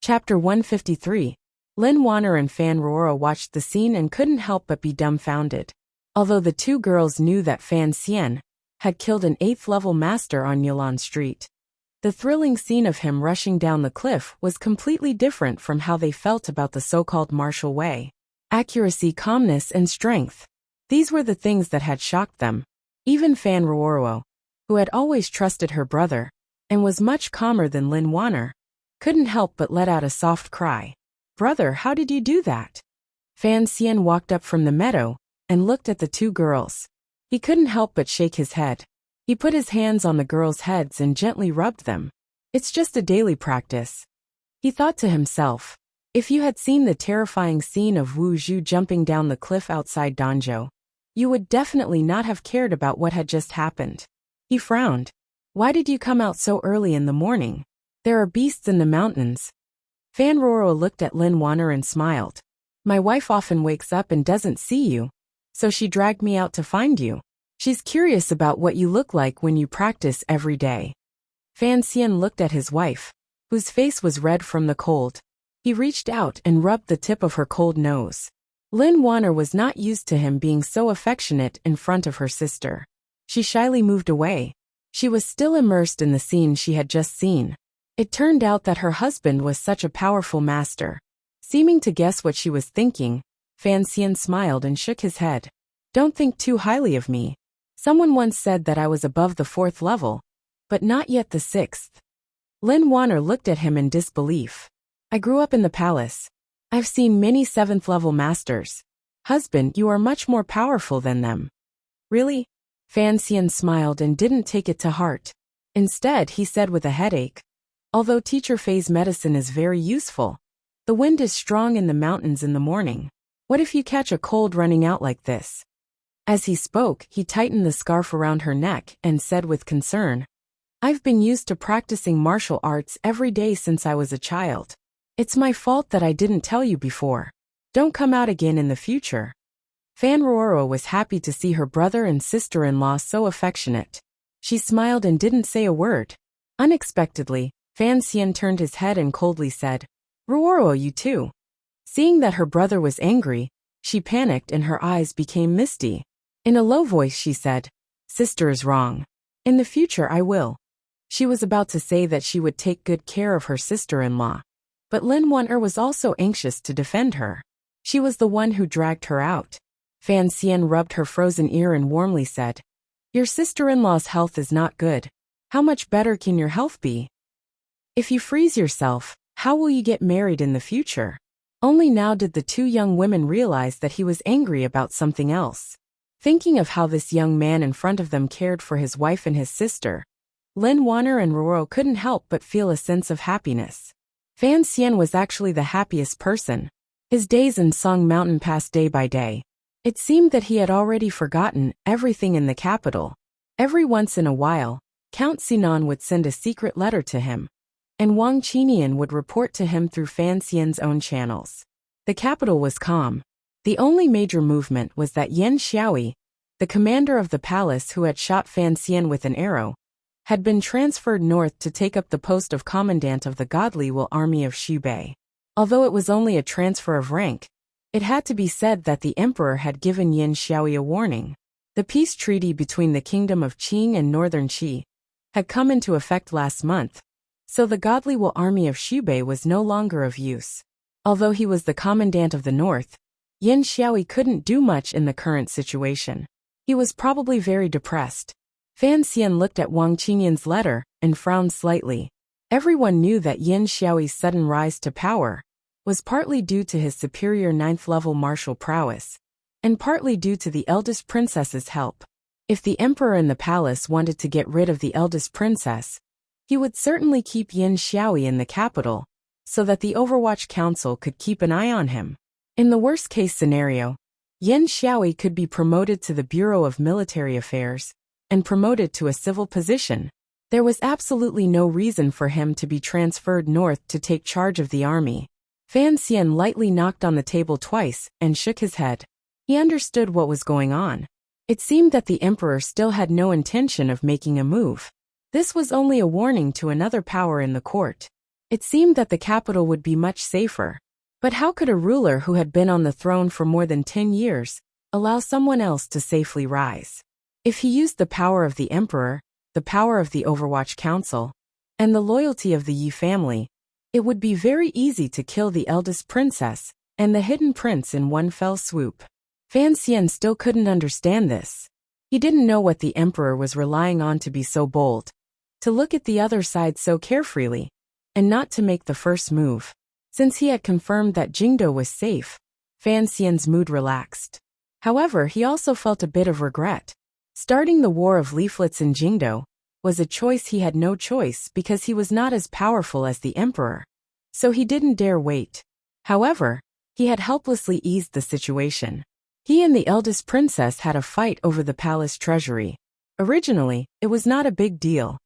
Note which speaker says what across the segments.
Speaker 1: Chapter 153. Lin Wanner and Fan Ruoro watched the scene and couldn't help but be dumbfounded. Although the two girls knew that Fan Xian had killed an 8th-level master on Yilan Street, the thrilling scene of him rushing down the cliff was completely different from how they felt about the so-called martial way. Accuracy, calmness, and strength. These were the things that had shocked them. Even Fan Ruoro, who had always trusted her brother and was much calmer than Lin Wanner, couldn't help but let out a soft cry. "Brother, how did you do that?" Fan Xian walked up from the meadow and looked at the two girls. He couldn't help but shake his head. He put his hands on the girls' heads and gently rubbed them. "It's just a daily practice," he thought to himself. If you had seen the terrifying scene of Wu Zhu jumping down the cliff outside Danzhou, you would definitely not have cared about what had just happened. He frowned. "Why did you come out so early in the morning? There are beasts in the mountains." Fan Ruoro looked at Lin Wanner and smiled. "My wife often wakes up and doesn't see you, so she dragged me out to find you. She's curious about what you look like when you practice every day." Fan Xian looked at his wife, whose face was red from the cold. He reached out and rubbed the tip of her cold nose. Lin Wanner was not used to him being so affectionate in front of her sister. She shyly moved away. She was still immersed in the scene she had just seen. It turned out that her husband was such a powerful master. Seeming to guess what she was thinking, Fan Xian smiled and shook his head. "Don't think too highly of me. Someone once said that I was above the 4th level, but not yet the 6th. Lin Wanner looked at him in disbelief. "I grew up in the palace. I've seen many 7th-level masters. Husband, you are much more powerful than them." "Really?" Fan Xian smiled and didn't take it to heart. Instead, he said with a headache, "Although Teacher Fei's medicine is very useful, the wind is strong in the mountains in the morning. What if you catch a cold running out like this?" As he spoke, he tightened the scarf around her neck and said with concern, "I've been used to practicing martial arts every day since I was a child. It's my fault that I didn't tell you before. Don't come out again in the future." Fan Ruoro was happy to see her brother and sister-in-law so affectionate. She smiled and didn't say a word. Unexpectedly, Fan Xian turned his head and coldly said, "Ruoro, you too." Seeing that her brother was angry, she panicked and her eyes became misty. In a low voice she said, "Sister is wrong. In the future I will." She was about to say that she would take good care of her sister-in-law. But Lin Wanner was also anxious to defend her. She was the one who dragged her out. Fan Xian rubbed her frozen ear and warmly said, "Your sister-in-law's health is not good. How much better can your health be? If you freeze yourself, how will you get married in the future?" Only now did the two young women realize that he was angry about something else. Thinking of how this young man in front of them cared for his wife and his sister, Lin Wanner and Ruoro couldn't help but feel a sense of happiness. Fan Xian was actually the happiest person. His days in Song Mountain passed day by day. It seemed that he had already forgotten everything in the capital. Every once in a while, Count Sinan would send a secret letter to him, and Wang Qinian would report to him through Fan Xian's own channels. The capital was calm. The only major movement was that Yan Xiaoyi, the commander of the palace who had shot Fan Xian with an arrow, had been transferred north to take up the post of commandant of the Godly Will Army of Xubei. Although it was only a transfer of rank, it had to be said that the emperor had given Yan Xiaoyi a warning. The peace treaty between the kingdom of Qing and northern Qi had come into effect last month, so the Godly Will Army of Xubei was no longer of use. Although he was the commandant of the north, Yan Xiaoyi couldn't do much in the current situation. He was probably very depressed. Fan Xian looked at Wang Qinian's letter and frowned slightly. Everyone knew that Yan Xiaoyi's sudden rise to power was partly due to his superior 9th-level martial prowess, and partly due to the eldest princess's help. If the emperor in the palace wanted to get rid of the eldest princess, he would certainly keep Yan Xiaoyi in the capital, so that the Overwatch Council could keep an eye on him. In the worst-case scenario, Yan Xiaoyi could be promoted to the Bureau of Military Affairs and promoted to a civil position. There was absolutely no reason for him to be transferred north to take charge of the army. Fan Xian lightly knocked on the table twice and shook his head. He understood what was going on. It seemed that the emperor still had no intention of making a move. This was only a warning to another power in the court. It seemed that the capital would be much safer. But how could a ruler who had been on the throne for more than 10 years allow someone else to safely rise? If he used the power of the emperor, the power of the Overwatch Council, and the loyalty of the Yi family, it would be very easy to kill the eldest princess and the hidden prince in one fell swoop. Fan Xian still couldn't understand this. He didn't know what the emperor was relying on to be so bold, to look at the other side so carefreely, and not to make the first move. Since he had confirmed that Jingdo was safe, Fan Xian's mood relaxed. However, he also felt a bit of regret. Starting the War of Leaflets in Jingdo was a choice he had no choice because he was not as powerful as the emperor. So he didn't dare wait. However, he had helplessly eased the situation. He and the eldest princess had a fight over the palace treasury. Originally, it was not a big deal.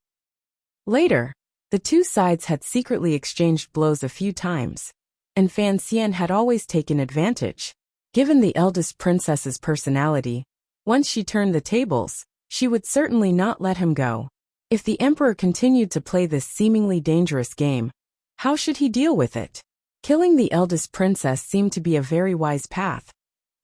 Speaker 1: Later, the two sides had secretly exchanged blows a few times, and Fan Xian had always taken advantage. Given the eldest princess's personality, once she turned the tables, she would certainly not let him go. If the emperor continued to play this seemingly dangerous game, how should he deal with it? Killing the eldest princess seemed to be a very wise path,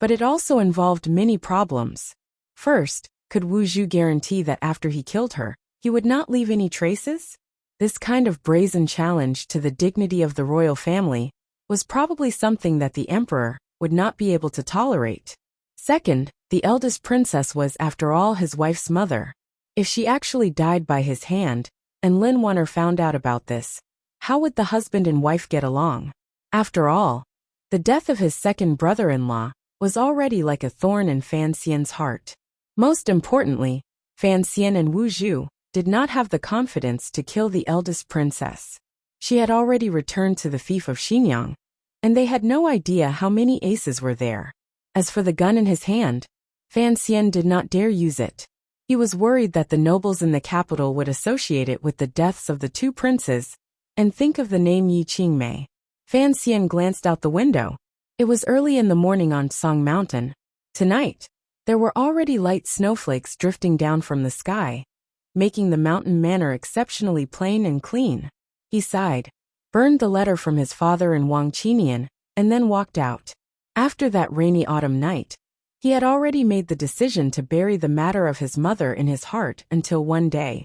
Speaker 1: but it also involved many problems. First, could Wu Zhu guarantee that after he killed her, he would not leave any traces? This kind of brazen challenge to the dignity of the royal family was probably something that the emperor would not be able to tolerate. Second, the eldest princess was, after all, his wife's mother. If she actually died by his hand, and Lin Wanner found out about this, how would the husband and wife get along? After all, the death of his second brother-in-law was already like a thorn in Fan Xian's heart. Most importantly, Fan Xian and Wu Zhu did not have the confidence to kill the eldest princess. She had already returned to the fief of Xinjiang, and they had no idea how many aces were there. As for the gun in his hand, Fan Xian did not dare use it. He was worried that the nobles in the capital would associate it with the deaths of the two princes and think of the name Yi Qingmei. Fan Xian glanced out the window. It was early in the morning on Song Mountain. Tonight, there were already light snowflakes drifting down from the sky, making the mountain manor exceptionally plain and clean. He sighed, burned the letter from his father in Wang Qinian, and then walked out. After that rainy autumn night, he had already made the decision to bury the matter of his mother in his heart until one day,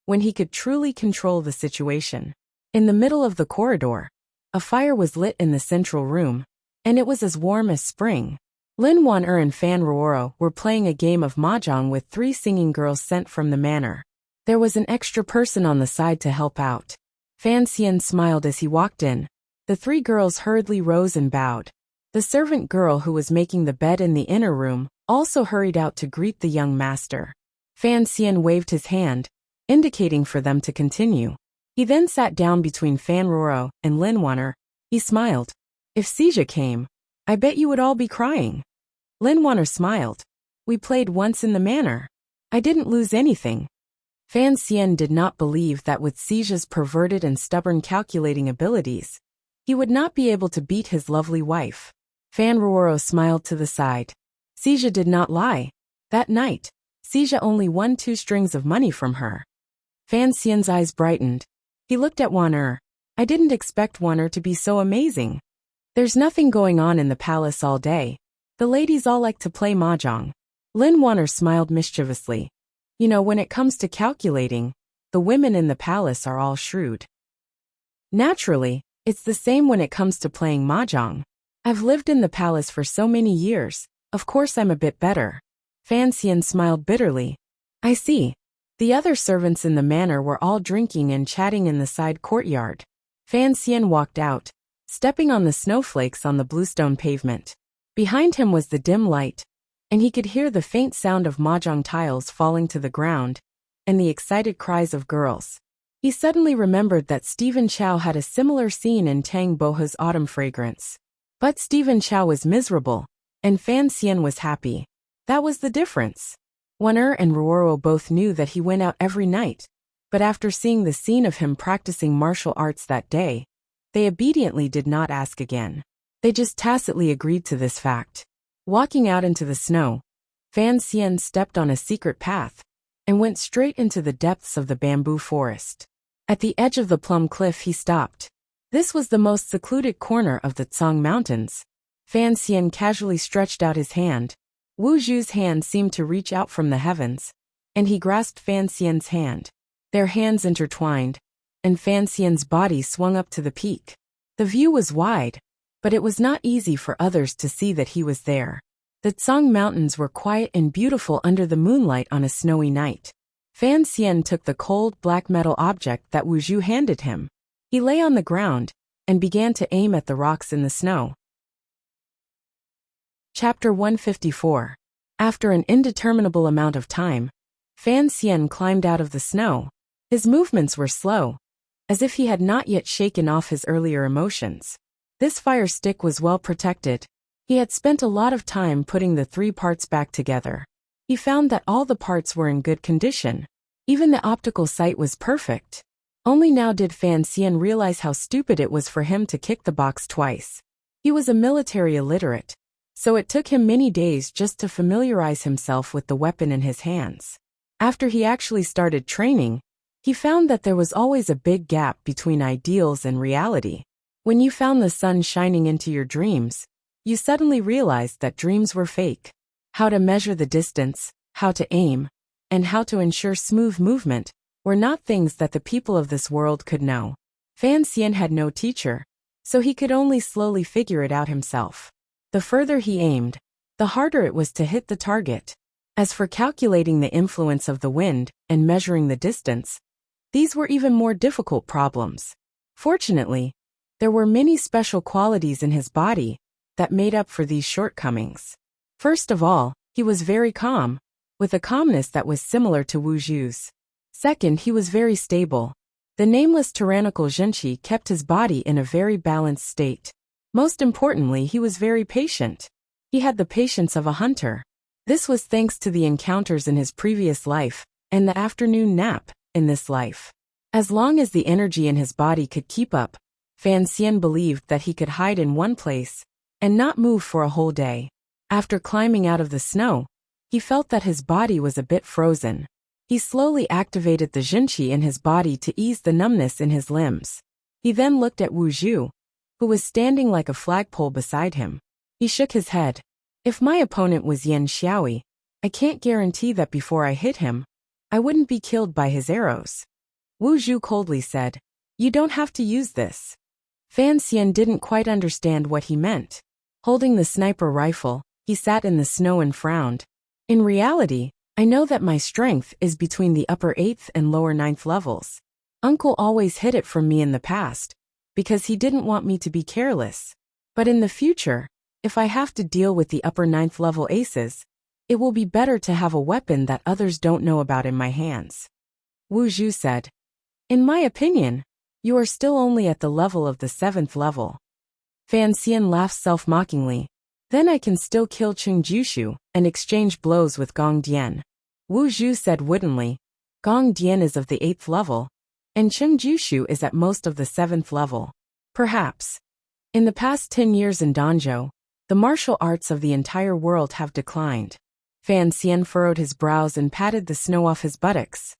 Speaker 1: when he could truly control the situation. In the middle of the corridor, a fire was lit in the central room, and it was as warm as spring. Lin Wan'er and Fan Ruoro were playing a game of mahjong with 3 singing girls sent from the manor. There was an extra person on the side to help out. Fan Xian smiled as he walked in. The 3 girls hurriedly rose and bowed. The servant girl who was making the bed in the inner room also hurried out to greet the young master. Fan Xian waved his hand, indicating for them to continue. He then sat down between Fan Ruoro and Lin Wan'er. He smiled. If Xija came, I bet you would all be crying. Lin Wan'er smiled. We played once in the manor. I didn't lose anything. Fan Xian did not believe that with Xija's perverted and stubborn calculating abilities, he would not be able to beat his lovely wife. Fan Ruoro smiled to the side. Xija did not lie. That night, Xija only won 2 strings of money from her. Fan Xian's eyes brightened. He looked at Wan'er. I didn't expect Wan'er to be so amazing. There's nothing going on in the palace all day. The ladies all like to play mahjong. Lin Wan'er smiled mischievously. You know, when it comes to calculating, the women in the palace are all shrewd. Naturally, it's the same when it comes to playing mahjong. I've lived in the palace for so many years, of course I'm a bit better. Fan Xian smiled bitterly. I see. The other servants in the manor were all drinking and chatting in the side courtyard. Fan Xian walked out, stepping on the snowflakes on the bluestone pavement. Behind him was the dim light, and he could hear the faint sound of mahjong tiles falling to the ground, and the excited cries of girls. He suddenly remembered that Stephen Chow had a similar scene in Tang Boha's Autumn Fragrance. But Stephen Chow was miserable, and Fan Xian was happy. That was the difference. Wan'er and Ruoro both knew that he went out every night, but after seeing the scene of him practicing martial arts that day, they obediently did not ask again. They just tacitly agreed to this fact. Walking out into the snow, Fan Xian stepped on a secret path and went straight into the depths of the bamboo forest. At the edge of the plum cliff he stopped. This was the most secluded corner of the Tsang Mountains. Fan Xian casually stretched out his hand. Wu Zhu's hand seemed to reach out from the heavens, and he grasped Fan Xian's hand. Their hands intertwined, and Fan Xian's body swung up to the peak. The view was wide, but it was not easy for others to see that he was there. The Tsang Mountains were quiet and beautiful under the moonlight on a snowy night. Fan Xian took the cold, black metal object that Wu Zhu handed him. He lay on the ground and began to aim at the rocks in the snow. Chapter 154. After an indeterminable amount of time, Fan Xian climbed out of the snow. His movements were slow, as if he had not yet shaken off his earlier emotions. This fire stick was well protected. He had spent a lot of time putting the 3 parts back together. He found that all the parts were in good condition. Even the optical sight was perfect. Only now did Fan Xian realize how stupid it was for him to kick the box twice. He was a military illiterate, so it took him many days just to familiarize himself with the weapon in his hands. After he actually started training, he found that there was always a big gap between ideals and reality. When you found the sun shining into your dreams, you suddenly realized that dreams were fake. How to measure the distance, how to aim, and how to ensure smooth movement were not things that the people of this world could know. Fan Xian had no teacher, so he could only slowly figure it out himself. The further he aimed, the harder it was to hit the target. As for calculating the influence of the wind and measuring the distance, these were even more difficult problems. Fortunately, there were many special qualities in his body that made up for these shortcomings. First of all, he was very calm, with a calmness that was similar to Wu Zhu's. Second, he was very stable. The nameless tyrannical Zhenqi kept his body in a very balanced state. Most importantly, he was very patient. He had the patience of a hunter. This was thanks to the encounters in his previous life and the afternoon nap in this life. As long as the energy in his body could keep up, Fan Xian believed that he could hide in one place and not move for a whole day. After climbing out of the snow, he felt that his body was a bit frozen. He slowly activated the Zhenqi in his body to ease the numbness in his limbs. He then looked at Wu Zhu, who was standing like a flagpole beside him. He shook his head. If my opponent was Yan Xiaoyi, I can't guarantee that before I hit him, I wouldn't be killed by his arrows. Wu Zhu coldly said, "You don't have to use this." Fan Xian didn't quite understand what he meant. Holding the sniper rifle, he sat in the snow and frowned. In reality, I know that my strength is between the upper 8th and lower 9th levels. Uncle always hid it from me in the past, because he didn't want me to be careless. But in the future, if I have to deal with the upper 9th level aces, it will be better to have a weapon that others don't know about in my hands. Wu Zhu said, "In my opinion, you are still only at the level of the 7th level." Fan Xian laughed self-mockingly. "Then I can still kill Cheng Jushu and exchange blows with Gong Dian." Wu Zhu said woodenly, "Gong Dian is of the 8th level, and Cheng Jushu is at most of the 7th level. Perhaps. In the past 10 years in Danzhou, the martial arts of the entire world have declined." Fan Xian furrowed his brows and patted the snow off his buttocks.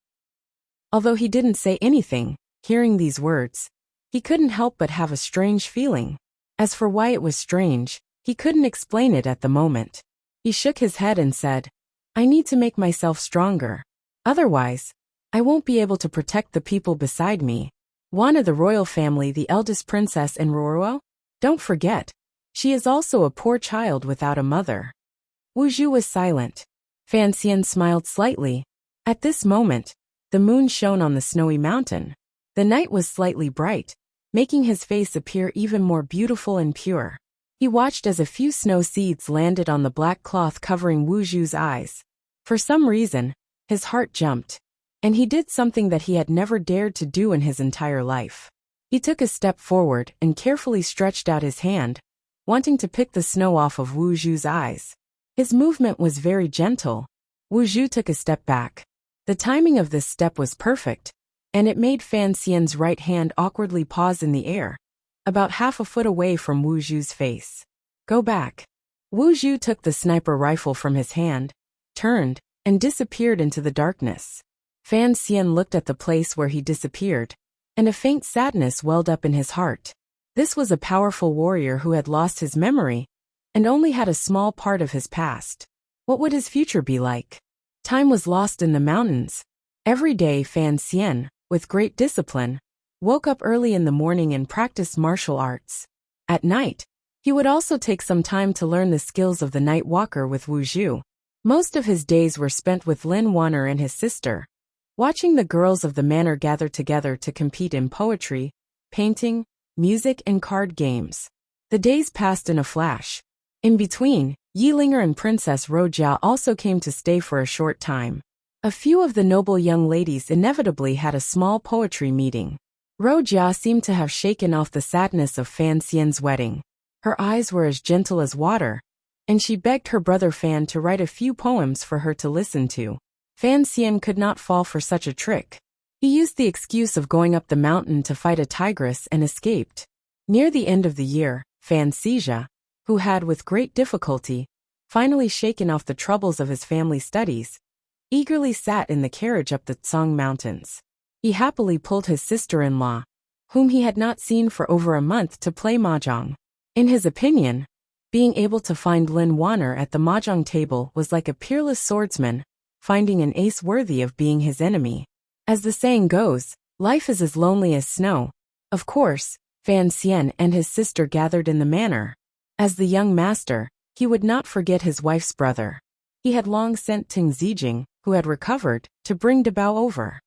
Speaker 1: Although he didn't say anything, hearing these words, he couldn't help but have a strange feeling. As for why it was strange, he couldn't explain it at the moment. He shook his head and said, "I need to make myself stronger. Otherwise, I won't be able to protect the people beside me. Wana, the royal family, the eldest princess in Ruruo? Don't forget, she is also a poor child without a mother." Wu Zhu was silent. Fan Xian smiled slightly. At this moment, the moon shone on the snowy mountain. The night was slightly bright, making his face appear even more beautiful and pure. He watched as a few snow seeds landed on the black cloth covering Wu Zhu's eyes. For some reason, his heart jumped, and he did something that he had never dared to do in his entire life. He took a step forward and carefully stretched out his hand, wanting to pick the snow off of Wu Zhu's eyes. His movement was very gentle. Wu Zhu took a step back. The timing of this step was perfect, and it made Fan Xian's right hand awkwardly pause in the air, about half a foot away from Wu Zhu's face. "Go back." Wu Zhu took the sniper rifle from his hand, turned, and disappeared into the darkness. Fan Xian looked at the place where he disappeared, and a faint sadness welled up in his heart. This was a powerful warrior who had lost his memory and only had a small part of his past. What would his future be like? Time was lost in the mountains. Every day Fan Xian, with great discipline, woke up early in the morning and practiced martial arts. At night, he would also take some time to learn the skills of the night walker with Wu Zhu. Most of his days were spent with Lin Wanner and his sister, watching the girls of the manor gather together to compete in poetry, painting, music and card games. The days passed in a flash. In between, Yilinger and Princess Rojia also came to stay for a short time. A few of the noble young ladies inevitably had a small poetry meeting. Rojia seemed to have shaken off the sadness of Fan Xian's wedding. Her eyes were as gentle as water, and she begged her brother Fan to write a few poems for her to listen to. Fan Xian could not fall for such a trick. He used the excuse of going up the mountain to fight a tigress and escaped. Near the end of the year, Fan Xija, who had with great difficulty finally shaken off the troubles of his family studies, eagerly sat in the carriage up the Tsang Mountains. He happily pulled his sister-in-law, whom he had not seen for over a month, to play mahjong. In his opinion, being able to find Lin Wanner at the mahjong table was like a peerless swordsman finding an ace worthy of being his enemy. As the saying goes, life is as lonely as snow. Of course, Fan Xian and his sister gathered in the manor. As the young master, he would not forget his wife's brother. He had long sent Ting Zijing, who had recovered, to bring Dabao over.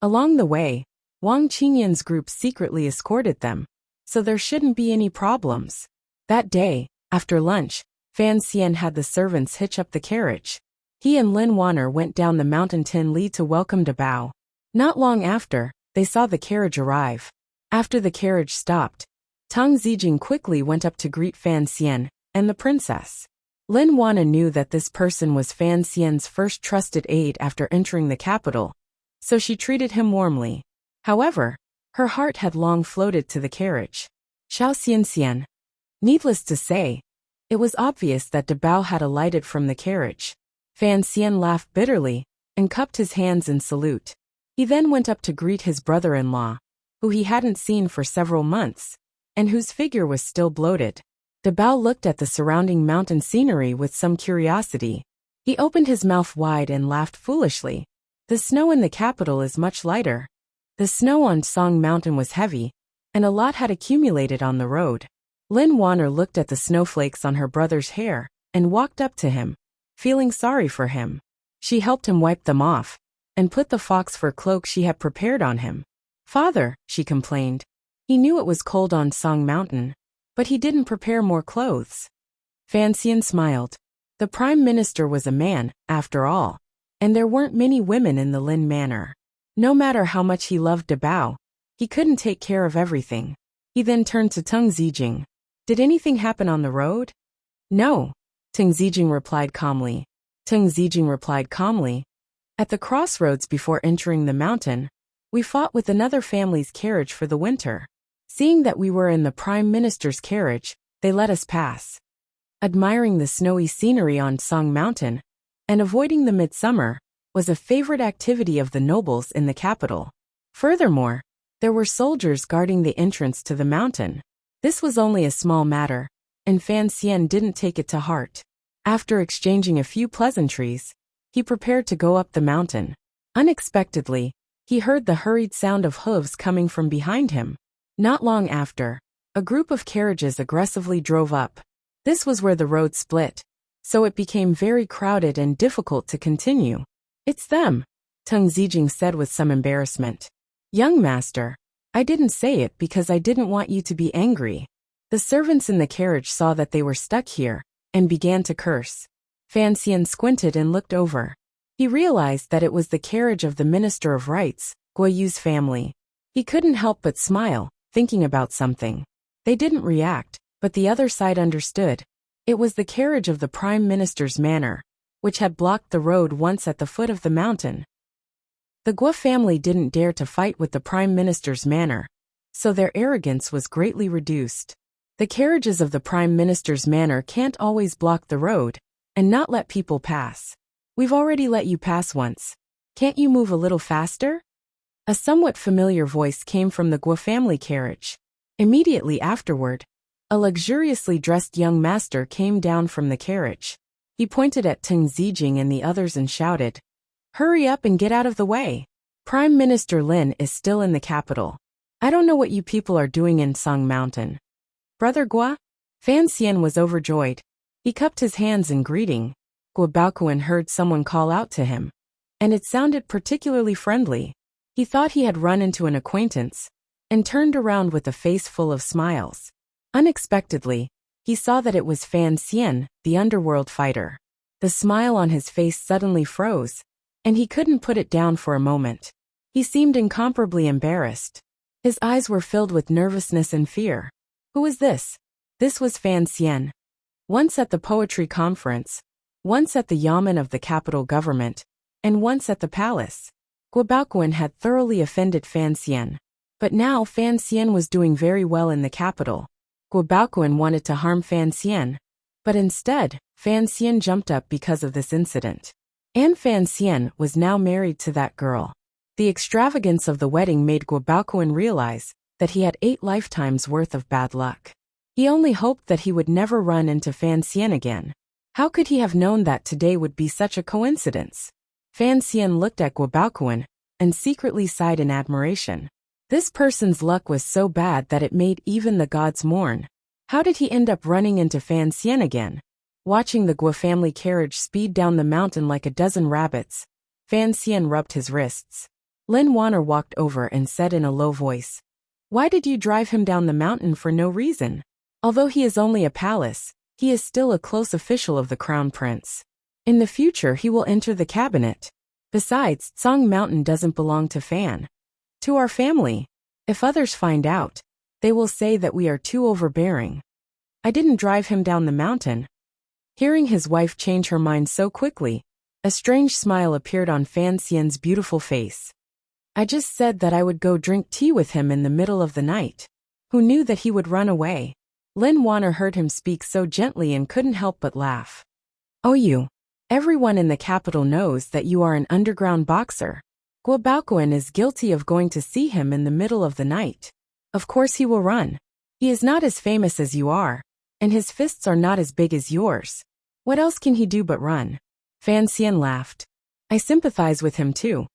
Speaker 1: Along the way, Wang Qingyan's group secretly escorted them, so there shouldn't be any problems. That day, after lunch, Fan Xian had the servants hitch up the carriage. He and Lin Wanner went down the mountain Tin Li to welcome Dabao. Not long after, they saw the carriage arrive. After the carriage stopped, Tang Zijing quickly went up to greet Fan Xian and the princess. Lin Wanner knew that this person was Fan Xian's first trusted aide after entering the capital, so she treated him warmly. However, her heart had long floated to the carriage. Xiao Xian. Needless to say, it was obvious that Dabao had alighted from the carriage. Fan Xian laughed bitterly and cupped his hands in salute. He then went up to greet his brother-in-law, who he hadn't seen for several months, and whose figure was still bloated. Dabao looked at the surrounding mountain scenery with some curiosity. He opened his mouth wide and laughed foolishly. The snow in the capital is much lighter. The snow on Song Mountain was heavy, and a lot had accumulated on the road. Lin Wanner looked at the snowflakes on her brother's hair and walked up to him, feeling sorry for him. She helped him wipe them off and put the fox fur cloak she had prepared on him. "Father," she complained. He knew it was cold on Song Mountain, but he didn't prepare more clothes. Fan Xian smiled. The Prime Minister was a man, after all, and there weren't many women in the Lin Manor. No matter how much he loved Dabao, he couldn't take care of everything. He then turned to Teng Zijing. "Did anything happen on the road?" "No," Teng Zijing replied calmly. "At the crossroads before entering the mountain, we fought with another family's carriage for the winter. Seeing that we were in the Prime Minister's carriage, they let us pass." Admiring the snowy scenery on Song Mountain and avoiding the midsummer was a favorite activity of the nobles in the capital. Furthermore, there were soldiers guarding the entrance to the mountain. This was only a small matter, and Fan Xian didn't take it to heart. After exchanging a few pleasantries, he prepared to go up the mountain. Unexpectedly, he heard the hurried sound of hooves coming from behind him. Not long after, a group of carriages aggressively drove up. This was where the road split, so it became very crowded and difficult to continue. "It's them," Teng Zijing said with some embarrassment. "Young master, I didn't say it because I didn't want you to be angry." The servants in the carriage saw that they were stuck here and began to curse. Fan Xian squinted and looked over. He realized that it was the carriage of the Minister of Rights, Guo Yu's family. He couldn't help but smile, thinking about something. They didn't react, but the other side understood. It was the carriage of the Prime Minister's manor, which had blocked the road once at the foot of the mountain. The Guo family didn't dare to fight with the Prime Minister's manor, so their arrogance was greatly reduced. The carriages of the Prime Minister's manor can't always block the road and not let people pass. "We've already let you pass once. Can't you move a little faster?" A somewhat familiar voice came from the Guo family carriage. Immediately afterward, a luxuriously dressed young master came down from the carriage. He pointed at Teng Zijing and the others and shouted, "Hurry up and get out of the way. Prime Minister Lin is still in the capital. I don't know what you people are doing in Song Mountain." "Brother Gua?" Fan Xian was overjoyed. He cupped his hands in greeting. Gua Baoquan heard someone call out to him, and it sounded particularly friendly. He thought he had run into an acquaintance, and turned around with a face full of smiles. Unexpectedly, he saw that it was Fan Xian, the underworld fighter. The smile on his face suddenly froze, and he couldn't put it down for a moment. He seemed incomparably embarrassed. His eyes were filled with nervousness and fear. Who was this? This was Fan Xian. Once at the poetry conference, once at the yamen of the capital government, and once at the palace. Gua Baoquan had thoroughly offended Fan Xian. But now Fan Xian was doing very well in the capital. Gua Baoquan wanted to harm Fan Xian, but instead, Fan Xian jumped up because of this incident. And Fan Xian was now married to that girl. The extravagance of the wedding made Gua Baoquan realize that he had 8 lifetimes worth of bad luck. He only hoped that he would never run into Fan Xian again. How could he have known that today would be such a coincidence? Fan Xian looked at Gua Baoquan and secretly sighed in admiration. This person's luck was so bad that it made even the gods mourn. How did he end up running into Fan Xian again? Watching the Gua family carriage speed down the mountain like a dozen rabbits, Fan Xian rubbed his wrists. Lin Wanner walked over and said in a low voice, "Why did you drive him down the mountain for no reason? Although he is only a palace, he is still a close official of the crown prince. In the future he will enter the cabinet. Besides, Song Mountain doesn't belong to Fan. To our family. If others find out, they will say that we are too overbearing. I didn't drive him down the mountain." Hearing his wife change her mind so quickly, a strange smile appeared on Fan Xian's beautiful face. "I just said that I would go drink tea with him in the middle of the night. Who knew that he would run away?" Lin Wanner heard him speak so gently and couldn't help but laugh. "Oh, you. Everyone in the capital knows that you are an underground boxer. Gua Baoquan is guilty of going to see him in the middle of the night. Of course he will run. He is not as famous as you are, and his fists are not as big as yours. What else can he do but run?" Fan Xian laughed. "I sympathize with him too."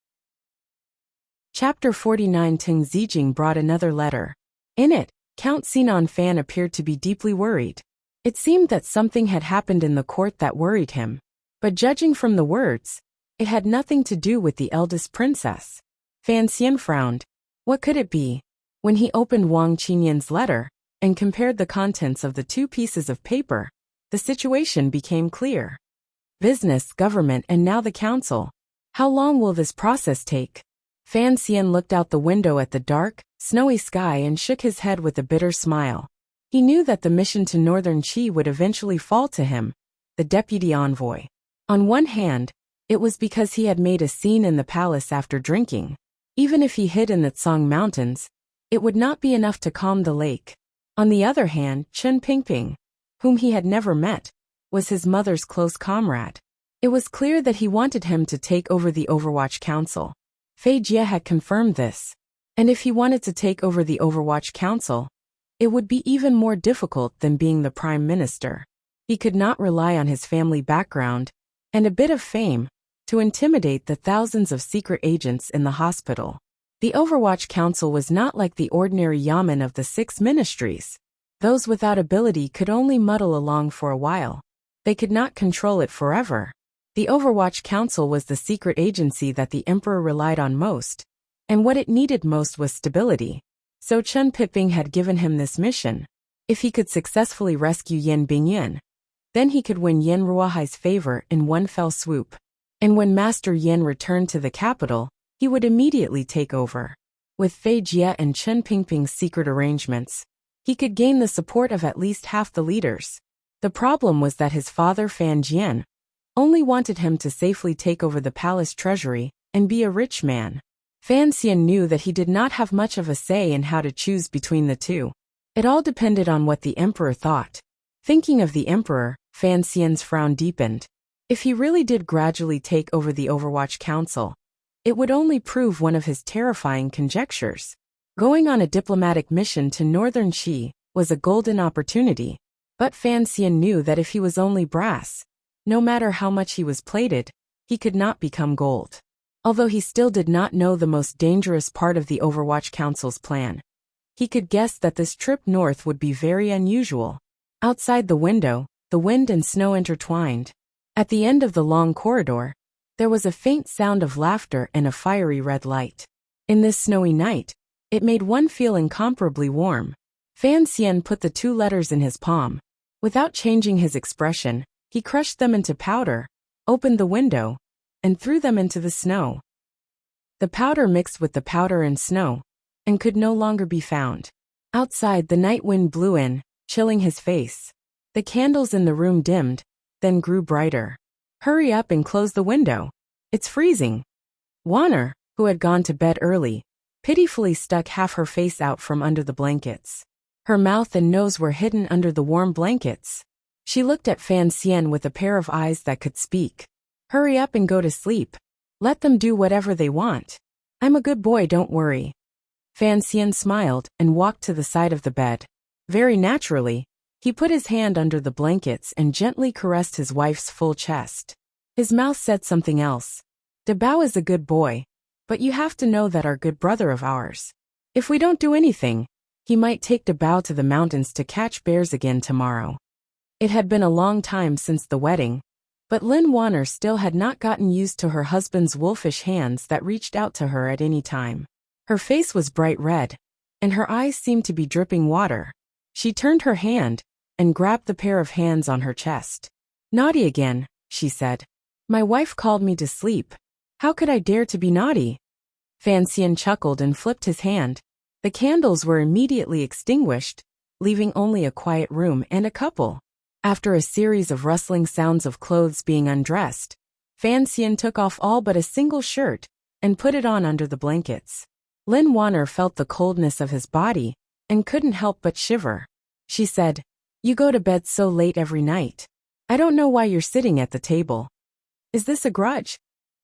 Speaker 1: Chapter 49. Teng Zijing brought another letter. In it, Count Sinan Fan appeared to be deeply worried. It seemed that something had happened in the court that worried him. But judging from the words, it had nothing to do with the eldest princess. Fan Xian frowned. What could it be? When he opened Wang Qinyan's letter and compared the contents of the 2 pieces of paper, the situation became clear. Business, government, and now the council. How long will this process take? Fan Xian looked out the window at the dark, snowy sky and shook his head with a bitter smile. He knew that the mission to Northern Qi would eventually fall to him, the deputy envoy. On one hand, it was because he had made a scene in the palace after drinking. Even if he hid in the Tsang Mountains, it would not be enough to calm the lake. On the other hand, Chen Pingping, whom he had never met, was his mother's close comrade. It was clear that he wanted him to take over the Overwatch Council. Fei Jie had confirmed this. And if he wanted to take over the Overwatch Council, it would be even more difficult than being the Prime Minister. He could not rely on his family background and a bit of fame to intimidate the thousands of secret agents in the hospital. The Overwatch Council was not like the ordinary yamen of the 6 ministries. Those without ability could only muddle along for a while. They could not control it forever. The Overwatch Council was the secret agency that the emperor relied on most, and what it needed most was stability. So Chen Piping had given him this mission. If he could successfully rescue Yan Bingyan, then he could win Yan Ruohai's favor in one fell swoop. And when Master Yan returned to the capital, he would immediately take over. With Fei Jie and Chen Pingping's secret arrangements, he could gain the support of at least half the leaders. The problem was that his father Fan Jian only wanted him to safely take over the palace treasury and be a rich man. Fan Xian knew that he did not have much of a say in how to choose between the two. It all depended on what the emperor thought. Thinking of the emperor, Fan Xian's frown deepened. If he really did gradually take over the Overwatch Council, it would only prove one of his terrifying conjectures. Going on a diplomatic mission to northern Qi was a golden opportunity, but Fan Xian knew that if he was only brass, no matter how much he was plated, he could not become gold. Although he still did not know the most dangerous part of the Overwatch Council's plan, he could guess that this trip north would be very unusual. Outside the window, the wind and snow intertwined. At the end of the long corridor, there was a faint sound of laughter and a fiery red light. In this snowy night, it made one feel incomparably warm. Fan Xian put the 2 letters in his palm. Without changing his expression, he crushed them into powder, opened the window, and threw them into the snow. The powder mixed with the powder and snow, and could no longer be found. Outside, the night wind blew in, chilling his face. The candles in the room dimmed, then grew brighter. Hurry up and close the window. It's freezing. Wanner, who had gone to bed early, pitifully stuck half her face out from under the blankets. Her mouth and nose were hidden under the warm blankets. She looked at Fan Xian with a pair of eyes that could speak. Hurry up and go to sleep. Let them do whatever they want. I'm a good boy, don't worry. Fan Xian smiled and walked to the side of the bed. Very naturally, he put his hand under the blankets and gently caressed his wife's full chest. His mouth said something else. Dabao is a good boy, but you have to know that our good brother of ours. If we don't do anything, he might take Dabao to the mountains to catch bears again tomorrow. It had been a long time since the wedding, but Lin Wanner still had not gotten used to her husband's wolfish hands that reached out to her at any time. Her face was bright red, and her eyes seemed to be dripping water. She turned her hand and grabbed the pair of hands on her chest. Naughty again, she said. My wife called me to sleep. How could I dare to be naughty? Fan Xian chuckled and flipped his hand. The candles were immediately extinguished, leaving only a quiet room and a couple. After a series of rustling sounds of clothes being undressed, Fan Xian took off all but a single shirt and put it on under the blankets. Lin Wanner felt the coldness of his body and couldn't help but shiver. She said, You go to bed so late every night. I don't know why you're sitting at the table. Is this a grudge?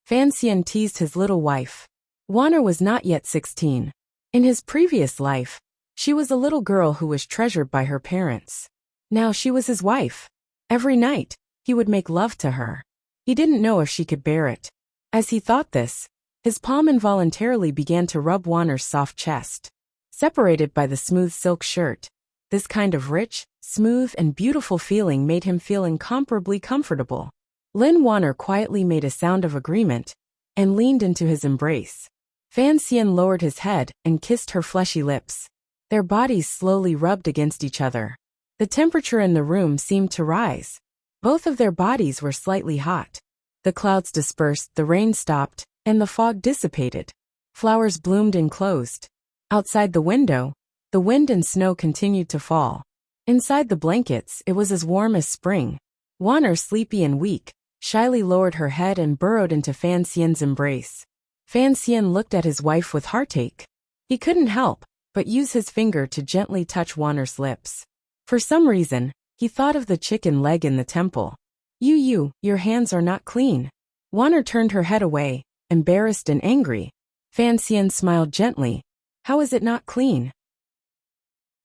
Speaker 1: Fan Xian teased his little wife. Wanner was not yet 16. In his previous life, she was a little girl who was treasured by her parents. Now she was his wife. Every night, he would make love to her. He didn't know if she could bear it. As he thought this, his palm involuntarily began to rub Wanner's soft chest. Separated by the smooth silk shirt, this kind of rich, smooth and beautiful feeling made him feel incomparably comfortable. Lin Wanner quietly made a sound of agreement and leaned into his embrace. Fan Xian lowered his head and kissed her fleshy lips. Their bodies slowly rubbed against each other. The temperature in the room seemed to rise. Both of their bodies were slightly hot. The clouds dispersed, the rain stopped, and the fog dissipated. Flowers bloomed and closed. Outside the window, the wind and snow continued to fall. Inside the blankets, it was as warm as spring. Wanner, sleepy and weak, shyly lowered her head and burrowed into Fan Xian's embrace. Fan Xian looked at his wife with heartache. He couldn't help but use his finger to gently touch Wanner's lips. For some reason, he thought of the chicken leg in the temple. Your hands are not clean. Wanner turned her head away, embarrassed and angry. Fan Xian smiled gently. How is it not clean?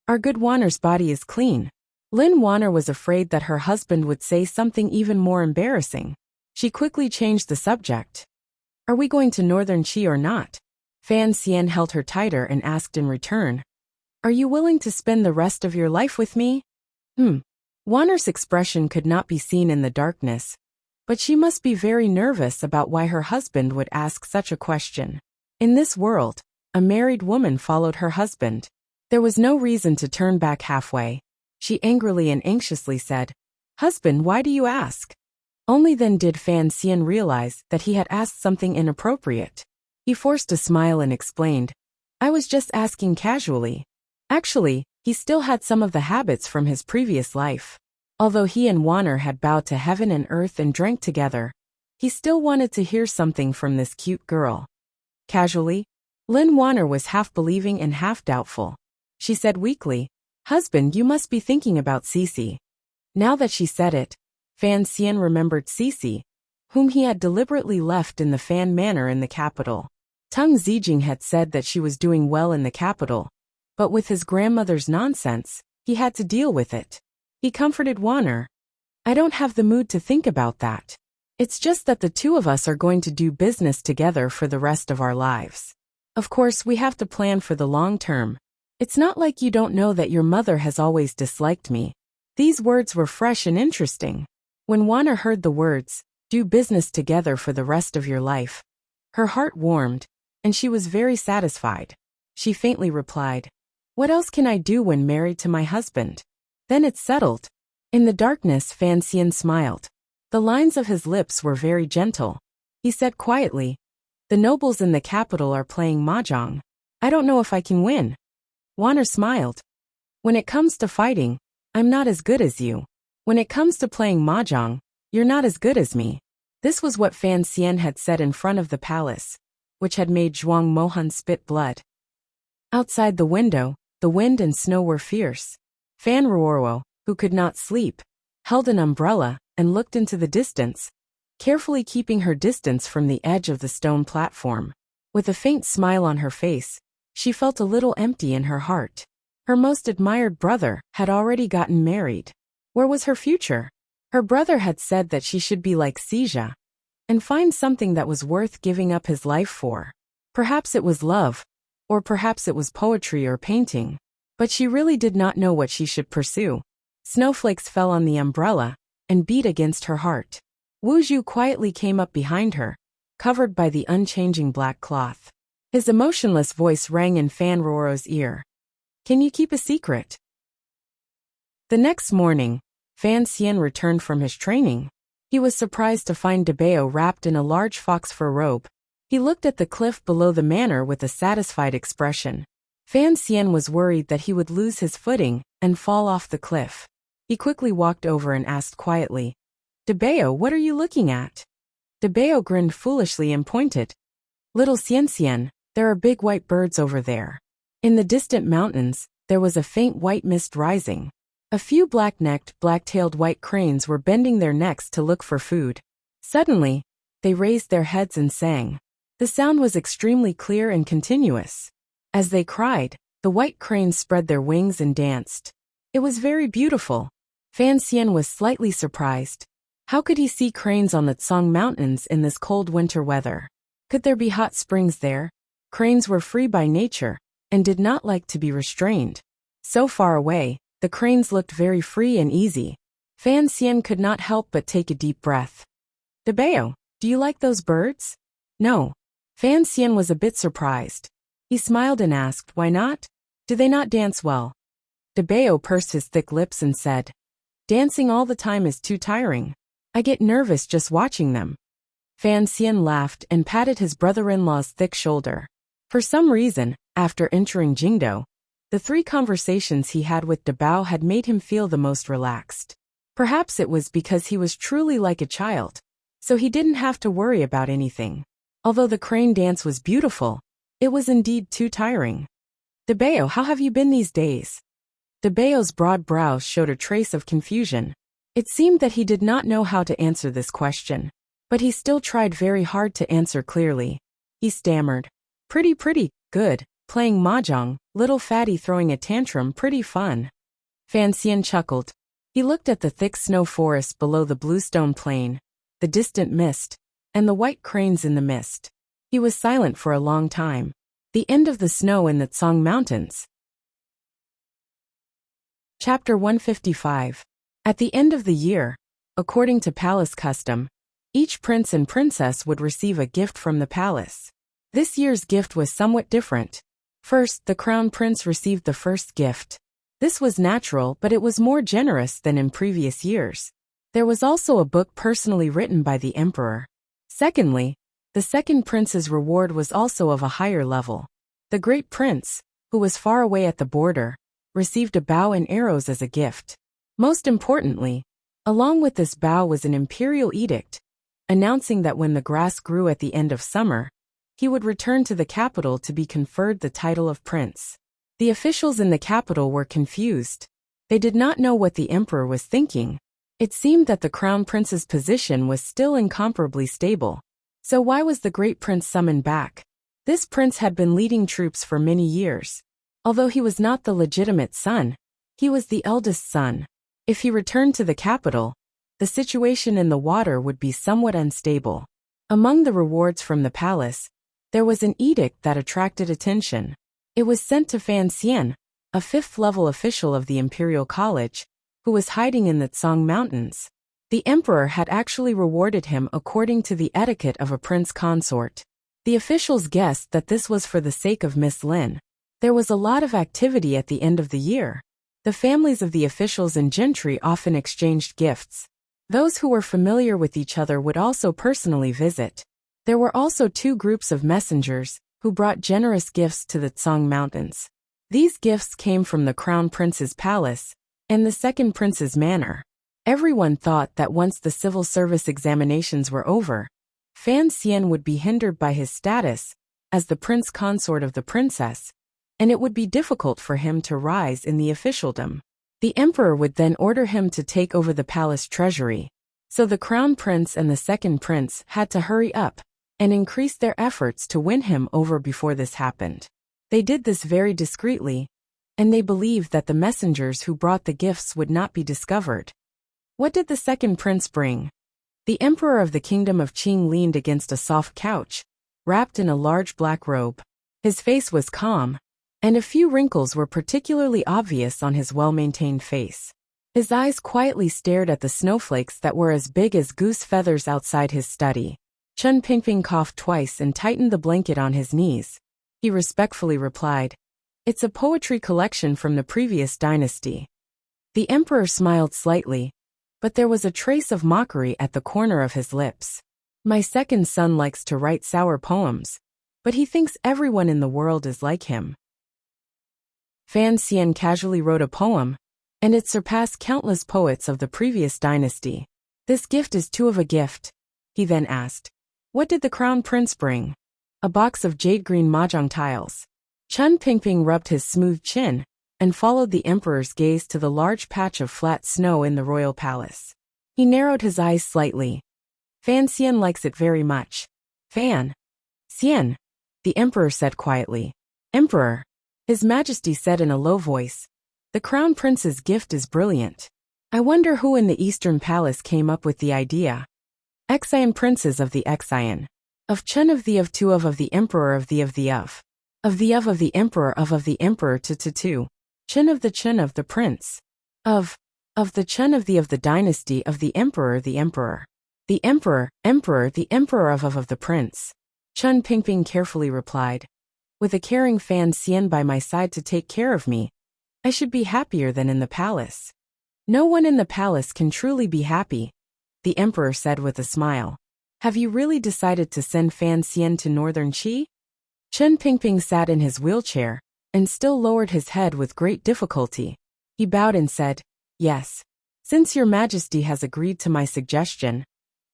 Speaker 1: Our good Wanner's body is clean. Lin Wanner was afraid that her husband would say something even more embarrassing. She quickly changed the subject. Are we going to Northern Qi or not? Fan Xian held her tighter and asked in return. Are you willing to spend the rest of your life with me? Wanner's expression could not be seen in the darkness, but she must be very nervous about why her husband would ask such a question. In this world, a married woman followed her husband. There was no reason to turn back halfway. She angrily and anxiously said, Husband, why do you ask? Only then did Fan Xian realize that he had asked something inappropriate. He forced a smile and explained, I was just asking casually. Actually, he still had some of the habits from his previous life. Although he and Wanner had bowed to heaven and earth and drank together, he still wanted to hear something from this cute girl. Casually, Lin Wanner was half believing and half doubtful. She said weakly, Husband, you must be thinking about Cece. Now that she said it, Fan Xian remembered Cece, whom he had deliberately left in the Fan Manor in the capital. Tung Zijing had said that she was doing well in the capital, but with his grandmother's nonsense, he had to deal with it. He comforted Wanner. I don't have the mood to think about that. It's just that the two of us are going to do business together for the rest of our lives. Of course, we have to plan for the long term. It's not like you don't know that your mother has always disliked me. These words were fresh and interesting. When Wanner heard the words, do business together for the rest of your life, her heart warmed, and she was very satisfied. She faintly replied, what else can I do when married to my husband? Then it's settled. In the darkness, Fan Xian smiled. The lines of his lips were very gentle. He said quietly, the nobles in the capital are playing mahjong. I don't know if I can win. Wanner smiled. When it comes to fighting, I'm not as good as you. When it comes to playing mahjong, you're not as good as me. This was what Fan Xian had said in front of the palace, which had made Zhuang Mohan spit blood. Outside the window, the wind and snow were fierce. Fan Ruoro, who could not sleep, held an umbrella and looked into the distance, carefully keeping her distance from the edge of the stone platform. With a faint smile on her face, she felt a little empty in her heart. Her most admired brother had already gotten married. Where was her future? Her brother had said that she should be like Xia and find something that was worth giving up his life for. Perhaps it was love, or perhaps it was poetry or painting, but she really did not know what she should pursue. Snowflakes fell on the umbrella and beat against her heart. Wu Zhu quietly came up behind her, covered by the unchanging black cloth. His emotionless voice rang in Fan Ruoro's ear. Can you keep a secret? The next morning, Fan Xian returned from his training. He was surprised to find Debao wrapped in a large fox fur robe. He looked at the cliff below the manor with a satisfied expression. Fan Xian was worried that he would lose his footing and fall off the cliff. He quickly walked over and asked quietly, Debao, what are you looking at? Debao grinned foolishly and pointed. Little Xian Xian, there are big white birds over there. In the distant mountains, there was a faint white mist rising. A few black-necked, black-tailed white cranes were bending their necks to look for food. Suddenly, they raised their heads and sang. The sound was extremely clear and continuous. As they cried, the white cranes spread their wings and danced. It was very beautiful. Fan Xian was slightly surprised. How could he see cranes on the Tsang Mountains in this cold winter weather? Could there be hot springs there? Cranes were free by nature and did not like to be restrained. So far away, the cranes looked very free and easy. Fan Xian could not help but take a deep breath. Debao, do you like those birds? No. Fan Xian was a bit surprised. He smiled and asked, why not? Do they not dance well? Debao pursed his thick lips and said, dancing all the time is too tiring. I get nervous just watching them. Fan Xian laughed and patted his brother-in-law's thick shoulder. For some reason, after entering Jingdo, the 3 conversations he had with Debao had made him feel the most relaxed. Perhaps it was because he was truly like a child, so he didn't have to worry about anything. Although the crane dance was beautiful, it was indeed too tiring. Debao, how have you been these days? Debao's broad brows showed a trace of confusion. It seemed that he did not know how to answer this question, but he still tried very hard to answer clearly. He stammered. Pretty, good, playing mahjong, little fatty throwing a tantrum, pretty fun. Fan Xian chuckled. He looked at the thick snow forest below the bluestone plain, the distant mist, and the white cranes in the mist. He was silent for a long time. The end of the snow in the Tsang Mountains. Chapter 155. At the end of the year, according to palace custom, each prince and princess would receive a gift from the palace. This year's gift was somewhat different. First, the crown prince received the first gift. This was natural, but it was more generous than in previous years. There was also a book personally written by the emperor. Secondly, the second prince's reward was also of a higher level. The great prince, who was far away at the border, received a bow and arrows as a gift. Most importantly, along with this bow was an imperial edict, announcing that when the grass grew at the end of summer, he would return to the capital to be conferred the title of prince. The officials in the capital were confused. They did not know what the emperor was thinking. It seemed that the crown prince's position was still incomparably stable. So why was the great prince summoned back? This prince had been leading troops for many years. Although he was not the legitimate son, he was the eldest son. If he returned to the capital, the situation in the water would be somewhat unstable. Among the rewards from the palace, there was an edict that attracted attention. It was sent to Fan Xian, a fifth-level official of the Imperial College, who was hiding in the Tsang Mountains. The emperor had actually rewarded him according to the etiquette of a prince consort. The officials guessed that this was for the sake of Miss Lin. There was a lot of activity at the end of the year. The families of the officials and gentry often exchanged gifts. Those who were familiar with each other would also personally visit. There were also two groups of messengers, who brought generous gifts to the Tsang Mountains. These gifts came from the Crown Prince's palace and the Second Prince's manor. Everyone thought that once the civil service examinations were over, Fan Xian would be hindered by his status as the prince consort of the princess, and it would be difficult for him to rise in the officialdom. The emperor would then order him to take over the palace treasury. So the crown prince and the second prince had to hurry up and increase their efforts to win him over before this happened. They did this very discreetly, and they believed that the messengers who brought the gifts would not be discovered. What did the second prince bring? The emperor of the kingdom of Qing leaned against a soft couch, wrapped in a large black robe. His face was calm, and a few wrinkles were particularly obvious on his well-maintained face. His eyes quietly stared at the snowflakes that were as big as goose feathers outside his study. Chen Pingping coughed twice and tightened the blanket on his knees. He respectfully replied, "It's a poetry collection from the previous dynasty." The emperor smiled slightly, but there was a trace of mockery at the corner of his lips. "My second son likes to write sour poems, but he thinks everyone in the world is like him." Fan Xian casually wrote a poem, and it surpassed countless poets of the previous dynasty. "This gift is too of a gift," he then asked. "What did the crown prince bring?" "A box of jade-green mahjong tiles." Chen Pingping rubbed his smooth chin and followed the emperor's gaze to the large patch of flat snow in the royal palace. He narrowed his eyes slightly. "Fan Xian likes it very much." "Fan Xian," the emperor said quietly. "Emperor," His Majesty said in a low voice, "the crown prince's gift is brilliant. I wonder who in the Eastern Palace came up with the idea." Xian princes of the Xian. Of Chen of the emperor of the emperor of the emperor to. Chen of the prince. Of the Chen of the dynasty of the emperor. The emperor the emperor of the prince. Chen Pingping carefully replied, "With a caring Fan Xian by my side to take care of me, I should be happier than in the palace." "No one in the palace can truly be happy," the emperor said with a smile. "Have you really decided to send Fan Xian to northern Qi?" Chen Pingping sat in his wheelchair and still lowered his head with great difficulty. He bowed and said, "Yes. Since your Majesty has agreed to my suggestion,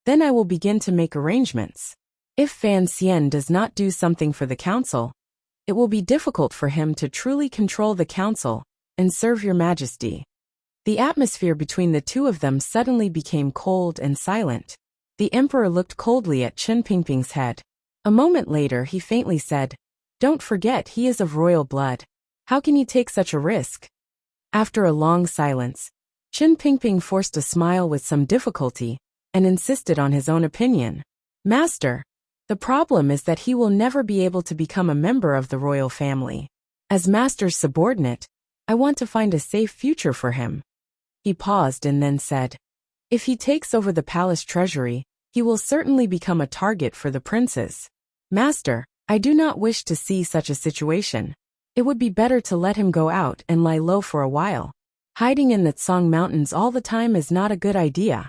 Speaker 1: then I will begin to make arrangements. If Fan Xian does not do something for the council, it will be difficult for him to truly control the council and serve your Majesty." The atmosphere between the two of them suddenly became cold and silent. The emperor looked coldly at Chen Pingping's head. A moment later he faintly said, "Don't forget he is of royal blood. How can you take such a risk?" After a long silence, Chen Pingping forced a smile with some difficulty and insisted on his own opinion. "Master, the problem is that he will never be able to become a member of the royal family. As master's subordinate, I want to find a safe future for him." He paused and then said, "If he takes over the palace treasury, he will certainly become a target for the princes. Master, I do not wish to see such a situation. It would be better to let him go out and lie low for a while. Hiding in the Tsang Mountains all the time is not a good idea."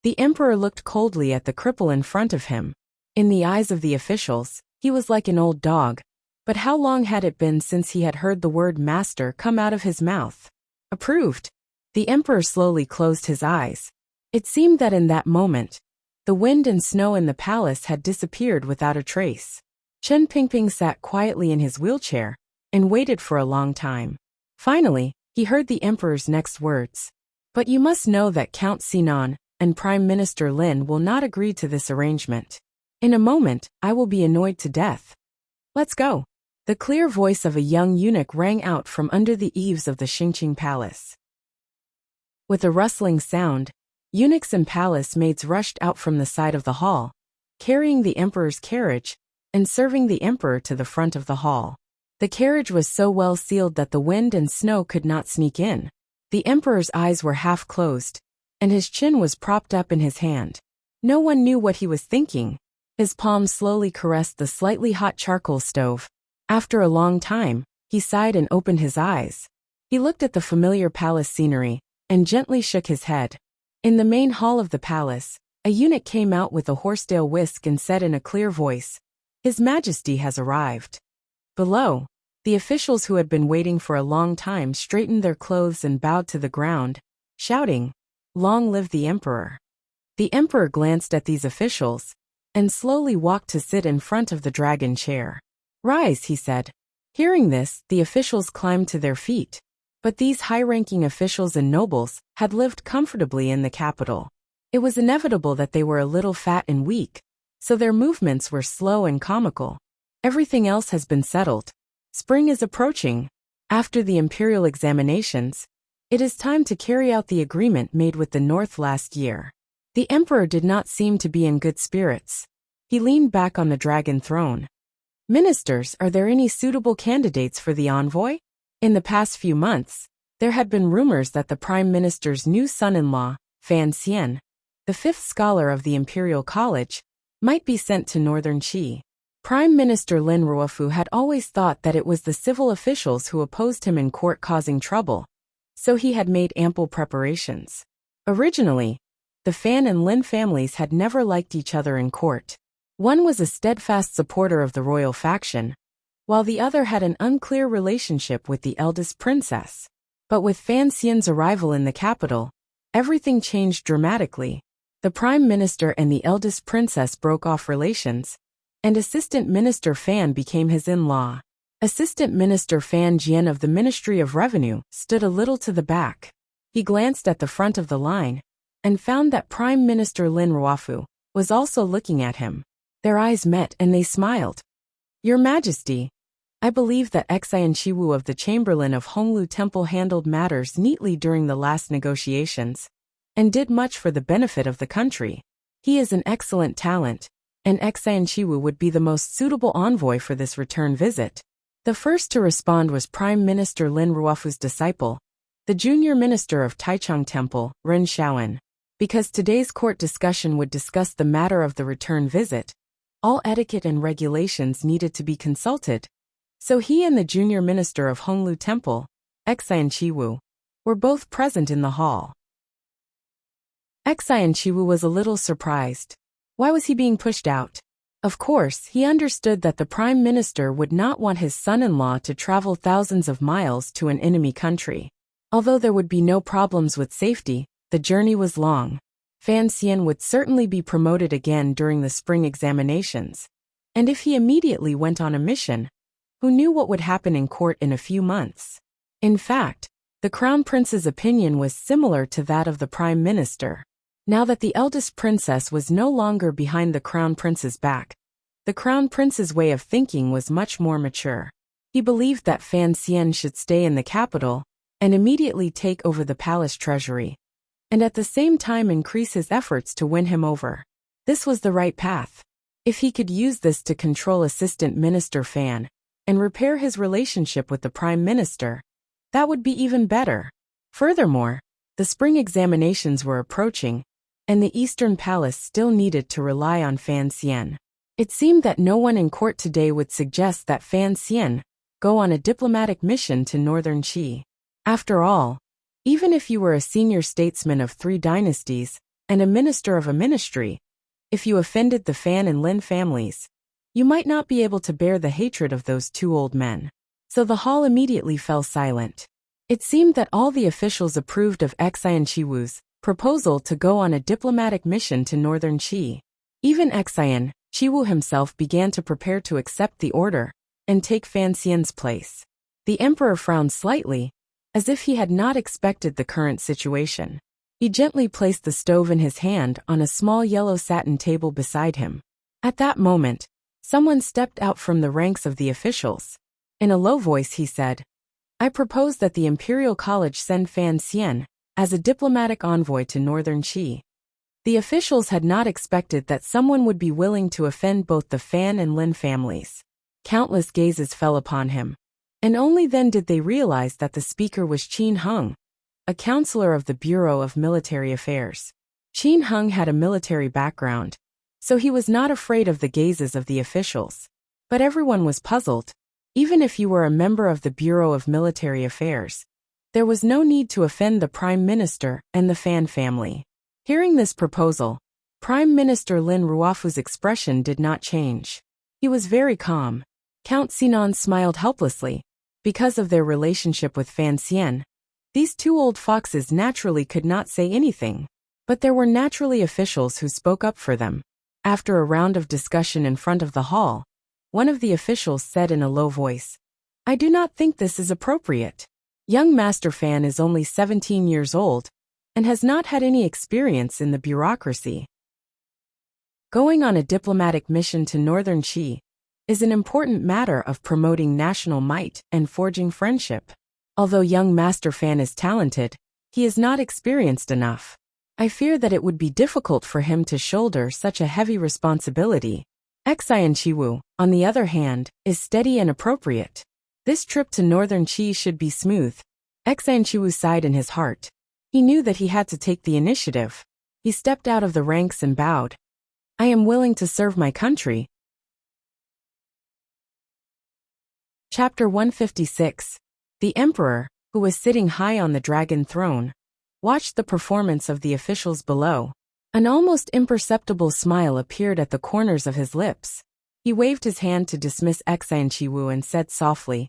Speaker 1: The emperor looked coldly at the cripple in front of him. In the eyes of the officials, he was like an old dog. But how long had it been since he had heard the word master come out of his mouth? "Approved." The emperor slowly closed his eyes. It seemed that in that moment, the wind and snow in the palace had disappeared without a trace. Chen Pingping sat quietly in his wheelchair and waited for a long time. Finally, he heard the emperor's next words. "But you must know that Count Sinan and Prime Minister Lin will not agree to this arrangement. In a moment, I will be annoyed to death." Let's go. The clear voice of a young eunuch rang out from under the eaves of the Xingqing palace. With a rustling sound, eunuchs and palace maids rushed out from the side of the hall, carrying the emperor's carriage, and serving the emperor to the front of the hall. The carriage was so well sealed that the wind and snow could not sneak in. The emperor's eyes were half closed, and his chin was propped up in his hand. No one knew what he was thinking. His palm slowly caressed the slightly hot charcoal stove. After a long time, he sighed and opened his eyes. He looked at the familiar palace scenery, and gently shook his head. In the main hall of the palace, a eunuch came out with a horsetail whisk and said in a clear voice, "His Majesty has arrived." Below, the officials who had been waiting for a long time straightened their clothes and bowed to the ground, shouting, "Long live the emperor." The emperor glanced at these officials, and slowly walked to sit in front of the dragon chair. "Rise," he said. Hearing this, the officials climbed to their feet. But these high-ranking officials and nobles had lived comfortably in the capital. It was inevitable that they were a little fat and weak, so their movements were slow and comical. Everything else has been settled. Spring is approaching. After the imperial examinations, it is time to carry out the agreement made with the North last year. The emperor did not seem to be in good spirits. He leaned back on the dragon throne. "Ministers, are there any suitable candidates for the envoy?" In the past few months, there had been rumors that the prime minister's new son-in-law, Fan Xian, the fifth scholar of the Imperial College, might be sent to northern Qi. Prime Minister Lin Ruofu had always thought that it was the civil officials who opposed him in court causing trouble, so he had made ample preparations. Originally, the Fan and Lin families had never liked each other in court. One was a steadfast supporter of the royal faction, while the other had an unclear relationship with the eldest princess. But with Fan Xian's arrival in the capital, everything changed dramatically. The prime minister and the eldest princess broke off relations, and Assistant Minister Fan became his in-law. Assistant Minister Fan Jian of the Ministry of Revenue stood a little to the back. He glanced at the front of the line, and found that Prime Minister Lin Ruofu was also looking at him. Their eyes met and they smiled. "Your Majesty, I believe that Xian Shiwu of the Chamberlain of Honglu Temple handled matters neatly during the last negotiations, and did much for the benefit of the country. He is an excellent talent, and Xian Shiwu would be the most suitable envoy for this return visit." The first to respond was Prime Minister Lin Ruofu's disciple, the junior minister of Taichung Temple, Ren Shaoan. Because today's court discussion would discuss the matter of the return visit, all etiquette and regulations needed to be consulted. So he and the junior minister of Honglu Temple, Xian Shiwu, were both present in the hall. Xian Shiwu was a little surprised. Why was he being pushed out? Of course, he understood that the prime minister would not want his son-in-law to travel thousands of miles to an enemy country. Although there would be no problems with safety, the journey was long. Fan Xian would certainly be promoted again during the spring examinations. And if he immediately went on a mission, who knew what would happen in court in a few months? In fact, the crown prince's opinion was similar to that of the prime minister. Now that the eldest princess was no longer behind the crown prince's back, the crown prince's way of thinking was much more mature. He believed that Fan Xian should stay in the capital and immediately take over the palace treasury, and at the same time increase his efforts to win him over. This was the right path. If he could use this to control Assistant Minister Fan and repair his relationship with the Prime Minister, that would be even better. Furthermore, the spring examinations were approaching, and the Eastern Palace still needed to rely on Fan Xian. It seemed that no one in court today would suggest that Fan Xian go on a diplomatic mission to northern Qi. After all, even if you were a senior statesman of 3 dynasties and a minister of a ministry, if you offended the Fan and Lin families, you might not be able to bear the hatred of those 2 old men. So the hall immediately fell silent. It seemed that all the officials approved of Xian Shiwu's proposal to go on a diplomatic mission to northern Qi. Even Xian Shiwu himself began to prepare to accept the order and take Fan Xian's place. The emperor frowned slightly, as if he had not expected the current situation. He gently placed the stove in his hand on a small yellow satin table beside him. At that moment, Someone stepped out from the ranks of the officials. In a low voice he said, "I propose that the Imperial College send Fan Xian as a diplomatic envoy to Northern Qi." The officials had not expected that someone would be willing to offend both the Fan and Lin families. Countless gazes fell upon him, and only then did they realize that the speaker was Qin Heng, a counselor of the Bureau of Military Affairs. Qin Heng had a military background, so he was not afraid of the gazes of the officials. But everyone was puzzled. Even if you were a member of the Bureau of Military Affairs, there was no need to offend the Prime Minister and the Fan family. Hearing this proposal, Prime Minister Lin Ruofu's expression did not change. He was very calm. Count Sinan smiled helplessly. Because of their relationship with Fan Xian, these two old foxes naturally could not say anything. But there were naturally officials who spoke up for them. After a round of discussion in front of the hall, one of the officials said in a low voice, "I do not think this is appropriate. Young Master Fan is only 17 years old and has not had any experience in the bureaucracy. Going on a diplomatic mission to Northern Qi is an important matter of promoting national might and forging friendship. Although young Master Fan is talented, he is not experienced enough. I fear that it would be difficult for him to shoulder such a heavy responsibility. Xian Qiwu, on the other hand, is steady and appropriate. This trip to Northern Qi should be smooth." Xian Qiwu sighed in his heart. He knew that he had to take the initiative. He stepped out of the ranks and bowed. "I am willing to serve my country." Chapter 156. The Emperor, who was sitting high on the dragon throne, watched the performance of the officials below. An almost imperceptible smile appeared at the corners of his lips. He waved his hand to dismiss Xian Qiwu and said softly,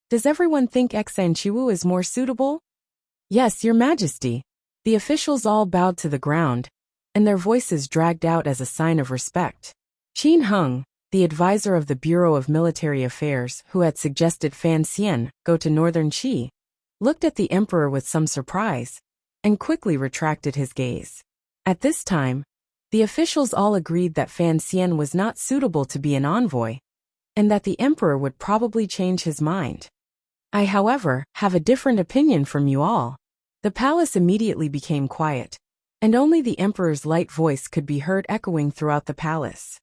Speaker 1: "Does everyone think Xian Qiwu is more suitable?" "Yes, Your Majesty." The officials all bowed to the ground, and their voices dragged out as a sign of respect. Qin Heng, the advisor of the Bureau of Military Affairs who had suggested Fan Xian go to Northern Qi, looked at the emperor with some surprise, and quickly retracted his gaze. At this time, the officials all agreed that Fan Xian was not suitable to be an envoy, and that the emperor would probably change his mind. "I, however, have a different opinion from you all." The palace immediately became quiet, and only the emperor's light voice could be heard echoing throughout the palace.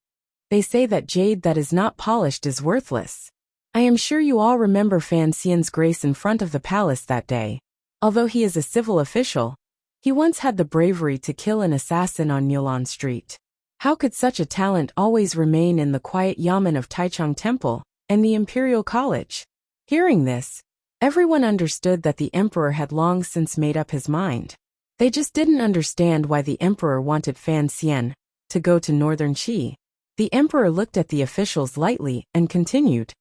Speaker 1: "They say that jade that is not polished is worthless. I am sure you all remember Fan Xian's grace in front of the palace that day. Although he is a civil official, he once had the bravery to kill an assassin on Nilan Street. How could such a talent always remain in the quiet yamen of Taichung Temple and the Imperial College?" Hearing this, everyone understood that the emperor had long since made up his mind. They just didn't understand why the emperor wanted Fan Xian to go to Northern Qi. The emperor looked at the officials lightly and continued,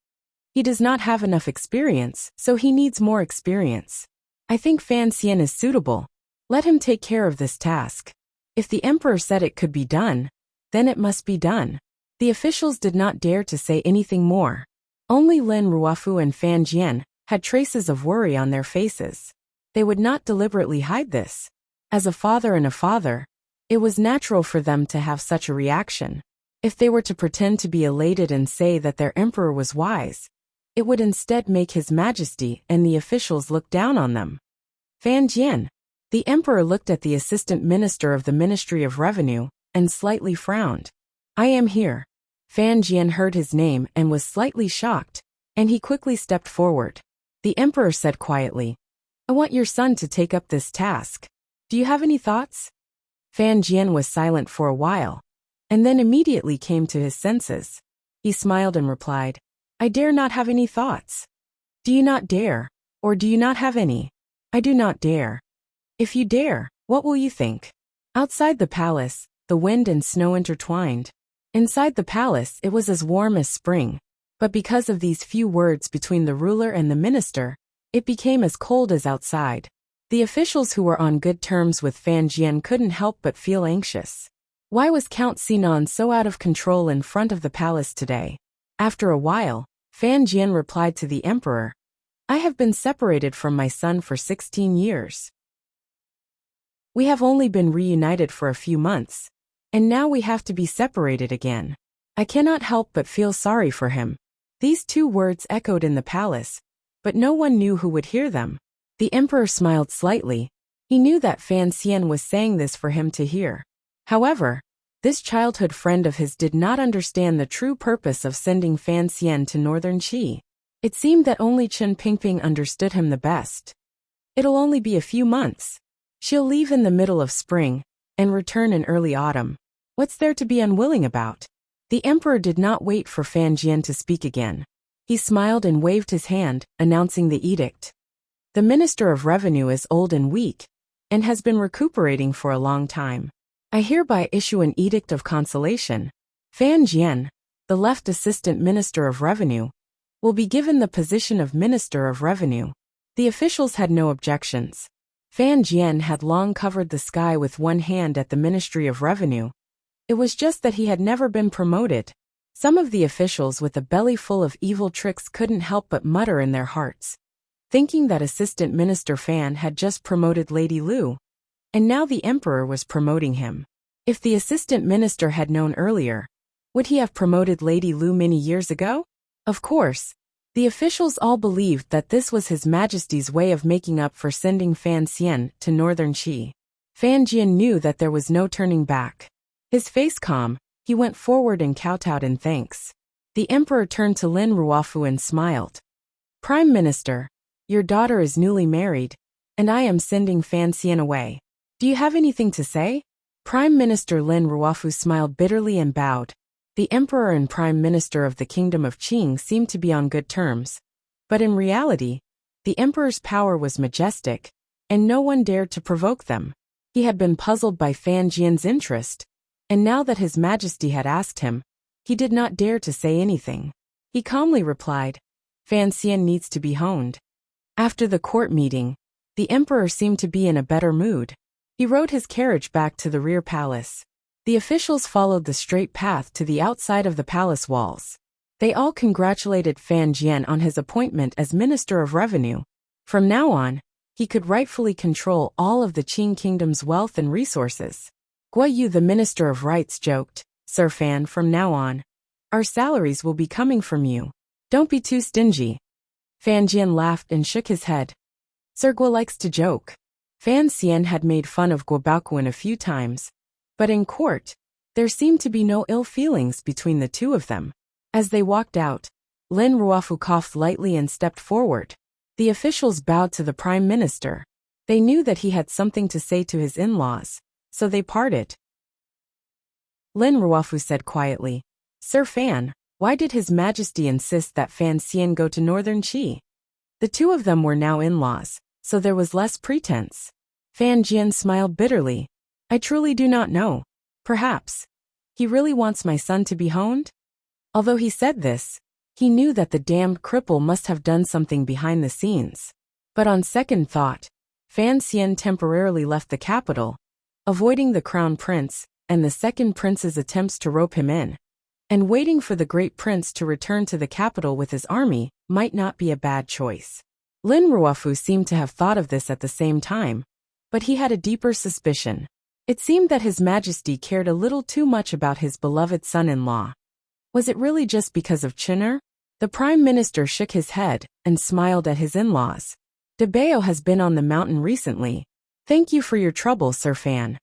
Speaker 1: "He does not have enough experience, so he needs more experience. I think Fan Xian is suitable. Let him take care of this task." If the emperor said it could be done, then it must be done. The officials did not dare to say anything more. Only Lin Ruofu and Fan Jian had traces of worry on their faces. They would not deliberately hide this. As a father and a father, it was natural for them to have such a reaction. If they were to pretend to be elated and say that their emperor was wise, it would instead make His Majesty and the officials look down on them. "Fan Jian." The emperor looked at the assistant minister of the Ministry of Revenue and slightly frowned. "I am here." Fan Jian heard his name and was slightly shocked, and he quickly stepped forward. The emperor said quietly, "I want your son to take up this task. Do you have any thoughts?" Fan Jian was silent for a while, and then immediately came to his senses. He smiled and replied, "I dare not have any thoughts." "Do you not dare, or do you not have any?" "I do not dare." "If you dare, what will you think?" Outside the palace, the wind and snow intertwined. Inside the palace it was as warm as spring, but because of these few words between the ruler and the minister, it became as cold as outside. The officials who were on good terms with Fan Jian couldn't help but feel anxious. Why was Count Sinan so out of control in front of the palace today? After a while, Fan Jian replied to the emperor, "I have been separated from my son for 16 years. We have only been reunited for a few months, and now we have to be separated again. I cannot help but feel sorry for him. These two words echoed in the palace, but no one knew who would hear them. The emperor smiled slightly. He knew that Fan Xian was saying this for him to hear. However, this childhood friend of his did not understand the true purpose of sending Fan Xian to northern Qi. It seemed that only Chen Pingping understood him the best. It'll only be a few months. She'll leave in the middle of spring and return in early autumn. What's there to be unwilling about? The emperor did not wait for Fan Jian to speak again. He smiled and waved his hand, announcing the edict. The Minister of Revenue is old and weak, and has been recuperating for a long time. I hereby issue an edict of consolation. Fan Jian, the left Assistant Minister of Revenue, will be given the position of Minister of Revenue. The officials had no objections. Fan Jian had long covered the sky with one hand at the Ministry of Revenue. It was just that he had never been promoted. Some of the officials with a belly full of evil tricks couldn't help but mutter in their hearts, thinking that Assistant Minister Fan had just promoted Lady Lu, and now the emperor was promoting him. If the Assistant Minister had known earlier, would he have promoted Lady Lu many years ago? Of course. The officials all believed that this was His Majesty's way of making up for sending Fan Xian to northern Qi. Fan Jian knew that there was no turning back. His face calm, he went forward and kowtowed in thanks. The emperor turned to Lin Ruofu and smiled. Prime Minister, your daughter is newly married, and I am sending Fan Xian away. Do you have anything to say? Prime Minister Lin Ruofu smiled bitterly and bowed. The emperor and prime minister of the kingdom of Qing seemed to be on good terms. But in reality, the emperor's power was majestic, and no one dared to provoke them. He had been puzzled by Fan Jian's interest, and now that His Majesty had asked him, he did not dare to say anything. He calmly replied, Fan Xian needs to be honed. After the court meeting, the emperor seemed to be in a better mood. He rode his carriage back to the rear palace. The officials followed the straight path to the outside of the palace walls. They all congratulated Fan Jian on his appointment as Minister of Revenue. From now on, he could rightfully control all of the Qing kingdom's wealth and resources. Guo Yu, the Minister of Rights, joked, Sir Fan, from now on, our salaries will be coming from you. Don't be too stingy. Fan Jian laughed and shook his head. Sir Guo likes to joke. Fan Xian had made fun of Guo Baoquan a few times, but in court, there seemed to be no ill feelings between the two of them. As they walked out, Lin Ruofu coughed lightly and stepped forward. The officials bowed to the prime minister. They knew that he had something to say to his in-laws, so they parted. Lin Ruofu said quietly, Sir Fan, why did His Majesty insist that Fan Xian go to northern Qi? The two of them were now in-laws, so there was less pretense. Fan Jian smiled bitterly. I truly do not know. Perhaps he really wants my son to be honed? Although he said this, he knew that the damned cripple must have done something behind the scenes. But on second thought, Fan Xian temporarily left the capital, avoiding the crown prince and the second prince's attempts to rope him in. And waiting for the great prince to return to the capital with his army might not be a bad choice. Lin Ruofu seemed to have thought of this at the same time, but he had a deeper suspicion. It seemed that His Majesty cared a little too much about his beloved son-in-law. Was it really just because of Chinner? The prime minister shook his head and smiled at his in-laws. De Bao has been on the mountain recently. Thank you for your trouble, Sir Fan.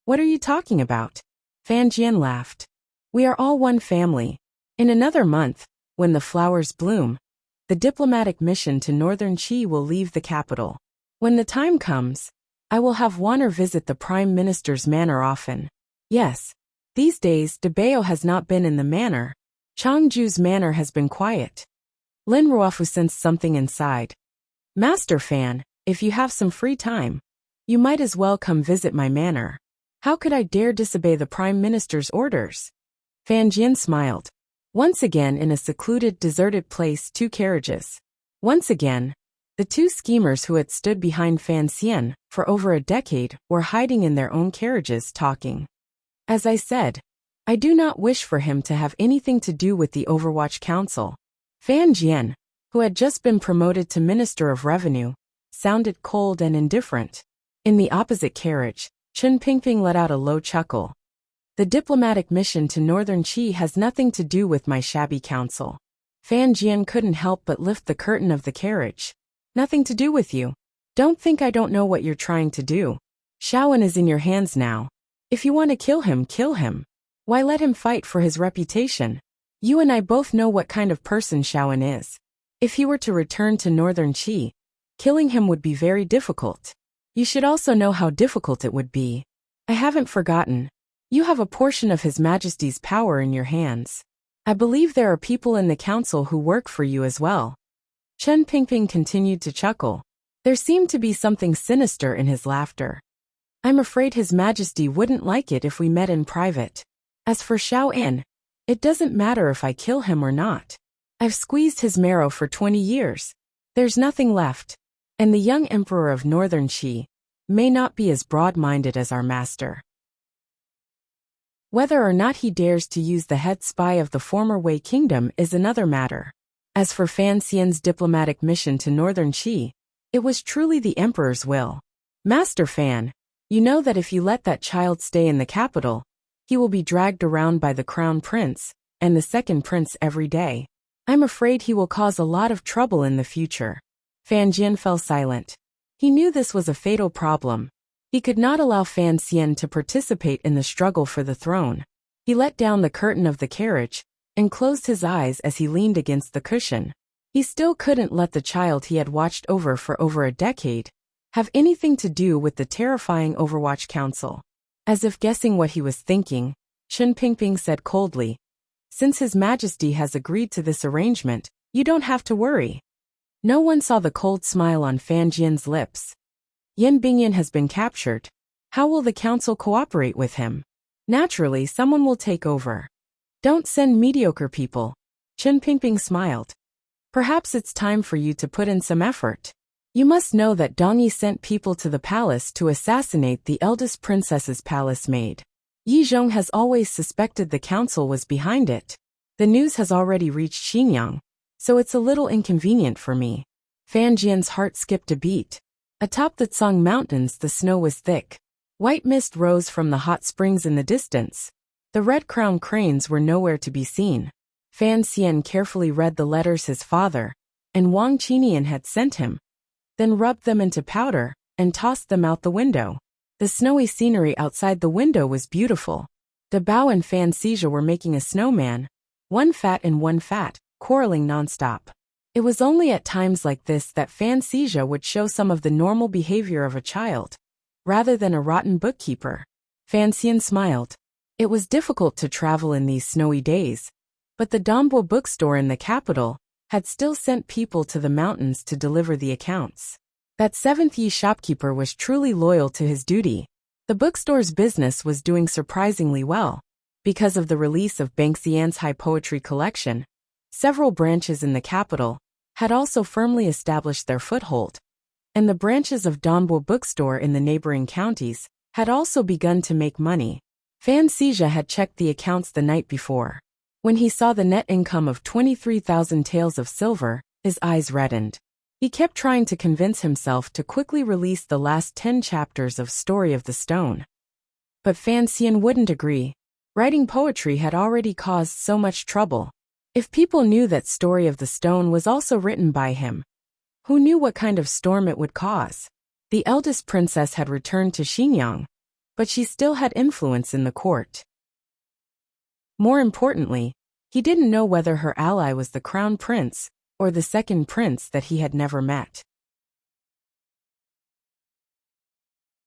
Speaker 1: What are you talking about? Fan Jian laughed. We are all one family. In another month, when the flowers bloom, the diplomatic mission to northern Qi will leave the capital. When the time comes, I will have Wanner visit the Prime Minister's manor often. Yes, these days De Bao has not been in the manor. Changju's manor has been quiet. Lin Ruofu sensed something inside. Master Fan, if you have some free time, you might as well come visit my manor. How could I dare disobey the Prime Minister's orders? Fan Jian smiled. Once again in a secluded, deserted place, two carriages. Once again, the two schemers who had stood behind Fan Xian for over a decade were hiding in their own carriages talking. As I said, I do not wish for him to have anything to do with the Overwatch Council. Fan Jian, who had just been promoted to Minister of Revenue, sounded cold and indifferent. In the opposite carriage, Chen Pingping let out a low chuckle. The diplomatic mission to Northern Qi has nothing to do with my shabby counsel. Fan Jian couldn't help but lift the curtain of the carriage. Nothing to do with you. Don't think I don't know what you're trying to do. Shaoan is in your hands now. If you want to kill him, kill him. Why let him fight for his reputation? You and I both know what kind of person Shaoan is. If he were to return to Northern Qi, killing him would be very difficult. You should also know how difficult it would be. I haven't forgotten. You have a portion of His Majesty's power in your hands. I believe there are people in the council who work for you as well. Chen Pingping continued to chuckle. There seemed to be something sinister in his laughter. I'm afraid His Majesty wouldn't like it if we met in private. As for Shaoan, it doesn't matter if I kill him or not. I've squeezed his marrow for 20 years. There's nothing left. And the young emperor of Northern Qi may not be as broad-minded as our master. Whether or not he dares to use the head spy of the former Wei Kingdom is another matter. As for Fan Xian's diplomatic mission to Northern Qi, it was truly the emperor's will. Master Fan, you know that if you let that child stay in the capital, he will be dragged around by the crown prince and the second prince every day. I'm afraid he will cause a lot of trouble in the future. Fan Jian fell silent. He knew this was a fatal problem. He could not allow Fan Xian to participate in the struggle for the throne. He let down the curtain of the carriage and closed his eyes as he leaned against the cushion. He still couldn't let the child he had watched over for over a decade have anything to do with the terrifying Overwatch Council. As if guessing what he was thinking, Chen Pingping said coldly, "Since His Majesty has agreed to this arrangement, you don't have to worry." No one saw the cold smile on Fan Jian's lips. Yan Bingyan has been captured. How will the council cooperate with him? Naturally, someone will take over. Don't send mediocre people. Chen Pingping smiled. Perhaps it's time for you to put in some effort. You must know that Dong Yi sent people to the palace to assassinate the eldest princess's palace maid. Yi Zhong has always suspected the council was behind it. The news has already reached Xinyang, so it's a little inconvenient for me. Fan Jian's heart skipped a beat. Atop the Tsang Mountains the snow was thick. White mist rose from the hot springs in the distance. The red-crowned cranes were nowhere to be seen. Fan Xian carefully read the letters his father and Wang Qinian had sent him, then rubbed them into powder and tossed them out the window. The snowy scenery outside the window was beautiful. De Bao and Fan Xizha were making a snowman, one fat and one fat, quarreling nonstop. It was only at times like this that Fan Xizha would show some of the normal behavior of a child, rather than a rotten bookkeeper. Fan Xian smiled. It was difficult to travel in these snowy days, but the Dombo bookstore in the capital had still sent people to the mountains to deliver the accounts. That seventh Yi shopkeeper was truly loyal to his duty. The bookstore's business was doing surprisingly well. Because of the release of Bangxian's high poetry collection, several branches in the capital had also firmly established their foothold, and the branches of Dombo bookstore in the neighboring counties had also begun to make money. Fan Xizha had checked the accounts the night before. When he saw the net income of 23,000 taels of silver, his eyes reddened. He kept trying to convince himself to quickly release the last 10 chapters of Story of the Stone. But Fan Xian wouldn't agree. Writing poetry had already caused so much trouble. If people knew that Story of the Stone was also written by him, who knew what kind of storm it would cause? The eldest princess had returned to Xinyang, but she still had influence in the court. More importantly, he didn't know whether her ally was the crown prince or the second prince that he had never met.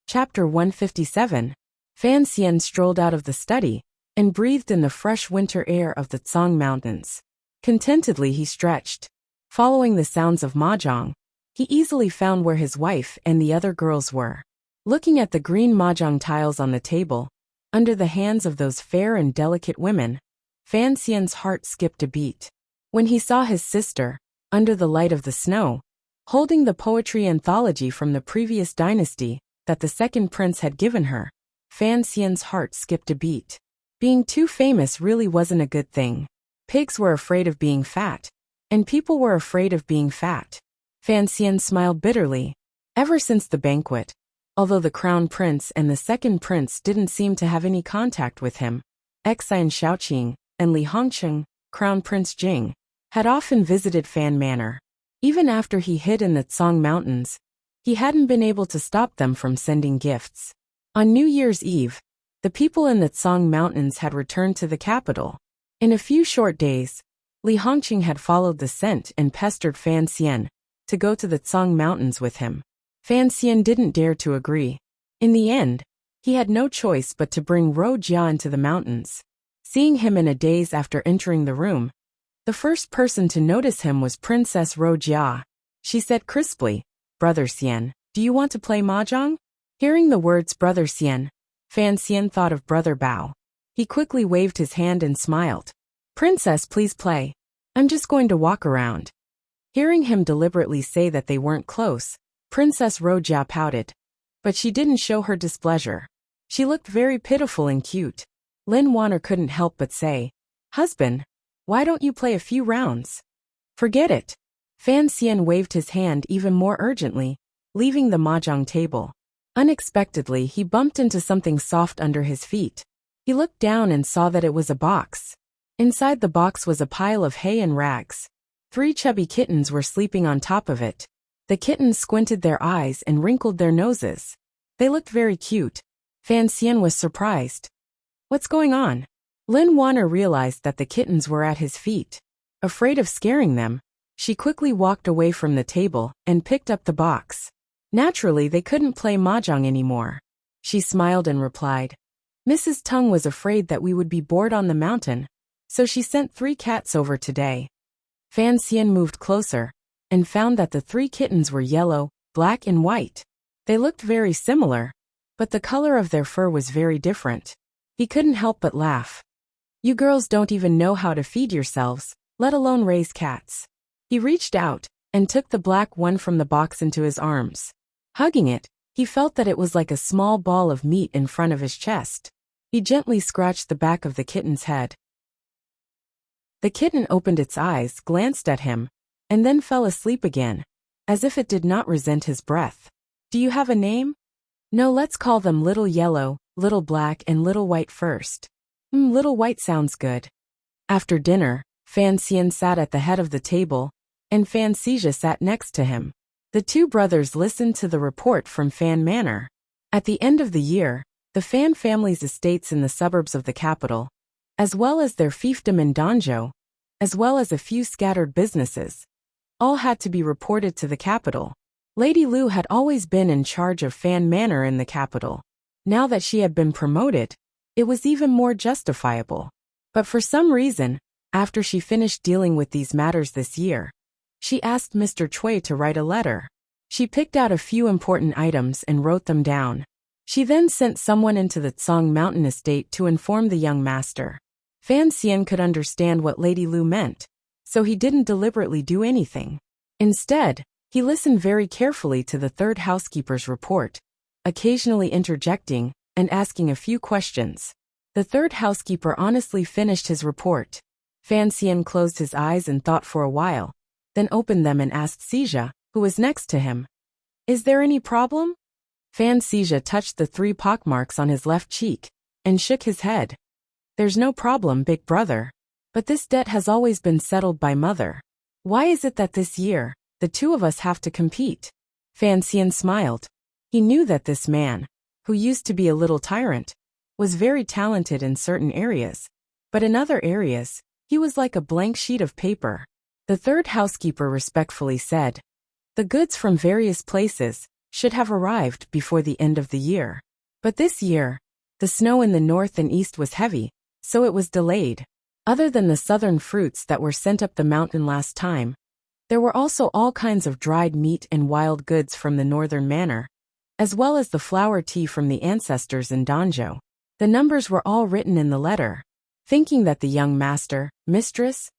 Speaker 1: Chapter 157. Fan Xian strolled out of the study and breathed in the fresh winter air of the Tsang Mountains. Contentedly he stretched. Following the sounds of mahjong, he easily found where his wife and the other girls were. Looking at the green mahjong tiles on the table, under the hands of those fair and delicate women, Fan Xian's heart skipped a beat. When he saw his sister, under the light of the snow, holding the poetry anthology from the previous dynasty that the second prince had given her, Fan Xian's heart skipped a beat. Being too famous really wasn't a good thing. Pigs were afraid of being fat, and people were afraid of being fat. Fan Xian smiled bitterly. Ever since the banquet, although the crown prince and the second prince didn't seem to have any contact with him. Xian Shaoqing and Li Hongqing, Crown Prince Jing, had often visited Fan Manor. Even after he hid in the Tsang Mountains, he hadn't been able to stop them from sending gifts. On New Year's Eve, the people in the Tsang Mountains had returned to the capital. In a few short days, Li Hongqing had followed the scent and pestered Fan Xian to go to the Tsang Mountains with him. Fan Xian didn't dare to agree. In the end, he had no choice but to bring Ro Jia into the mountains. Seeing him in a daze after entering the room, the first person to notice him was Princess Ro Jia. She said crisply, "Brother Xian, do you want to play mahjong?" Hearing the words Brother Xian, Fan Xian thought of Brother Bao. He quickly waved his hand and smiled. "Princess, please play. I'm just going to walk around." Hearing him deliberately say that they weren't close, Princess Ro Jia pouted. But she didn't show her displeasure. She looked very pitiful and cute. Lin Wanner couldn't help but say, "Husband, why don't you play a few rounds?" "Forget it." Fan Xian waved his hand even more urgently, leaving the mahjong table. Unexpectedly, he bumped into something soft under his feet. He looked down and saw that it was a box. Inside the box was a pile of hay and rags. 3 chubby kittens were sleeping on top of it. The kittens squinted their eyes and wrinkled their noses. They looked very cute. Fan Xian was surprised. "What's going on?" Lin Wanner realized that the kittens were at his feet. Afraid of scaring them, she quickly walked away from the table and picked up the box. Naturally, they couldn't play mahjong anymore. She smiled and replied, "Mrs. Tung was afraid that we would be bored on the mountain, so she sent 3 cats over today." Fan Xian moved closer and found that the 3 kittens were yellow, black and white. They looked very similar, but the color of their fur was very different. He couldn't help but laugh. "You girls don't even know how to feed yourselves, let alone raise cats." He reached out and took the black one from the box into his arms. Hugging it, he felt that it was like a small ball of meat in front of his chest. He gently scratched the back of the kitten's head. The kitten opened its eyes, glanced at him, and then fell asleep again, as if it did not resent his breath. "Do you have a name?" "No, let's call them Little Yellow, Little Black and Little White first." Little White sounds good." After dinner, Fan Xian sat at the head of the table, and Fan Xijia sat next to him. The 2 brothers listened to the report from Fan Manor. At the end of the year, the Fan family's estates in the suburbs of the capital, as well as their fiefdom in Danzhou, as well as a few scattered businesses, all had to be reported to the capital. Lady Lu had always been in charge of Fan Manor in the capital. Now that she had been promoted, it was even more justifiable. But for some reason, after she finished dealing with these matters this year, she asked Mr. Cui to write a letter. She picked out a few important items and wrote them down. She then sent someone into the Tsang Mountain estate to inform the young master. Fan Xian could understand what Lady Lu meant, so he didn't deliberately do anything. Instead, he listened very carefully to the 3rd housekeeper's report, occasionally interjecting and asking a few questions. The 3rd housekeeper honestly finished his report. Fan Xian closed his eyes and thought for a while, then opened them and asked Xijia, who was next to him, "Is there any problem?" Fan Xijia touched the 3 pockmarks on his left cheek and shook his head. "There's no problem, big brother. But this debt has always been settled by mother. Why is it that this year, the 2 of us have to compete?" Fan Xian smiled. He knew that this man, who used to be a little tyrant, was very talented in certain areas, but in other areas, he was like a blank sheet of paper. The 3rd housekeeper respectfully said, "The goods from various places should have arrived before the end of the year. But this year, the snow in the north and east was heavy, so it was delayed. Other than the southern fruits that were sent up the mountain last time, there were also all kinds of dried meat and wild goods from the northern manor, as well as the flower tea from the ancestors in Danzhou." The numbers were all written in the letter. Thinking that the young master, mistress,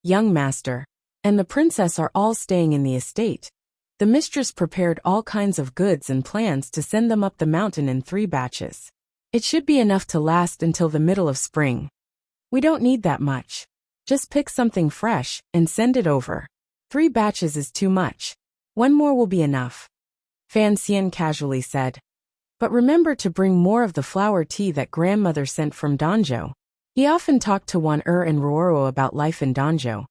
Speaker 1: young master, and the princess are all staying in the estate, the mistress prepared all kinds of goods and plans to send them up the mountain in 3 batches. It should be enough to last until the middle of spring. "We don't need that much. Just pick something fresh and send it over. 3 batches is too much. 1 more will be enough." Fan Xian casually said. But remember to bring more of the flower tea that grandmother sent from Danzhou. He often talked to Wan and Ruoro about life in Danzhou,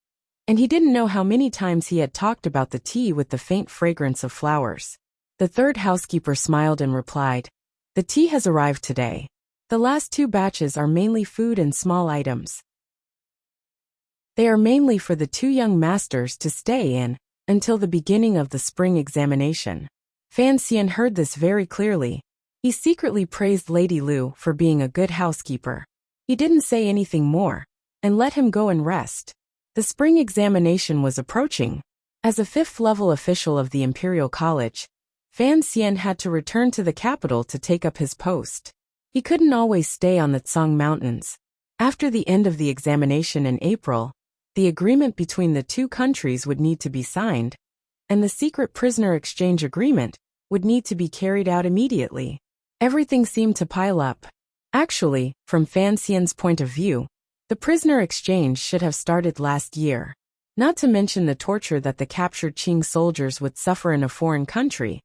Speaker 1: and he didn't know how many times he had talked about the tea with the faint fragrance of flowers. The third housekeeper smiled and replied, "The tea has arrived today. The last 2 batches are mainly food and small items. They are mainly for the 2 young masters to stay in until the beginning of the spring examination." Fan Xian heard this very clearly. He secretly praised Lady Lu for being a good housekeeper. He didn't say anything more, and let him go and rest. The spring examination was approaching. As a 5th-level official of the Imperial College, Fan Xian had to return to the capital to take up his post. He couldn't always stay on the Tsang Mountains. After the end of the examination in April, the agreement between the 2 countries would need to be signed, and the secret prisoner exchange agreement would need to be carried out immediately. Everything seemed to pile up. Actually, from Fan Xian's point of view, the prisoner exchange should have started last year. Not to mention the torture that the captured Qing soldiers would suffer in a foreign country.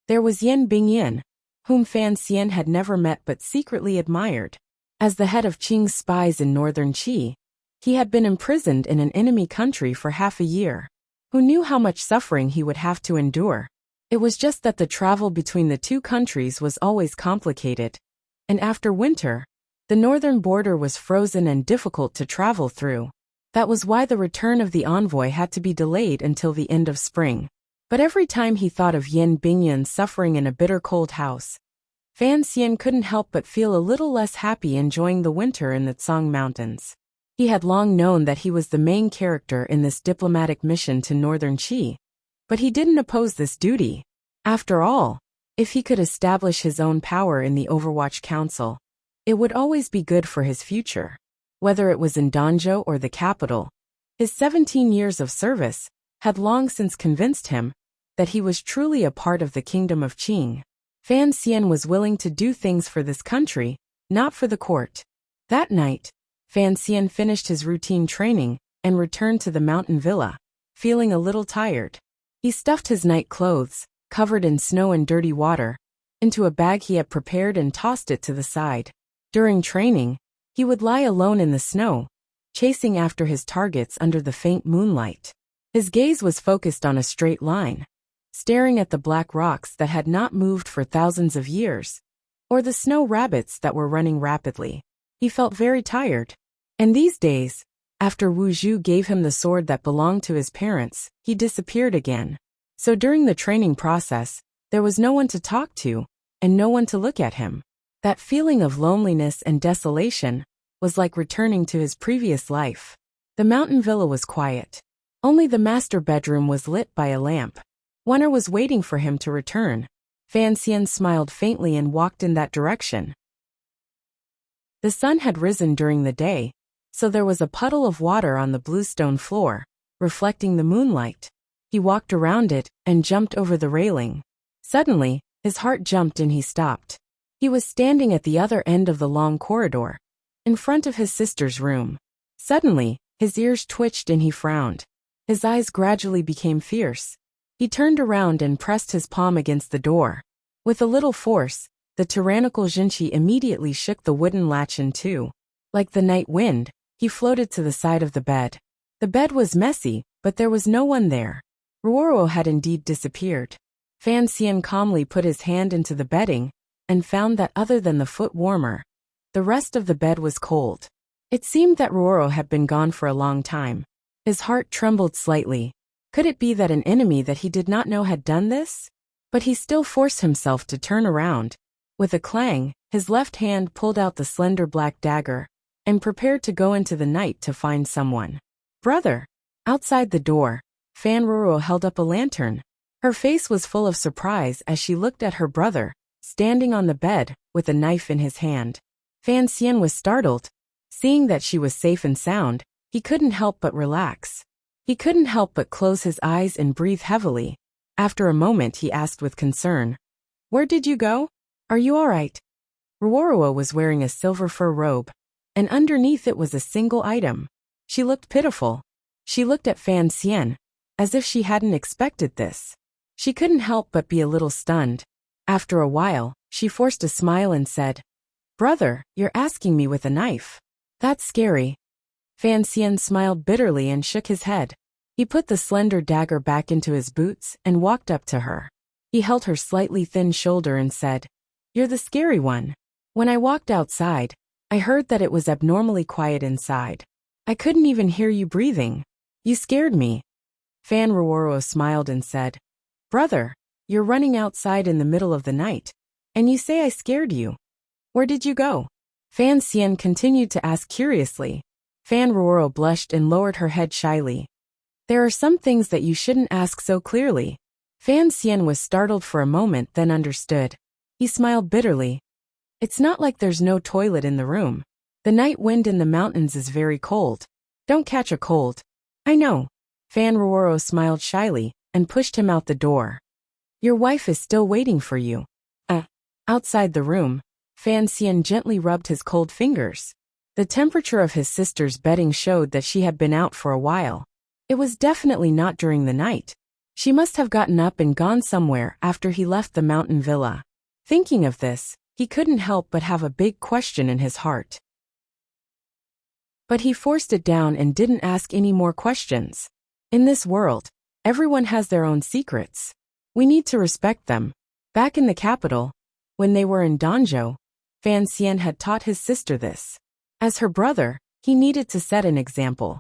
Speaker 1: There was Yan Bingyan, whom Fan Xian had never met but secretly admired. As the head of Qing's spies in northern Qi, he had been imprisoned in an enemy country for half a year. Who knew how much suffering he would have to endure? It was just that the travel between the 2 countries was always complicated, and after winter, the northern border was frozen and difficult to travel through. That was why the return of the envoy had to be delayed until the end of spring. But every time he thought of Yan Bingyan suffering in a bitter cold house, Fan Xian couldn't help but feel a little less happy enjoying the winter in the Tsang Mountains. He had long known that he was the main character in this diplomatic mission to northern Qi, but he didn't oppose this duty. After all, if he could establish his own power in the Overwatch Council, it would always be good for his future. Whether it was in Danzhou or the capital, his 17 years of service had long since convinced him that he was truly a part of the kingdom of Qing. Fan Xian was willing to do things for this country, not for the court. That night, Fan Xian finished his routine training and returned to the mountain villa, feeling a little tired. He stuffed his night clothes, covered in snow and dirty water, into a bag he had prepared and tossed it to the side. During training, he would lie alone in the snow, chasing after his targets under the faint moonlight. His gaze was focused on a straight line, staring at the black rocks that had not moved for thousands of years, or the snow rabbits that were running rapidly. He felt very tired. And these days, after Wu Zhu gave him the sword that belonged to his parents, he disappeared again. So during the training process, there was no one to talk to, and no one to look at him. That feeling of loneliness and desolation was like returning to his previous life. The mountain villa was quiet. Only the master bedroom was lit by a lamp. Wenner was waiting for him to return. Fan Xian smiled faintly and walked in that direction. The sun had risen during the day, so there was a puddle of water on the bluestone floor, reflecting the moonlight. He walked around it and jumped over the railing. Suddenly, his heart jumped and he stopped. He was standing at the other end of the long corridor, in front of his sister's room. Suddenly, his ears twitched and he frowned. His eyes gradually became fierce. He turned around and pressed his palm against the door. With a little force, the tyrannical Jinchi immediately shook the wooden latch in two. Like the night wind, he floated to the side of the bed. The bed was messy, but there was no one there. Ruoro had indeed disappeared. Fan Xian calmly put his hand into the bedding, and found that other than the foot warmer, the rest of the bed was cold. It seemed that Ruoro had been gone for a long time. His heart trembled slightly. Could it be that an enemy that he did not know had done this? But he still forced himself to turn around. With a clang, his left hand pulled out the slender black dagger, and prepared to go into the night to find someone. Brother! Outside the door, Fan Ruoro held up a lantern. Her face was full of surprise as she looked at her brother, standing on the bed, with a knife in his hand. Fan Xian was startled. Seeing that she was safe and sound, he couldn't help but relax. He couldn't help but close his eyes and breathe heavily. After a moment he asked with concern, "Where did you go? Are you all right?" Ruoro was wearing a silver fur robe, and underneath it was a single item. She looked pitiful. She looked at Fan Xian, as if she hadn't expected this. She couldn't help but be a little stunned. After a while, she forced a smile and said, "Brother, you're asking me with a knife. That's scary." Fan Xian smiled bitterly and shook his head. He put the slender dagger back into his boots and walked up to her. He held her slightly thin shoulder and said, "You're the scary one. When I walked outside, I heard that it was abnormally quiet inside. I couldn't even hear you breathing. You scared me." Fan Ruoro smiled and said, "Brother, you're running outside in the middle of the night, and you say I scared you. Where did you go?" Fan Xian continued to ask curiously. Fan Ruoro blushed and lowered her head shyly. "There are some things that you shouldn't ask so clearly." Fan Xian was startled for a moment, then understood. He smiled bitterly. "It's not like there's no toilet in the room. The night wind in the mountains is very cold. Don't catch a cold." "I know." Fan Ruoro smiled shyly and pushed him out the door. "Your wife is still waiting for you." Outside the room, Fan Xian gently rubbed his cold fingers. The temperature of his sister's bedding showed that she had been out for a while. It was definitely not during the night. She must have gotten up and gone somewhere after he left the mountain villa. Thinking of this, he couldn't help but have a big question in his heart. But he forced it down and didn't ask any more questions. In this world, everyone has their own secrets. We need to respect them. Back in the capital, when they were in Danzhou, Fan Xian had taught his sister this. As her brother, he needed to set an example.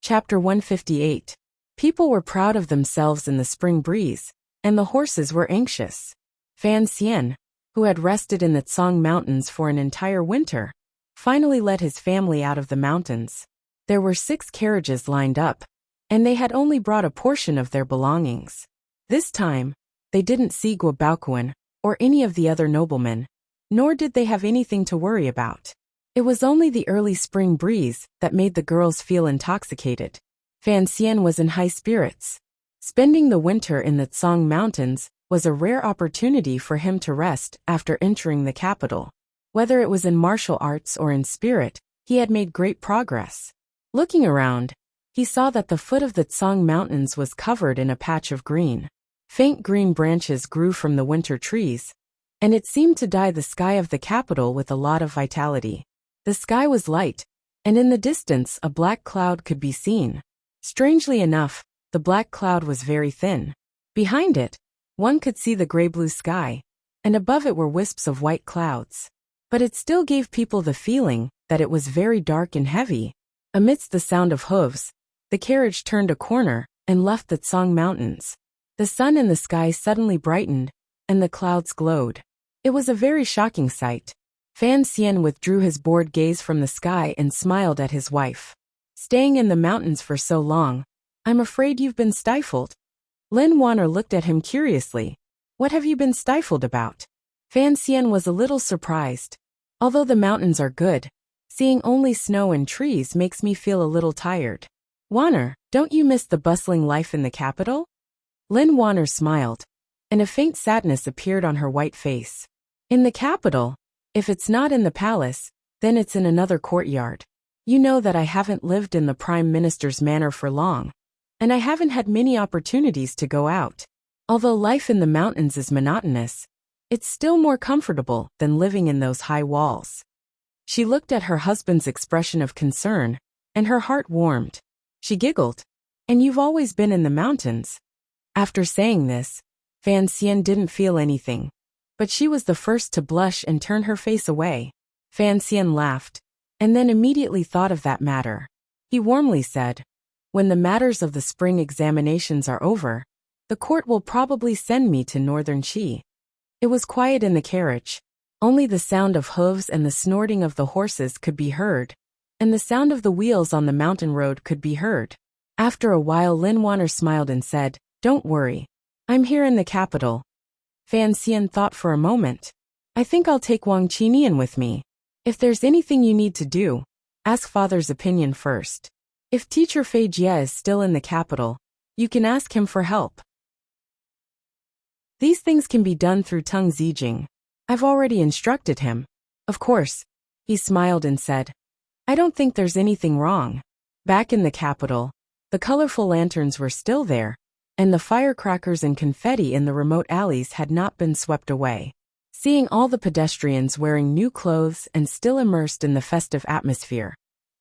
Speaker 1: Chapter 158. People were proud of themselves in the spring breeze, and the horses were anxious. Fan Xian, who had rested in the Tsang Mountains for an entire winter, finally led his family out of the mountains. There were 6 carriages lined up, and they had only brought a portion of their belongings. This time, they didn't see Guo Baoquan or any of the other noblemen, nor did they have anything to worry about. It was only the early spring breeze that made the girls feel intoxicated. Fan Xian was in high spirits. Spending the winter in the Tsang Mountains was a rare opportunity for him to rest after entering the capital. Whether it was in martial arts or in spirit, he had made great progress. Looking around, he saw that the foot of the Tsang Mountains was covered in a patch of green. Faint green branches grew from the winter trees, and it seemed to dye the sky of the capital with a lot of vitality. The sky was light, and in the distance a black cloud could be seen. Strangely enough, the black cloud was very thin. Behind it, one could see the gray-blue sky, and above it were wisps of white clouds. But it still gave people the feeling that it was very dark and heavy. Amidst the sound of hooves, the carriage turned a corner and left the Tsang Mountains. The sun in the sky suddenly brightened, and the clouds glowed. It was a very shocking sight. Fan Xian withdrew his bored gaze from the sky and smiled at his wife. "Staying in the mountains for so long, I'm afraid you've been stifled." Lin Wanner looked at him curiously. "What have you been stifled about?" Fan Xian was a little surprised. "Although the mountains are good, seeing only snow and trees makes me feel a little tired." "Wanner, don't you miss the bustling life in the capital?" Lin Wanner smiled, and a faint sadness appeared on her white face. "In the capital? If it's not in the palace, then it's in another courtyard. You know that I haven't lived in the Prime Minister's manor for long, and I haven't had many opportunities to go out. Although life in the mountains is monotonous, it's still more comfortable than living in those high walls." She looked at her husband's expression of concern, and her heart warmed. She giggled. "And you've always been in the mountains?" After saying this, Fan Xian didn't feel anything, but she was the first to blush and turn her face away. Fan Xian laughed, and then immediately thought of that matter. He warmly said, "When the matters of the spring examinations are over, the court will probably send me to northern Qi." It was quiet in the carriage. Only the sound of hooves and the snorting of the horses could be heard, and the sound of the wheels on the mountain road could be heard. After a while Lin Wanner smiled and said, "Don't worry. I'm here in the capital." Fan Xian thought for a moment. "I think I'll take Wang Qinian with me. If there's anything you need to do, ask father's opinion first. If teacher Fei Jie is still in the capital, you can ask him for help. These things can be done through Tung Zijing. I've already instructed him." "Of course." He smiled and said, "I don't think there's anything wrong." Back in the capital, The colorful lanterns were still there, and the firecrackers and confetti in the remote alleys had not been swept away. Seeing all the pedestrians wearing new clothes and still immersed in the festive atmosphere,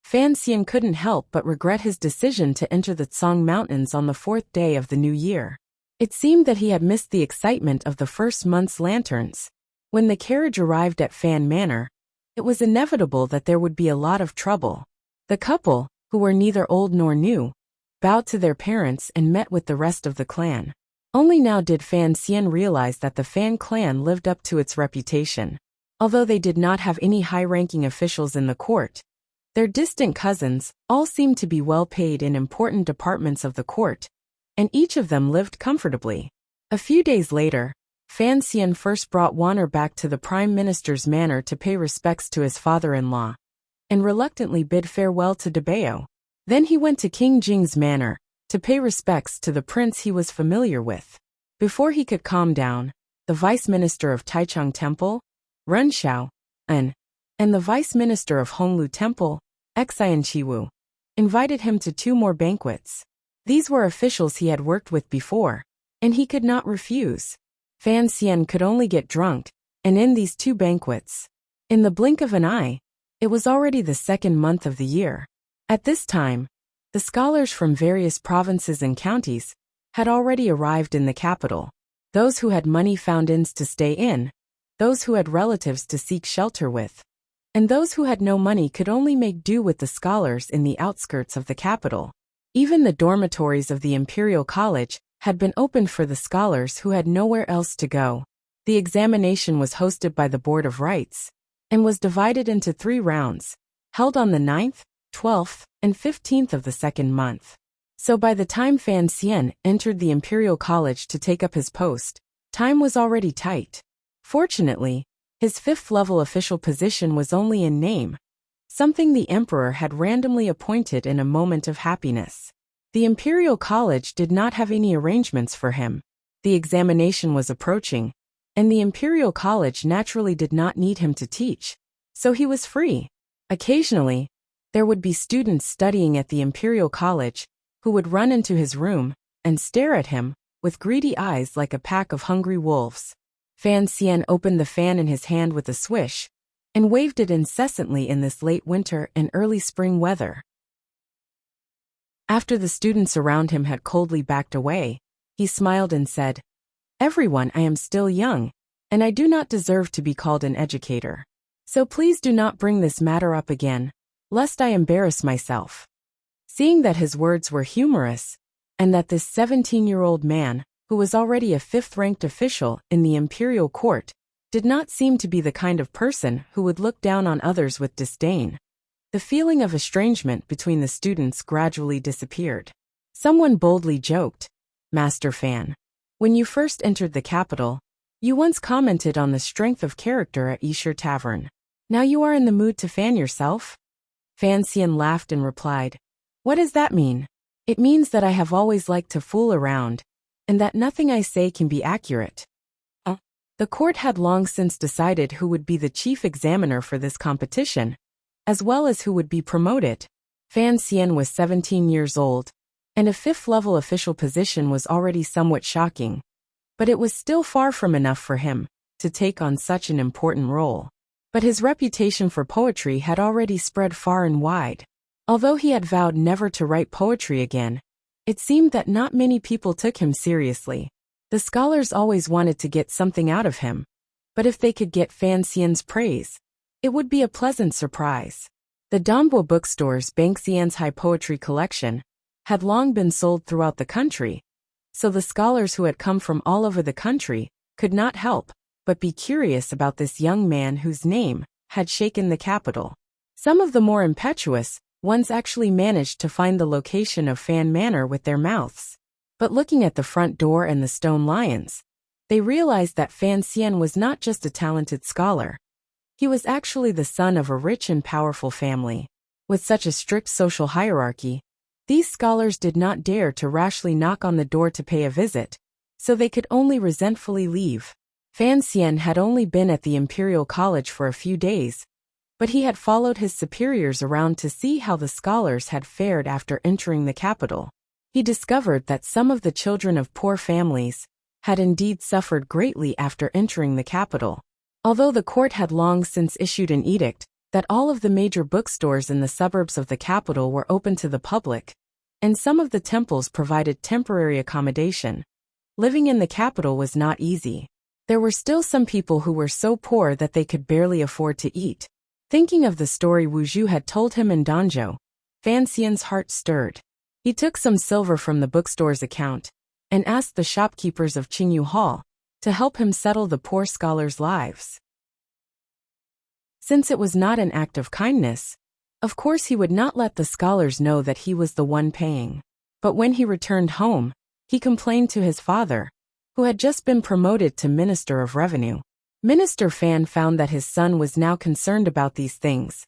Speaker 1: Fan Xian couldn't help but regret his decision to enter the Tsang Mountains on the 4th day of the new year. It seemed that he had missed the excitement of the first month's lanterns. When the carriage arrived at Fan Manor, it was inevitable that there would be a lot of trouble. The couple, who were neither old nor new, bowed to their parents and met with the rest of the clan. Only now did Fan Xian realize that the Fan clan lived up to its reputation. Although they did not have any high-ranking officials in the court, their distant cousins all seemed to be well paid in important departments of the court, and each of them lived comfortably. A few days later, Fan Xian first brought Wanner back to the Prime Minister's manor to pay respects to his father-in-law, and reluctantly bid farewell to Debao. Then he went to King Jing's manor to pay respects to the prince he was familiar with. Before he could calm down, the Vice Minister of Taichung Temple, Ren Xiao, and the Vice Minister of Honglu Temple, Xian Chiwu, invited him to 2 more banquets. These were officials he had worked with before, and he could not refuse. Fan Xian could only get drunk, and in these 2 banquets, in the blink of an eye, it was already the 2nd month of the year. At this time, the scholars from various provinces and counties had already arrived in the capital. Those who had money found inns to stay in, those who had relatives to seek shelter with, and those who had no money could only make do with the scholars in the outskirts of the capital. Even the dormitories of the Imperial College had been opened for the scholars who had nowhere else to go. The examination was hosted by the Board of Rites, and was divided into 3 rounds, held on the 9th, 12th, and 15th of the 2nd month. So by the time Fan Xian entered the Imperial College to take up his post, time was already tight. Fortunately, his 5th-level official position was only in name, something the Emperor had randomly appointed in a moment of happiness. The Imperial College did not have any arrangements for him. The examination was approaching, and the Imperial College naturally did not need him to teach, so he was free. Occasionally, there would be students studying at the Imperial College who would run into his room and stare at him with greedy eyes like a pack of hungry wolves. Fan Xian opened the fan in his hand with a swish and waved it incessantly in this late winter and early spring weather. After the students around him had coldly backed away, he smiled and said, "Everyone, I am still young, and I do not deserve to be called an educator. So please do not bring this matter up again, lest I embarrass myself." Seeing that his words were humorous, and that this 17-year-old man, who was already a 5th-ranked official in the imperial court, did not seem to be the kind of person who would look down on others with disdain, the feeling of estrangement between the students gradually disappeared. Someone boldly joked, "Master Fan, when you first entered the capital, you once commented on the strength of character at Yishir Tavern. Now you are in the mood to fan yourself?" Fan Xian laughed and replied, "What does that mean?" "It means that I have always liked to fool around, and that nothing I say can be accurate." The court had long since decided who would be the chief examiner for this competition, as well as who would be promoted. Fan Xian was 17 years old, and a 5th-level official position was already somewhat shocking, but it was still far from enough for him to take on such an important role. But his reputation for poetry had already spread far and wide. Although he had vowed never to write poetry again, it seemed that not many people took him seriously. The scholars always wanted to get something out of him, but if they could get Fan Xian's praise, it would be a pleasant surprise. The Dambo bookstore's Bang Xian's high poetry collection had long been sold throughout the country, so the scholars who had come from all over the country could not help but be curious about this young man whose name had shaken the capital. Some of the more impetuous ones actually managed to find the location of Fan Manor with their mouths. But looking at the front door and the stone lions, they realized that Fan Xian was not just a talented scholar. He was actually the son of a rich and powerful family. With such a strict social hierarchy, these scholars did not dare to rashly knock on the door to pay a visit, so they could only resentfully leave. Fan Xian had only been at the Imperial College for a few days, but he had followed his superiors around to see how the scholars had fared after entering the capital. he discovered that some of the children of poor families had indeed suffered greatly after entering the capital. Although the court had long since issued an edict that all of the major bookstores in the suburbs of the capital were open to the public, and some of the temples provided temporary accommodation, living in the capital was not easy. There were still some people who were so poor that they could barely afford to eat. Thinking of the story Wu Zhu had told him in Danzhou, Fan Xian's heart stirred. He took some silver from the bookstore's account and asked the shopkeepers of Qingyu Hall to help him settle the poor scholars' lives. Since it was not an act of kindness, of course he would not let the scholars know that he was the one paying. But when he returned home, he complained to his father, who had just been promoted to Minister of Revenue. Minister Fan found that his son was now concerned about these things,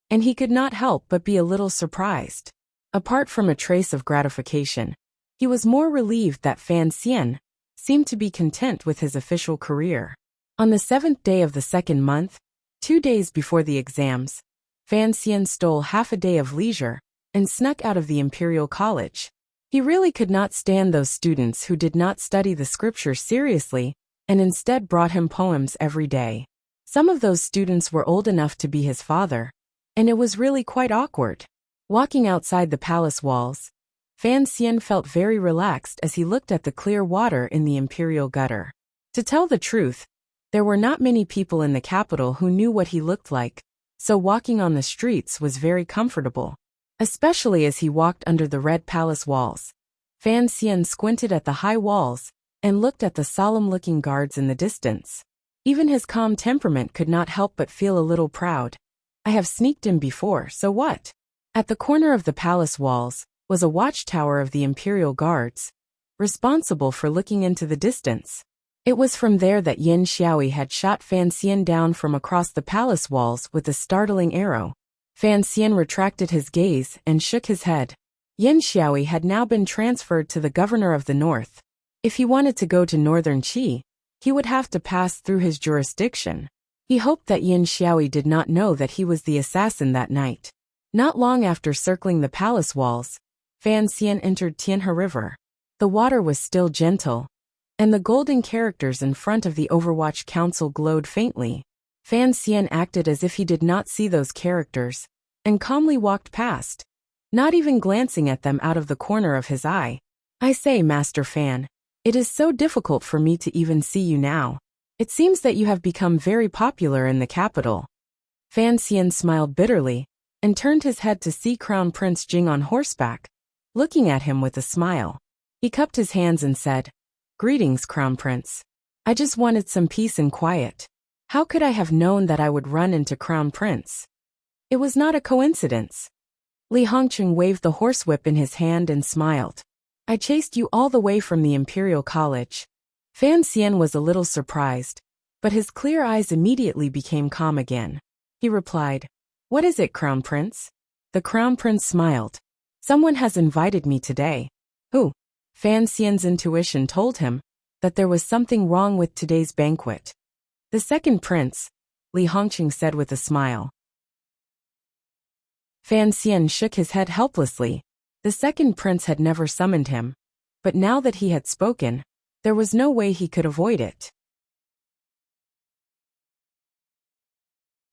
Speaker 1: and he could not help but be a little surprised. Apart from a trace of gratification, he was more relieved that Fan Xian seemed to be content with his official career. On the 7th day of the 2nd month, 2 days before the exams, Fan Xian stole half a day of leisure and snuck out of the Imperial College. He really could not stand those students who did not study the scriptures seriously and instead brought him poems every day. Some of those students were old enough to be his father, and it was really quite awkward. Walking outside the palace walls, Fan Xian felt very relaxed as he looked at the clear water in the imperial gutter. To tell the truth, there were not many people in the capital who knew what he looked like, so walking on the streets was very comfortable. Especially as he walked under the red palace walls. Fan Xian squinted at the high walls and looked at the solemn-looking guards in the distance. Even his calm temperament could not help but feel a little proud. I have sneaked in before, so what? At the corner of the palace walls was a watchtower of the imperial guards, responsible for looking into the distance. It was from there that Yin Xiaoyi had shot Fan Xian down from across the palace walls with a startling arrow. Fan Xian retracted his gaze and shook his head. Yin Xiaoyi had now been transferred to the governor of the north. If he wanted to go to northern Qi, he would have to pass through his jurisdiction. He hoped that Yin Xiaoyi did not know that he was the assassin that night. Not long after circling the palace walls, Fan Xian entered Tianhe River. The water was still gentle, and the golden characters in front of the Overwatch Council glowed faintly. Fan Xian acted as if he did not see those characters, and calmly walked past, not even glancing at them out of the corner of his eye. I say, Master Fan, it is so difficult for me to even see you now. It seems that you have become very popular in the capital. Fan Xian smiled bitterly, and turned his head to see Crown Prince Jing on horseback, looking at him with a smile. He cupped his hands and said, "Greetings, Crown Prince. I just wanted some peace and quiet. How could I have known that I would run into Crown Prince? It was not a coincidence." Li Hongqing waved the horsewhip in his hand and smiled. "I chased you all the way from the Imperial College." Fan Xian was a little surprised, but his clear eyes immediately became calm again. He replied, "What is it, Crown Prince?" The Crown Prince smiled. "Someone has invited me today." "Who?" Fan Xian's intuition told him that there was something wrong with today's banquet. "The second prince," Li Hongqing said with a smile. Fan Xian shook his head helplessly. The second prince had never summoned him, but now that he had spoken, there was no way he could avoid it.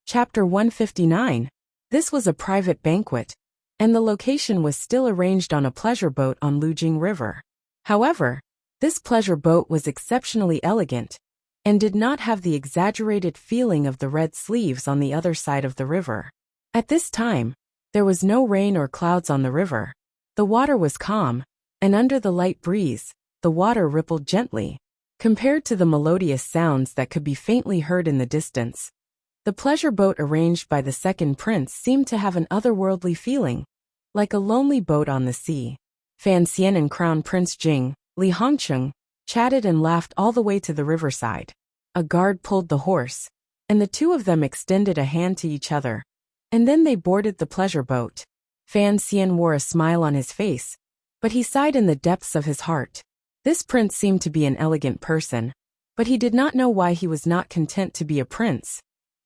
Speaker 1: Chapter 159. This was a private banquet, and the location was still arranged on a pleasure boat on Lujing River. However, this pleasure boat was exceptionally elegant, and did not have the exaggerated feeling of the red sleeves on the other side of the river. At this time, there was no rain or clouds on the river. The water was calm, and under the light breeze, the water rippled gently. Compared to the melodious sounds that could be faintly heard in the distance, the pleasure boat arranged by the second prince seemed to have an otherworldly feeling, like a lonely boat on the sea. Fan Xian and Crown Prince Jing, Li Hongqing, chatted and laughed all the way to the riverside. A guard pulled the horse, and the two of them extended a hand to each other, and then they boarded the pleasure boat. Fan Xian wore a smile on his face, but he sighed in the depths of his heart. This prince seemed to be an elegant person, but he did not know why he was not content to be a prince,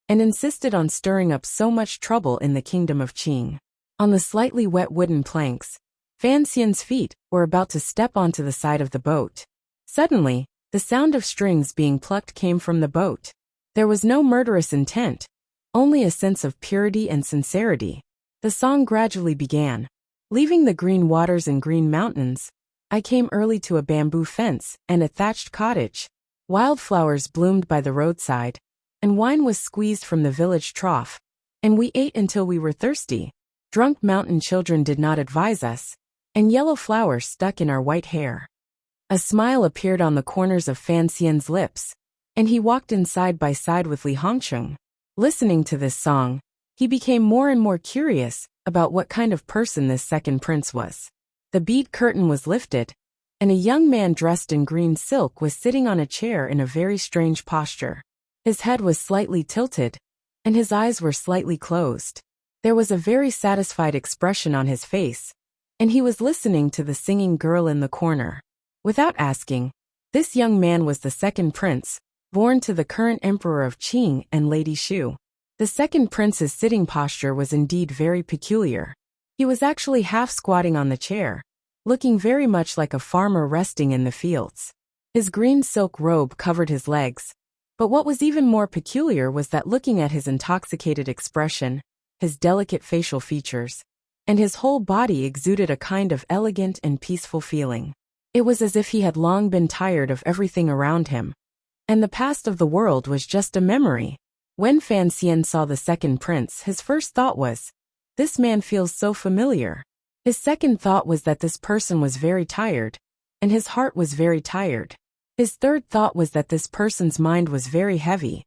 Speaker 1: and insisted on stirring up so much trouble in the kingdom of Qing. On the slightly wet wooden planks, Fan Xian's feet were about to step onto the side of the boat. Suddenly, the sound of strings being plucked came from the boat. There was no murderous intent, only a sense of purity and sincerity. The song gradually began. Leaving the green waters and green mountains, I came early to a bamboo fence and a thatched cottage. Wildflowers bloomed by the roadside, and wine was squeezed from the village trough, and we ate until we were thirsty. Drunk mountain children did not advise us, and yellow flowers stuck in our white hair. A smile appeared on the corners of Fan Xian's lips, and he walked in side by side with Li Hongcheng. Listening to this song, he became more and more curious about what kind of person this second prince was. The bead curtain was lifted, and a young man dressed in green silk was sitting on a chair in a very strange posture. His head was slightly tilted, and his eyes were slightly closed. There was a very satisfied expression on his face, and he was listening to the singing girl in the corner. Without asking, this young man was the second prince, born to the current emperor of Qing and Lady Shu. The second prince's sitting posture was indeed very peculiar. He was actually half squatting on the chair, looking very much like a farmer resting in the fields. His green silk robe covered his legs, but what was even more peculiar was that looking at his intoxicated expression, his delicate facial features, and his whole body exuded a kind of elegant and peaceful feeling. It was as if he had long been tired of everything around him, and the past of the world was just a memory. When Fan Xian saw the second prince, his first thought was, "This man feels so familiar." His second thought was that this person was very tired, and his heart was very tired. His third thought was that this person's mind was very heavy.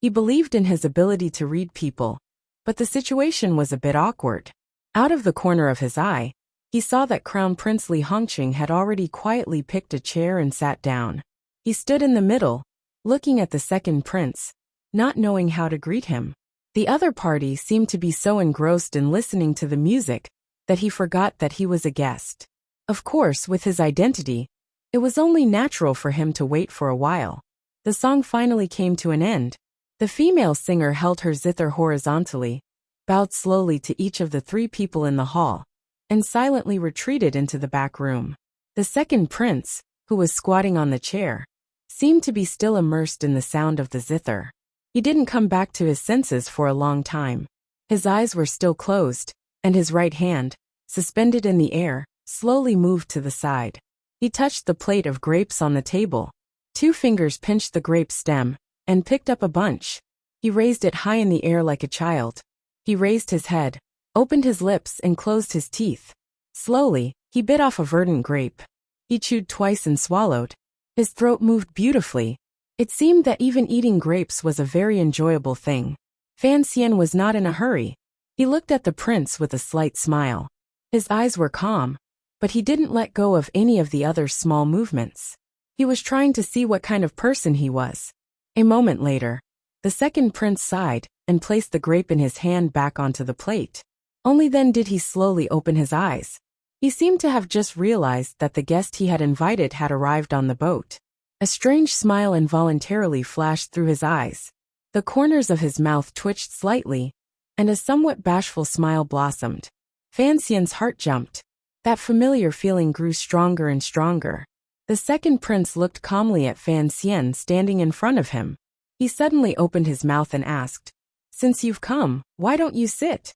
Speaker 1: He believed in his ability to read people, but the situation was a bit awkward. Out of the corner of his eye, he saw that Crown Prince Li Hongqing had already quietly picked a chair and sat down. He stood in the middle, looking at the second prince, not knowing how to greet him. The other party seemed to be so engrossed in listening to the music that he forgot that he was a guest. Of course, with his identity, it was only natural for him to wait for a while. The song finally came to an end. The female singer held her zither horizontally, bowed slowly to each of the three people in the hall, and silently retreated into the back room. The second prince, who was squatting on the chair, seemed to be still immersed in the sound of the zither. He didn't come back to his senses for a long time. His eyes were still closed, and his right hand, suspended in the air, slowly moved to the side. He touched the plate of grapes on the table. 2 fingers pinched the grape stem, and picked up a bunch. He raised it high in the air like a child. He raised his head, opened his lips and closed his teeth. Slowly, he bit off a verdant grape. He chewed twice and swallowed. His throat moved beautifully. It seemed that even eating grapes was a very enjoyable thing. Fan Xian was not in a hurry. He looked at the prince with a slight smile. His eyes were calm, but he didn't let go of any of the other small movements. He was trying to see what kind of person he was. A moment later, the second prince sighed and placed the grape in his hand back onto the plate. Only then did he slowly open his eyes. He seemed to have just realized that the guest he had invited had arrived on the boat. A strange smile involuntarily flashed through his eyes. The corners of his mouth twitched slightly, and a somewhat bashful smile blossomed. Fan Xian's heart jumped. That familiar feeling grew stronger and stronger. The second prince looked calmly at Fan Xian standing in front of him. He suddenly opened his mouth and asked, "Since you've come, why don't you sit?"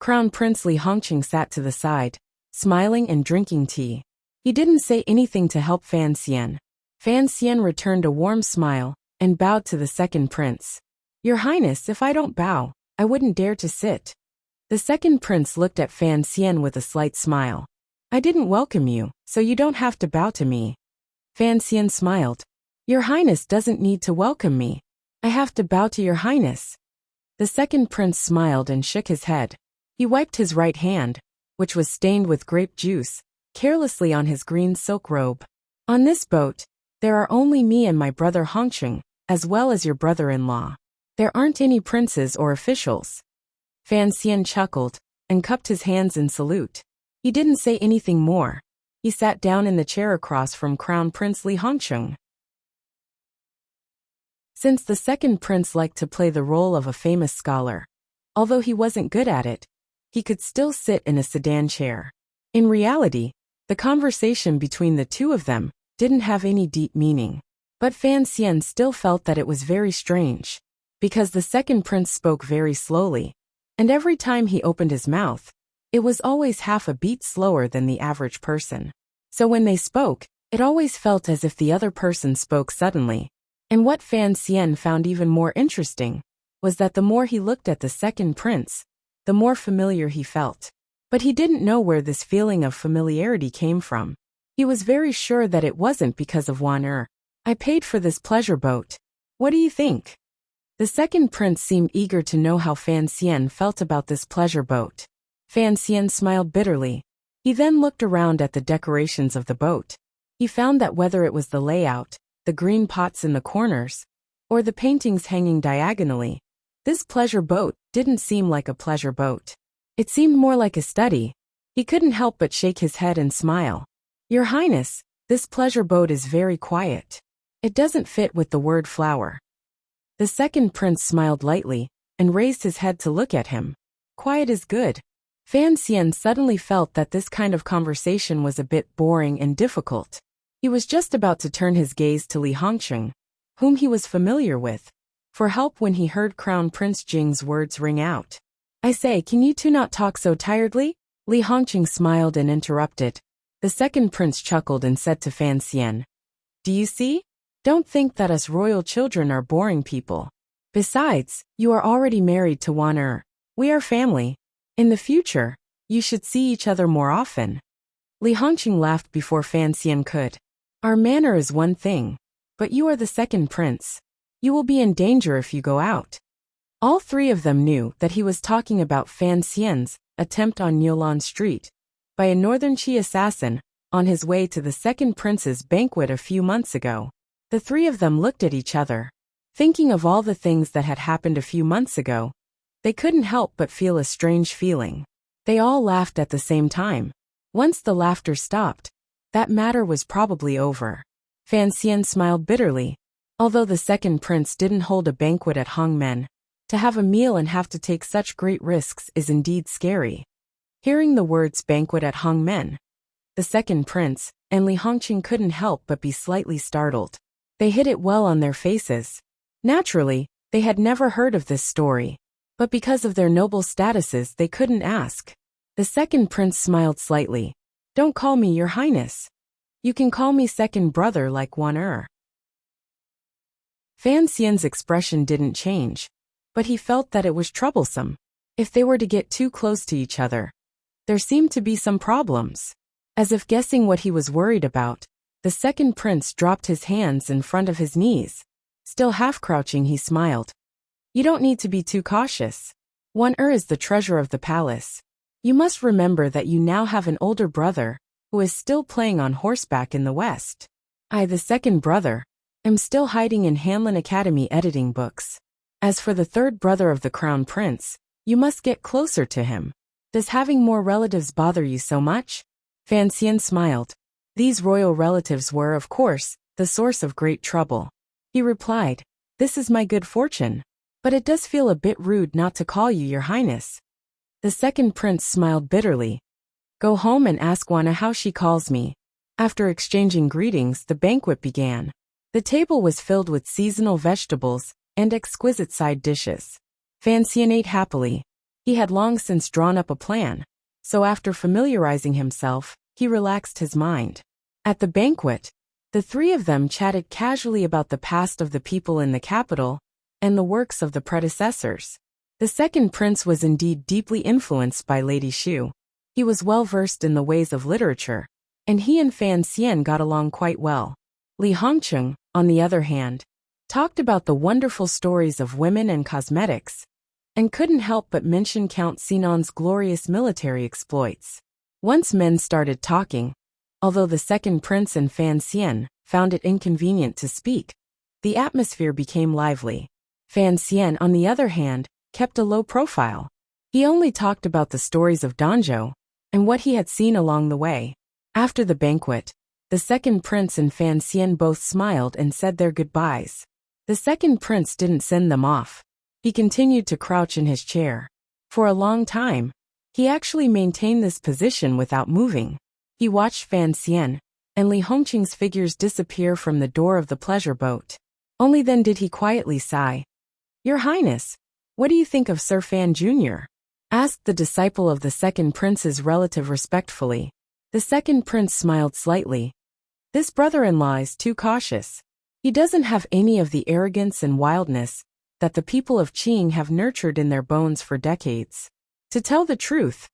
Speaker 1: Crown Prince Li Hongqing sat to the side, smiling and drinking tea. He didn't say anything to help Fan Xian. Fan Xian returned a warm smile and bowed to the second prince. "Your Highness, if I don't bow, I wouldn't dare to sit." The second prince looked at Fan Xian with a slight smile. "I didn't welcome you, so you don't have to bow to me." Fan Xian smiled. "Your Highness doesn't need to welcome me. I have to bow to your Highness." The second prince smiled and shook his head. He wiped his right hand, which was stained with grape juice, carelessly on his green silk robe. "On this boat, there are only me and my brother Hongqing, as well as your brother-in-law. There aren't any princes or officials." Fan Xian chuckled and cupped his hands in salute. He didn't say anything more. He sat down in the chair across from Crown Prince Li Hongqing. Since the second prince liked to play the role of a famous scholar, although he wasn't good at it, he could still sit in a sedan chair. In reality, the conversation between the two of them didn't have any deep meaning. But Fan Xian still felt that it was very strange, because the second prince spoke very slowly, and every time he opened his mouth, it was always half a beat slower than the average person. So when they spoke, it always felt as if the other person spoke suddenly. And what Fan Xian found even more interesting was that the more he looked at the second prince, the more familiar he felt. But he didn't know where this feeling of familiarity came from. He was very sure that it wasn't because of Wan Er. I paid for this pleasure boat. What do you think? The second prince seemed eager to know how Fan Xian felt about this pleasure boat. Fan Xian smiled bitterly. He then looked around at the decorations of the boat. He found that whether it was the layout, the green pots in the corners, or the paintings hanging diagonally, this pleasure boat didn't seem like a pleasure boat. It seemed more like a study. He couldn't help but shake his head and smile. Your Highness, this pleasure boat is very quiet. It doesn't fit with the word flower. The second prince smiled lightly and raised his head to look at him. Quiet is good. Fan Xian suddenly felt that this kind of conversation was a bit boring and difficult. He was just about to turn his gaze to Li Hongqing, whom he was familiar with, for help when he heard Crown Prince Jing's words ring out. I say, can you two not talk so tiredly? Li Hongqing smiled and interrupted. The second prince chuckled and said to Fan Xian, do you see? Don't think that us royal children are boring people. Besides, you are already married to Wan Er. We are family. In the future, you should see each other more often. Li Hongqing laughed before Fan Xian could. Our manner is one thing, but you are the second prince. You will be in danger if you go out. All three of them knew that he was talking about Fan Xian's attempt on Niulan Street by a Northern Qi assassin on his way to the second prince's banquet a few months ago. The three of them looked at each other. Thinking of all the things that had happened a few months ago, they couldn't help but feel a strange feeling. They all laughed at the same time. Once the laughter stopped, that matter was probably over. Fan Xian smiled bitterly. Although the second prince didn't hold a banquet at Hongmen, to have a meal and have to take such great risks is indeed scary. Hearing the words banquet at Hongmen, the second prince and Li Hongqing couldn't help but be slightly startled. They hid it well on their faces. Naturally, they had never heard of this story, but because of their noble statuses they couldn't ask. The second prince smiled slightly. Don't call me your highness. You can call me second brother like Wan Er. Fan Xian's expression didn't change, but he felt that it was troublesome. If they were to get too close to each other, there seemed to be some problems. As if guessing what he was worried about, the second prince dropped his hands in front of his knees. Still half-crouching, he smiled. You don't need to be too cautious. Wan Er is the treasure of the palace. You must remember that you now have an older brother, who is still playing on horseback in the West. I, the second brother, am still hiding in Hanlin Academy editing books. As for the third brother of the Crown Prince, you must get closer to him. Does having more relatives bother you so much? Fan Xian smiled. These royal relatives were, of course, the source of great trouble. He replied, this is my good fortune. But it does feel a bit rude not to call you your highness. The second prince smiled bitterly. Go home and ask Wana how she calls me. After exchanging greetings, the banquet began. The table was filled with seasonal vegetables and exquisite side dishes. Fan Xian ate happily. He had long since drawn up a plan, so after familiarizing himself, he relaxed his mind. At the banquet, the three of them chatted casually about the past of the people in the capital and the works of the predecessors. The second prince was indeed deeply influenced by Lady Xu. He was well versed in the ways of literature, and he and Fan Xian got along quite well. Li Hongqing, on the other hand, talked about the wonderful stories of women and cosmetics, and couldn't help but mention Count Sinan's glorious military exploits. Once men started talking, although the second prince and Fan Xian found it inconvenient to speak, the atmosphere became lively. Fan Xian, on the other hand, kept a low profile. He only talked about the stories of Danzhou and what he had seen along the way. After the banquet, the second prince and Fan Xian both smiled and said their goodbyes. The second prince didn't send them off. He continued to crouch in his chair. For a long time, He actually maintained this position without moving. He watched Fan Xian and Li Hongqing's figures disappear from the door of the pleasure boat. Only then did he quietly sigh. "Your Highness, what do you think of Sir Fan Jr.?" asked the disciple of the second prince's relative respectfully. The second prince smiled slightly. "This brother-in-law is too cautious. He doesn't have any of the arrogance and wildness that the people of Qing have nurtured in their bones for decades. To tell the truth,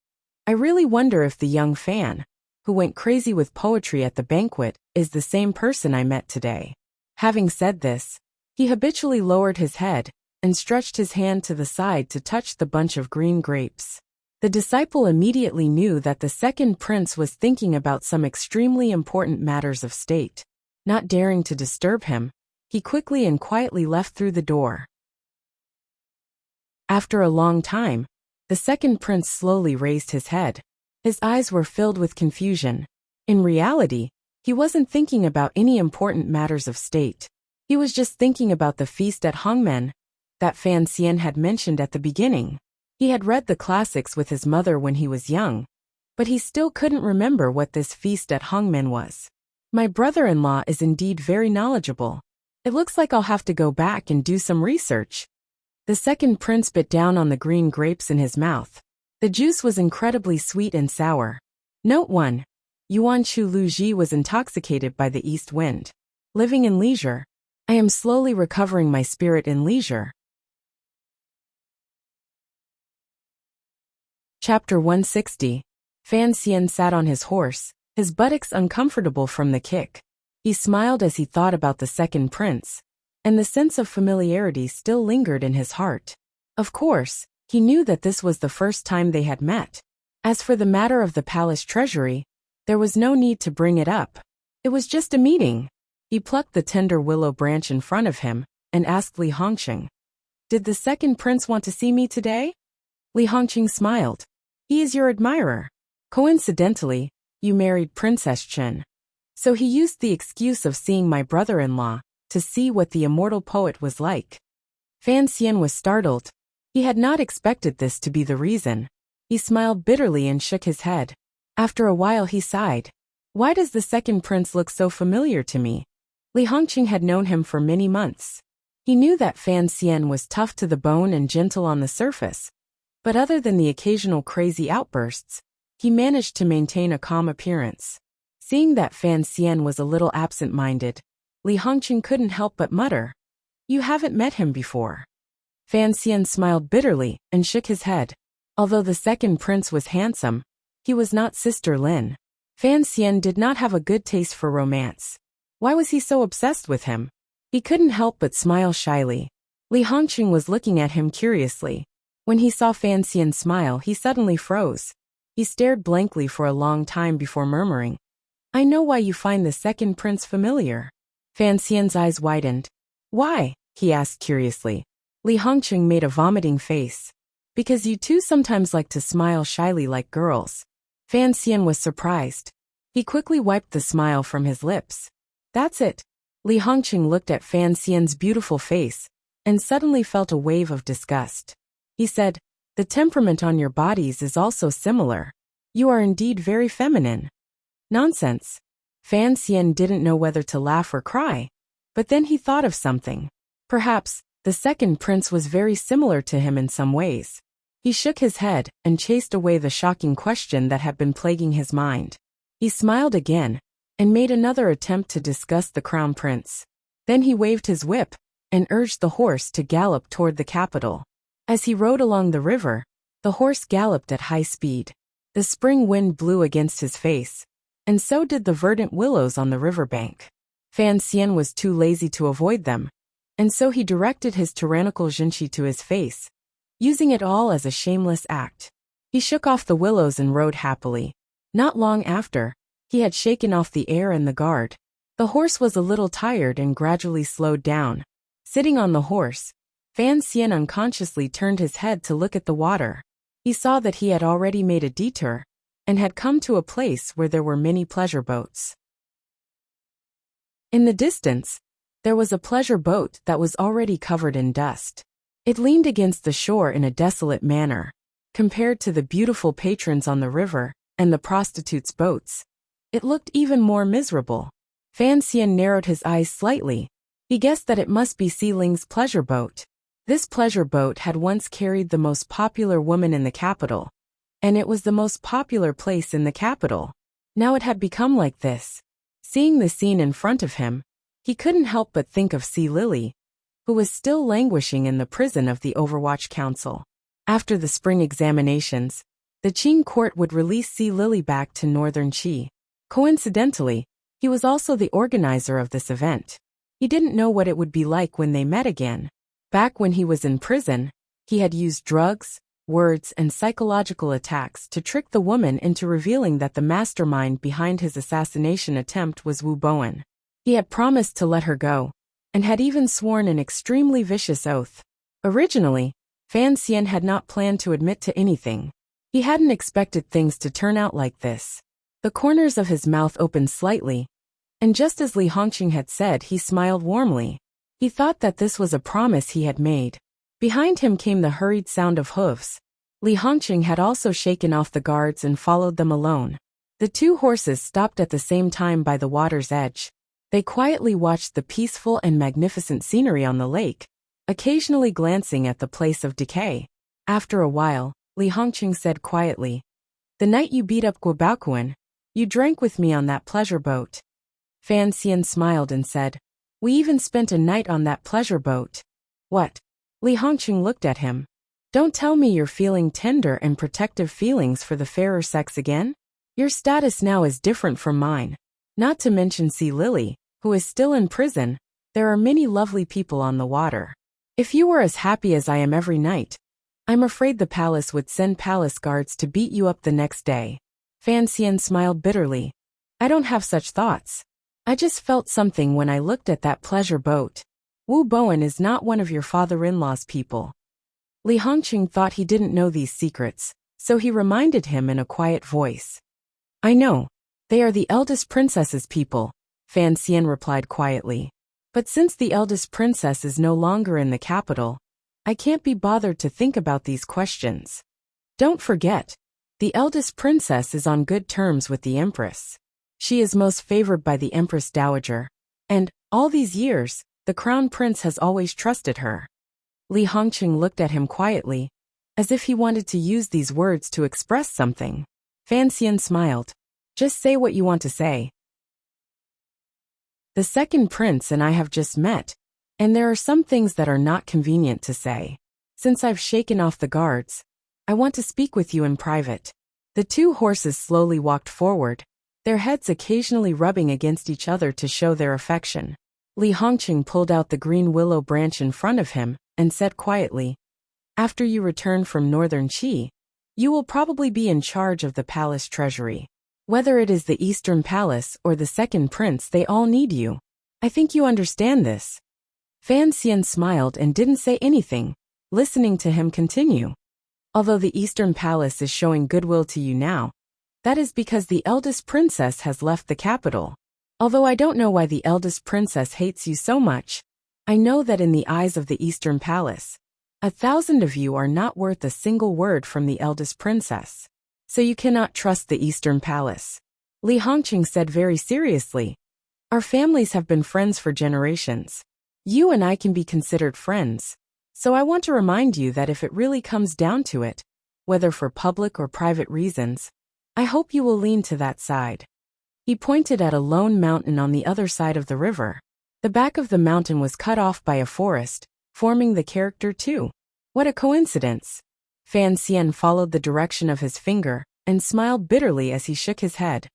Speaker 1: I really wonder if the young Fan, who went crazy with poetry at the banquet, is the same person I met today." Having said this, he habitually lowered his head and stretched his hand to the side to touch the bunch of green grapes. The disciple immediately knew that the second prince was thinking about some extremely important matters of state. Not daring to disturb him, he quickly and quietly left through the door. After a long time, the second prince slowly raised his head. His eyes were filled with confusion. In reality, he wasn't thinking about any important matters of state. He was just thinking about the feast at Hongmen that Fan Xian had mentioned at the beginning. He had read the classics with his mother when he was young, but he still couldn't remember what this feast at Hongmen was. "My brother-in-law is indeed very knowledgeable. It looks like I'll have to go back and do some research." The second prince bit down on the green grapes in his mouth. The juice was incredibly sweet and sour. Note 1. Yuan Chu Lu Ji was intoxicated by the east wind. Living in leisure. I am slowly recovering my spirit in leisure. Chapter 160. Fan Xian sat on his horse, his buttocks uncomfortable from the kick. He smiled as he thought about the second prince, and the sense of familiarity still lingered in his heart. Of course, he knew that this was the first time they had met. As for the matter of the palace treasury, there was no need to bring it up. It was just a meeting. He plucked the tender willow branch in front of him and asked Li Hongqing, "Did the second prince want to see me today?" Li Hongqing smiled. "He is your admirer. Coincidentally, you married Princess Chen. So he used the excuse of seeing my brother-in-law to see what the immortal poet was like." Fan Xian was startled. He had not expected this to be the reason. He smiled bitterly and shook his head. After a while he sighed. "Why does the second prince look so familiar to me?" Li Hongqing had known him for many months. He knew that Fan Xian was tough to the bone and gentle on the surface, but other than the occasional crazy outbursts, he managed to maintain a calm appearance. Seeing that Fan Xian was a little absent-minded, Li Hongqing couldn't help but mutter, "You haven't met him before." Fan Xian smiled bitterly and shook his head. Although the second prince was handsome, he was not Sister Lin. Fan Xian did not have a good taste for romance. Why was he so obsessed with him? He couldn't help but smile shyly. Li Hongqing was looking at him curiously. When he saw Fan Xian smile, he suddenly froze. He stared blankly for a long time before murmuring, "I know why you find the second prince familiar." Fan Xian's eyes widened. "Why?" he asked curiously. Li Hongqing made a vomiting face. "Because you two sometimes like to smile shyly like girls." Fan Xian was surprised. He quickly wiped the smile from his lips. "That's it." Li Hongqing looked at Fan Xian's beautiful face and suddenly felt a wave of disgust. He said, "The temperament on your bodies is also similar. You are indeed very feminine." Nonsense. Fan Xian didn't know whether to laugh or cry, but then he thought of something. Perhaps the second prince was very similar to him in some ways. He shook his head and chased away the shocking question that had been plaguing his mind. He smiled again and made another attempt to discuss the crown prince. Then he waved his whip and urged the horse to gallop toward the capital. As he rode along the river, the horse galloped at high speed. The spring wind blew against his face, and so did the verdant willows on the riverbank. Fan Xian was too lazy to avoid them, and so he directed his tyrannical zhenqi to his face, using it all as a shameless act. He shook off the willows and rode happily. Not long after, he had shaken off the air and the guard. The horse was a little tired and gradually slowed down. Sitting on the horse, Fan Xian unconsciously turned his head to look at the water. He saw that he had already made a detour and had come to a place where there were many pleasure boats. In the distance, there was a pleasure boat that was already covered in dust. It leaned against the shore in a desolate manner. Compared to the beautiful patrons on the river and the prostitutes' boats, it looked even more miserable. Fan Xian narrowed his eyes slightly. He guessed that it must be Si Ling's pleasure boat. This pleasure boat had once carried the most popular woman in the capital, and it was the most popular place in the capital. Now it had become like this. Seeing the scene in front of him, he couldn't help but think of Si Lily, who was still languishing in the prison of the Overwatch Council. After the spring examinations, the Qing court would release Si Lily back to Northern Qi. Coincidentally, he was also the organizer of this event. He didn't know what it would be like when they met again. Back when he was in prison, he had used drugs, words, and psychological attacks to trick the woman into revealing that the mastermind behind his assassination attempt was Wu Bowen. He had promised to let her go, and had even sworn an extremely vicious oath. Originally, Fan Xian had not planned to admit to anything. He hadn't expected things to turn out like this. The corners of his mouth opened slightly, and just as Li Hongqing had said, he smiled warmly. He thought that this was a promise he had made. Behind him came the hurried sound of hooves. Li Hongqing had also shaken off the guards and followed them alone. The two horses stopped at the same time by the water's edge. They quietly watched the peaceful and magnificent scenery on the lake, occasionally glancing at the place of decay. After a while, Li Hongqing said quietly, "The night you beat up Guobaoquan, you drank with me on that pleasure boat." Fan Xian smiled and said, "We even spent a night on that pleasure boat." "What?" Li Hongqing looked at him. "Don't tell me you're feeling tender and protective feelings for the fairer sex again? Your status now is different from mine. Not to mention Si Lily, who is still in prison. There are many lovely people on the water. If you were as happy as I am every night, I'm afraid the palace would send palace guards to beat you up the next day." Fan Xian smiled bitterly. "I don't have such thoughts. I just felt something when I looked at that pleasure boat. Wu Bowen is not one of your father-in-law's people." Li Hongqing thought he didn't know these secrets, so he reminded him in a quiet voice. "I know. They are the eldest princess's people," Fan Xian replied quietly. "But since the eldest princess is no longer in the capital, I can't be bothered to think about these questions. Don't forget, the eldest princess is on good terms with the empress. She is most favored by the Empress Dowager, and, all these years, the crown prince has always trusted her." Li Hongqing looked at him quietly, as if he wanted to use these words to express something. Fan Xian smiled. "Just say what you want to say. The second prince and I have just met, and there are some things that are not convenient to say. Since I've shaken off the guards, I want to speak with you in private." The two horses slowly walked forward, their heads occasionally rubbing against each other to show their affection. Li Hongqing pulled out the green willow branch in front of him and said quietly, "After you return from Northern Qi, you will probably be in charge of the palace treasury. Whether it is the Eastern Palace or the second prince, they all need you. I think you understand this." Fan Xian smiled and didn't say anything, listening to him continue. "Although the Eastern Palace is showing goodwill to you now, that is because the eldest princess has left the capital. Although I don't know why the eldest princess hates you so much, I know that in the eyes of the Eastern Palace, 1,000 of you are not worth a single word from the eldest princess. So you cannot trust the Eastern Palace." Li Hongqing said very seriously, "Our families have been friends for generations. You and I can be considered friends. So I want to remind you that if it really comes down to it, whether for public or private reasons, I hope you will lean to that side." He pointed at a lone mountain on the other side of the river. The back of the mountain was cut off by a forest, forming the character too. What a coincidence. Fan Xian followed the direction of his finger and smiled bitterly as he shook his head.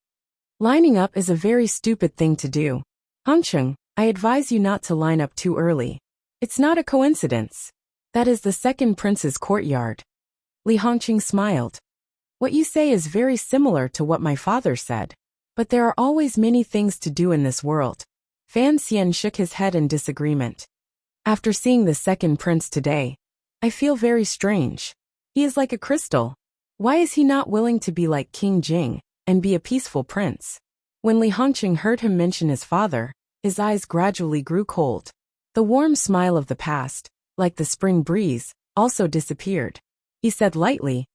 Speaker 1: "Lining up is a very stupid thing to do. Hongqing, I advise you not to line up too early. It's not a coincidence. That is the second prince's courtyard." Li Hongqing smiled. "What you say is very similar to what my father said. But there are always many things to do in this world." Fan Xian shook his head in disagreement. "After seeing the second prince today, I feel very strange. He is like a crystal. Why is he not willing to be like King Jing and be a peaceful prince?" When Li Hongqing heard him mention his father, his eyes gradually grew cold. The warm smile of the past, like the spring breeze, also disappeared. He said lightly,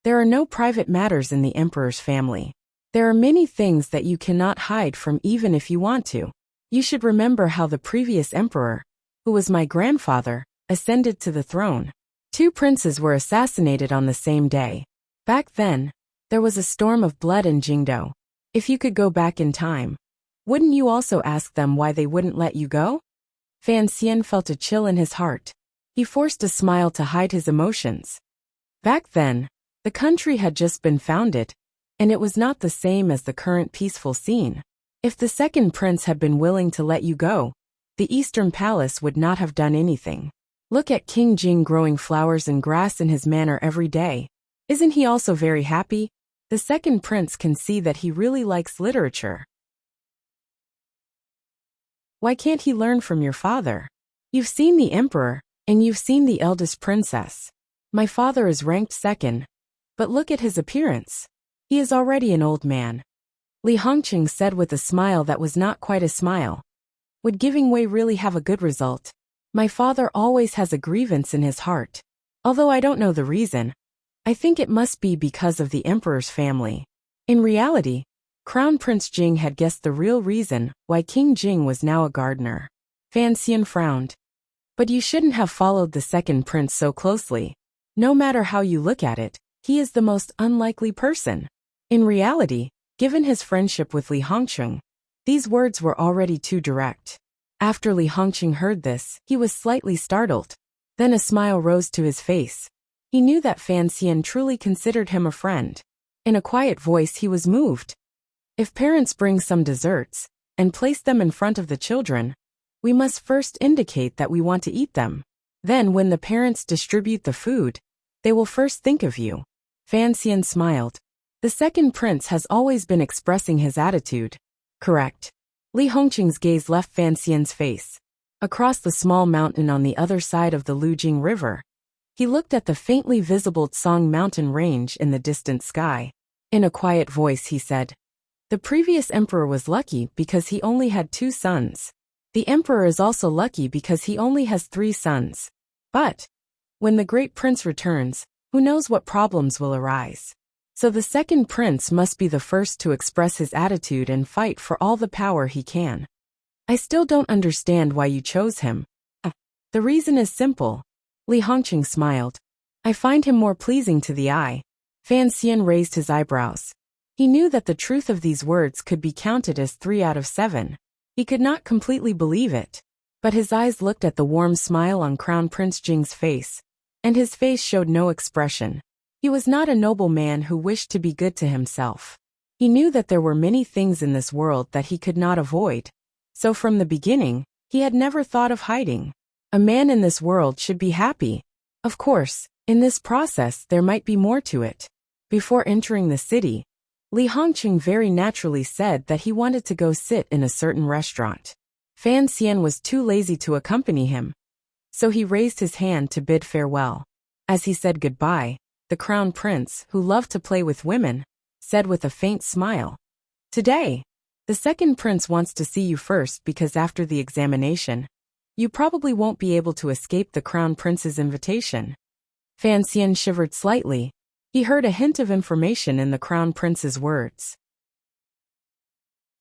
Speaker 1: There are no private matters in the emperor's family. There are many things that you cannot hide from even if you want to. You should remember how the previous emperor, who was my grandfather, ascended to the throne. 2 princes were assassinated on the same day. Back then, there was a storm of blood in Jingdo. If you could go back in time, wouldn't you also ask them why they wouldn't let you go? Fan Xian felt a chill in his heart. He forced a smile to hide his emotions. Back then, the country had just been founded, and it was not the same as the current peaceful scene. If the second prince had been willing to let you go, the Eastern Palace would not have done anything. Look at King Jing growing flowers and grass in his manor every day. Isn't he also very happy? The second prince can see that he really likes literature. Why can't he learn from your father? You've seen the emperor, and you've seen the eldest princess. My father is ranked second, but look at his appearance. He is already an old man. Li Hongqing said with a smile that was not quite a smile. Would giving way really have a good result? My father always has a grievance in his heart. Although I don't know the reason, I think it must be because of the emperor's family. In reality, Crown Prince Jing had guessed the real reason why King Jing was now a gardener. Fan Xian frowned. But you shouldn't have followed the second prince so closely. No matter how you look at it, he is the most unlikely person. In reality, given his friendship with Li Hongqing, these words were already too direct. After Li Hongqing heard this, he was slightly startled. Then a smile rose to his face. He knew that Fan Xian truly considered him a friend. In a quiet voice he was moved. If parents bring some desserts and place them in front of the children, we must first indicate that we want to eat them. Then when the parents distribute the food, they will first think of you. Fan Xian smiled. The second prince has always been expressing his attitude. Correct. Li Hongqing's gaze left Fan Xian's face. Across the small mountain on the other side of the Lujing River, he looked at the faintly visible Tsang mountain range in the distant sky. In a quiet voice he said, "The previous emperor was lucky because he only had 2 sons. The emperor is also lucky because he only has 3 sons. But when the great prince returns, who knows what problems will arise? So the second prince must be the first to express his attitude and fight for all the power he can. I still don't understand why you chose him." The reason is simple. Li Hongqing smiled. I find him more pleasing to the eye. Fan Xian raised his eyebrows. He knew that the truth of these words could be counted as 3 out of 7. He could not completely believe it. But his eyes looked at the warm smile on Crown Prince Jing's face, and his face showed no expression. He was not a noble man who wished to be good to himself. He knew that there were many things in this world that he could not avoid. So from the beginning, he had never thought of hiding. A man in this world should be happy. Of course, in this process there might be more to it. Before entering the city, Li Hongqing very naturally said that he wanted to go sit in a certain restaurant. Fan Xian was too lazy to accompany him, so he raised his hand to bid farewell. As he said goodbye, the crown prince, who loved to play with women, said with a faint smile, "Today, the second prince wants to see you first because after the examination, you probably won't be able to escape the crown prince's invitation." Fan Xian shivered slightly. He heard a hint of information in the crown prince's words.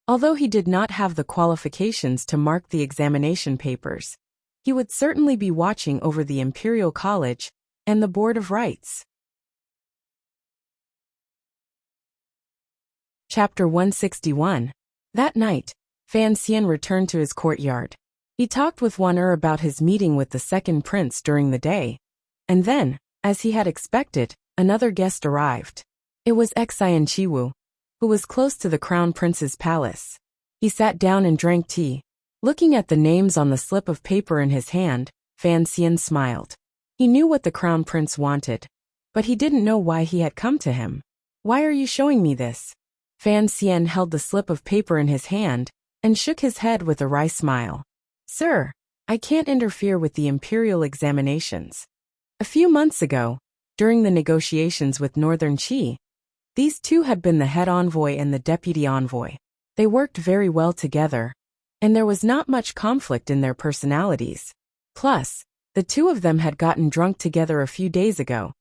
Speaker 1: Although he did not have the qualifications to mark the examination papers, he would certainly be watching over the Imperial College and the Board of Rights. Chapter 161. That night, Fan Xian returned to his courtyard. He talked with Wan about his meeting with the second prince during the day. And then, as he had expected, another guest arrived. It was Xian Chiwu, who was close to the crown prince's palace. He sat down and drank tea. Looking at the names on the slip of paper in his hand, Fan Xian smiled. He knew what the crown prince wanted, but he didn't know why he had come to him. "Why are you showing me this?" Fan Xian held the slip of paper in his hand and shook his head with a wry smile. "Sir, I can't interfere with the imperial examinations. A few months ago, during the negotiations with Northern Qi, these two had been the head envoy and the deputy envoy. They worked very well together, and there was not much conflict in their personalities. Plus, the two of them had gotten drunk together a few days ago,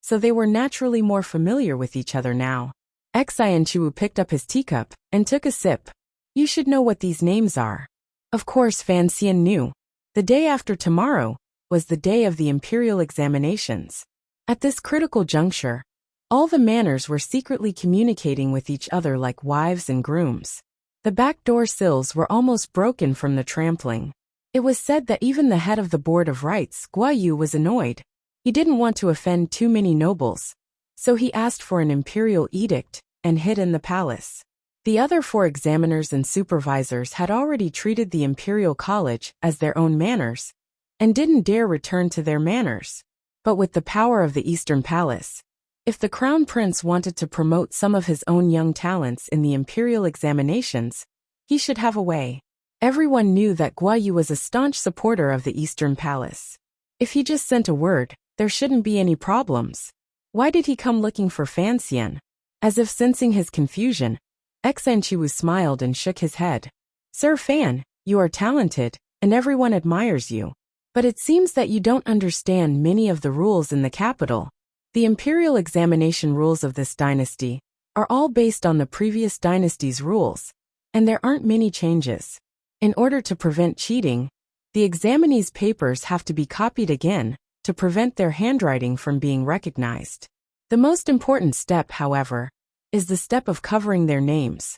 Speaker 1: so they were naturally more familiar with each other now. Xianqiwu picked up his teacup and took a sip. You should know what these names are. Of course Fan Xian knew. The day after tomorrow was the day of the imperial examinations. At this critical juncture, all the manors were secretly communicating with each other like wives and grooms. The back door sills were almost broken from the trampling. It was said that even the head of the Board of Rites, Guo Yu, was annoyed. He didn't want to offend too many nobles, so he asked for an imperial edict and hid in the palace. The other 4 examiners and supervisors had already treated the Imperial College as their own manors, and didn't dare return to their manors. But with the power of the Eastern Palace, if the Crown Prince wanted to promote some of his own young talents in the imperial examinations, he should have a way. Everyone knew that Guo Yu was a staunch supporter of the Eastern Palace. If he just sent a word, there shouldn't be any problems. Why did he come looking for Fan Xian? As if sensing his confusion, Xianqiwu smiled and shook his head. Sir Fan, you are talented, and everyone admires you. But it seems that you don't understand many of the rules in the capital. The imperial examination rules of this dynasty are all based on the previous dynasty's rules, and there aren't many changes. In order to prevent cheating, the examinees' papers have to be copied again to prevent their handwriting from being recognized. The most important step, however, is the step of covering their names.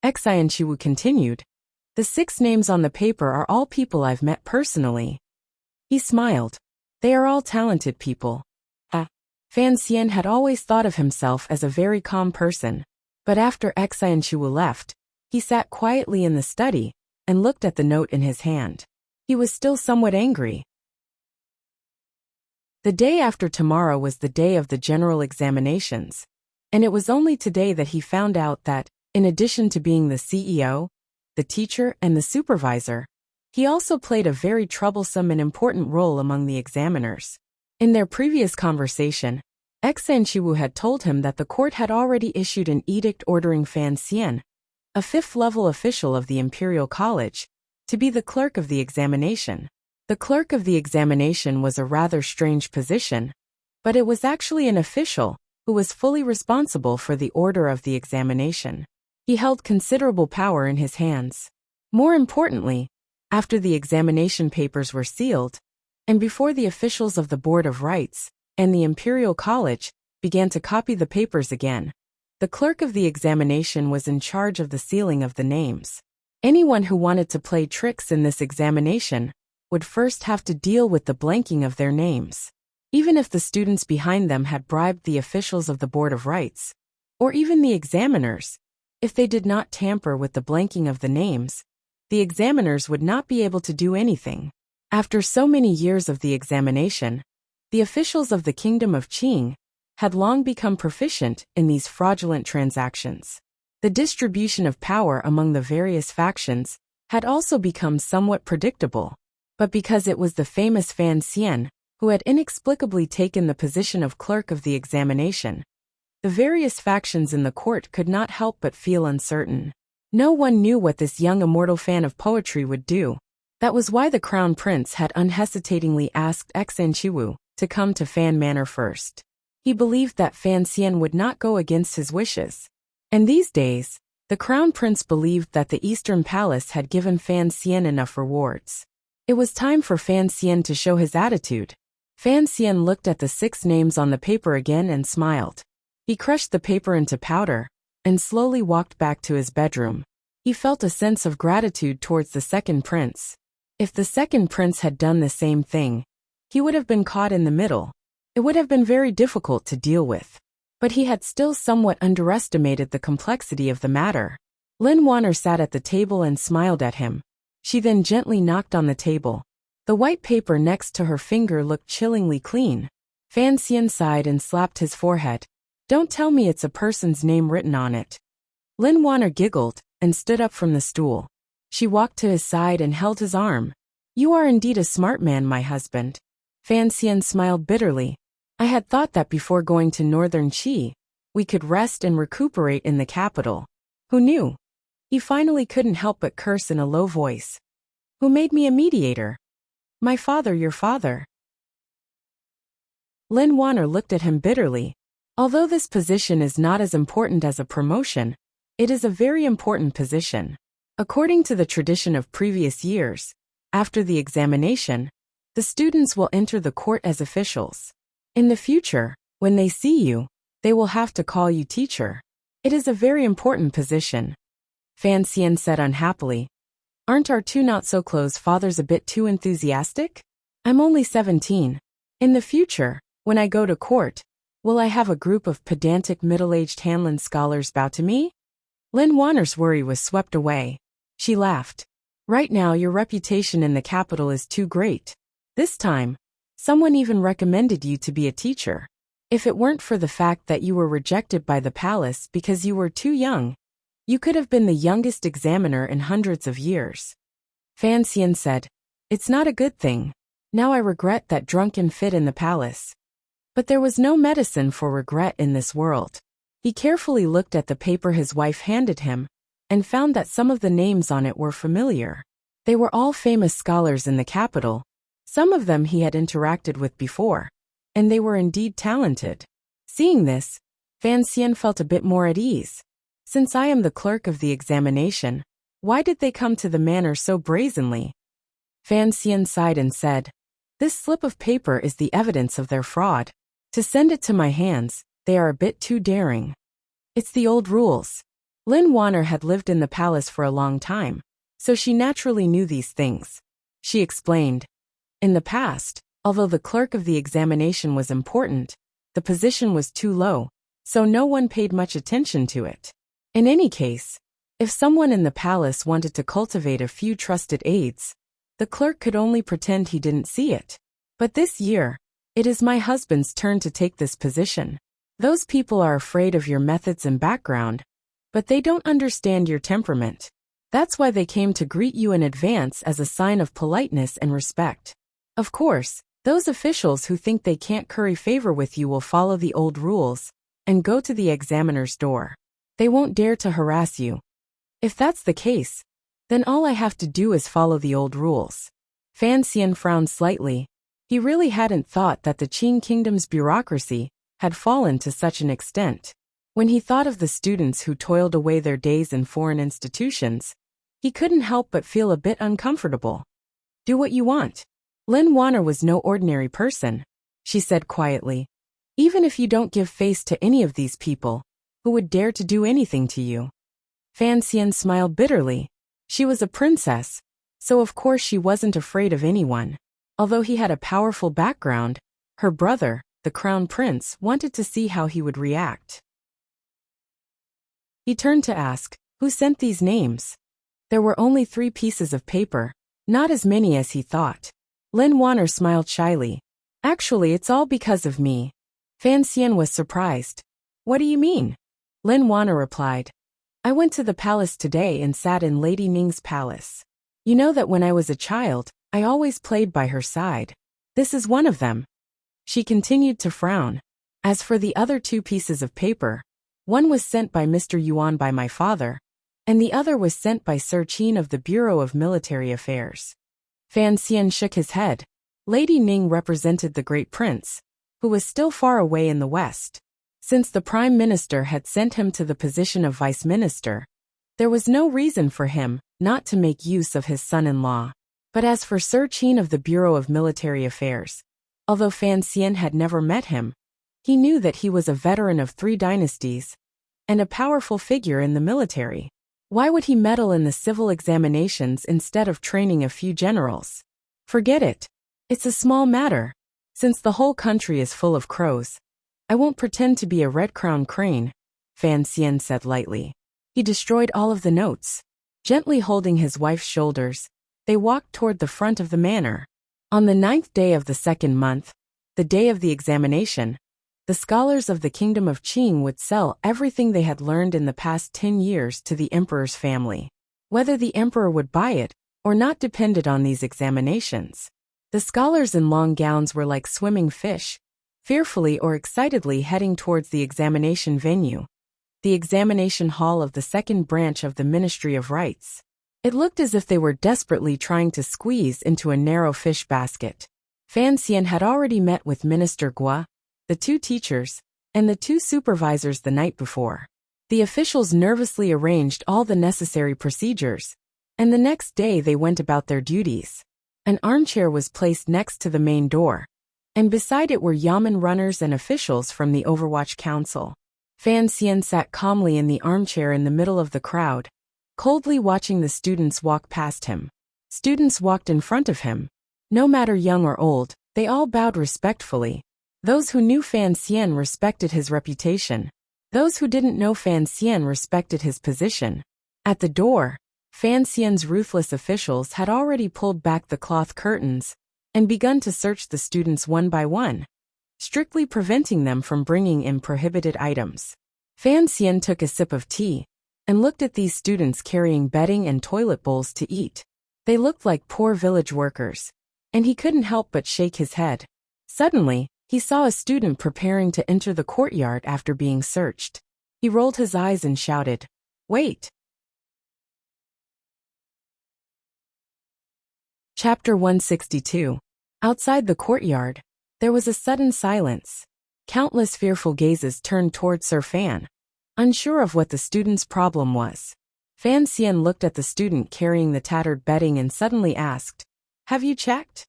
Speaker 1: Xianqiwu continued. The 6 names on the paper are all people I've met personally. He smiled. They are all talented people. Fan Xian had always thought of himself as a very calm person, but after Xianqiwu left, he sat quietly in the study and looked at the note in his hand. He was still somewhat angry. The day after tomorrow was the day of the general examinations, and it was only today that he found out that, in addition to being the CEO, the teacher, and the supervisor, he also played a very troublesome and important role among the examiners. In their previous conversation, Xianqiwu had told him that the court had already issued an edict ordering Fan Xian, a 5th-level official of the Imperial College, to be the clerk of the examination. The clerk of the examination was a rather strange position, but it was actually an official who was fully responsible for the order of the examination. He held considerable power in his hands. More importantly, after the examination papers were sealed, and before the officials of the Board of Rites and the Imperial College began to copy the papers again, the clerk of the examination was in charge of the sealing of the names. Anyone who wanted to play tricks in this examination would first have to deal with the blanking of their names. Even if the students behind them had bribed the officials of the Board of Rites, or even the examiners, if they did not tamper with the blanking of the names, the examiners would not be able to do anything. After so many years of the examination, the officials of the Kingdom of Qing had long become proficient in these fraudulent transactions. The distribution of power among the various factions had also become somewhat predictable, but because it was the famous Fan Xian who had inexplicably taken the position of clerk of the examination, the various factions in the court could not help but feel uncertain. No one knew what this young immortal fan of poetry would do. That was why the Crown Prince had unhesitatingly asked Xianqiwu to come to Fan Manor first. He believed that Fan Xian would not go against his wishes. And these days, the Crown Prince believed that the Eastern Palace had given Fan Xian enough rewards. It was time for Fan Xian to show his attitude. Fan Xian looked at the 6 names on the paper again and smiled. He crushed the paper into powder and slowly walked back to his bedroom. He felt a sense of gratitude towards the second prince. If the second prince had done the same thing, he would have been caught in the middle. It would have been very difficult to deal with. But he had still somewhat underestimated the complexity of the matter. Lin Wanner sat at the table and smiled at him. She then gently knocked on the table. The white paper next to her finger looked chillingly clean. Fan Xian sighed and slapped his forehead. Don't tell me it's a person's name written on it. Lin Wanner giggled and stood up from the stool. She walked to his side and held his arm. You are indeed a smart man, my husband. Fan Xian smiled bitterly. I had thought that before going to Northern Qi, we could rest and recuperate in the capital. Who knew? He finally couldn't help but curse in a low voice. Who made me a mediator? My father, your father. Lin Wanner looked at him bitterly. Although this position is not as important as a promotion, it is a very important position. According to the tradition of previous years, after the examination, the students will enter the court as officials. In the future, when they see you, they will have to call you teacher. It is a very important position. Fan Xian said unhappily. Aren't our two not-so-close fathers a bit too enthusiastic? I'm only 17. In the future, when I go to court, will I have a group of pedantic middle-aged Hanlin scholars bow to me? Lin Wanner's worry was swept away. She laughed. Right now your reputation in the capital is too great. This time, someone even recommended you to be a teacher. If it weren't for the fact that you were rejected by the palace because you were too young, you could have been the youngest examiner in hundreds of years. Fan Xian said, It's not a good thing. Now I regret that drunken fit in the palace. But there was no medicine for regret in this world. He carefully looked at the paper his wife handed him, and found that some of the names on it were familiar. They were all famous scholars in the capital. Some of them he had interacted with before, and they were indeed talented. Seeing this, Fan Xian felt a bit more at ease. Since I am the clerk of the examination, why did they come to the manor so brazenly? Fan Xian sighed and said, This slip of paper is the evidence of their fraud. To send it to my hands, they are a bit too daring. It's the old rules. Lin Wanner had lived in the palace for a long time, so she naturally knew these things. She explained. In the past, although the clerk of the examination was important, the position was too low, so no one paid much attention to it. In any case, if someone in the palace wanted to cultivate a few trusted aides, the clerk could only pretend he didn't see it. But this year, it is my husband's turn to take this position. Those people are afraid of your methods and background, but they don't understand your temperament. That's why they came to greet you in advance as a sign of politeness and respect. Of course, those officials who think they can't curry favor with you will follow the old rules and go to the examiner's door. They won't dare to harass you. If that's the case, then all I have to do is follow the old rules. Fan Xian frowned slightly. He really hadn't thought that the Qing Kingdom's bureaucracy had fallen to such an extent. When he thought of the students who toiled away their days in foreign institutions, he couldn't help but feel a bit uncomfortable. Do what you want. Lin Wanner was no ordinary person, she said quietly. Even if you don't give face to any of these people, who would dare to do anything to you? Fan Xian smiled bitterly. She was a princess, so of course she wasn't afraid of anyone. Although he had a powerful background, her brother, the crown prince, wanted to see how he would react. He turned to ask, Who sent these names? There were only 3 pieces of paper, not as many as he thought. Lin Wanner smiled shyly. Actually, it's all because of me. Fan Xian was surprised. What do you mean? Lin Wanner replied. I went to the palace today and sat in Lady Ning's palace. You know that when I was a child, I always played by her side. This is one of them. She continued to frown. As for the other 2 pieces of paper, one was sent by Mr. Yuan by my father, and the other was sent by Sir Qin of the Bureau of Military Affairs. Fan Xian shook his head. Lady Ning represented the great prince, who was still far away in the west. Since the prime minister had sent him to the position of vice minister, there was no reason for him not to make use of his son-in-law. But as for Sir Qin of the Bureau of Military Affairs, although Fan Xian had never met him, he knew that he was a veteran of 3 dynasties and a powerful figure in the military. Why would he meddle in the civil examinations instead of training a few generals? Forget it. It's a small matter. Since the whole country is full of crows, I won't pretend to be a red-crowned crane, Fan Xian said lightly. He destroyed all of the notes. Gently holding his wife's shoulders, they walked toward the front of the manor. On the 9th day of the 2nd month, the day of the examination, the scholars of the Kingdom of Qing would sell everything they had learned in the past 10 years to the emperor's family. Whether the emperor would buy it or not depended on these examinations. The scholars in long gowns were like swimming fish, fearfully or excitedly heading towards the examination venue, the examination hall of the 2nd branch of the Ministry of Rites. It looked as if they were desperately trying to squeeze into a narrow fish basket. Fan Xian had already met with Minister Gua, the 2 teachers, and the 2 supervisors the night before. The officials nervously arranged all the necessary procedures, and the next day they went about their duties. An armchair was placed next to the main door, and beside it were yamen runners and officials from the Overwatch Council. Fan Xian sat calmly in the armchair in the middle of the crowd, coldly watching the students walk past him. Students walked in front of him. No matter young or old, they all bowed respectfully. Those who knew Fan Xian respected his reputation. Those who didn't know Fan Xian respected his position. At the door, Fan Xian's ruthless officials had already pulled back the cloth curtains and begun to search the students one by one, strictly preventing them from bringing in prohibited items. Fan Xian took a sip of tea and looked at these students carrying bedding and toilet bowls to eat. They looked like poor village workers, and he couldn't help but shake his head. Suddenly, he saw a student preparing to enter the courtyard after being searched. He rolled his eyes and shouted, "Wait!" Chapter 162. Outside the courtyard, there was a sudden silence. Countless fearful gazes turned toward Sir Fan, unsure of what the student's problem was. Fan Xian looked at the student carrying the tattered bedding and suddenly asked, "Have you checked?"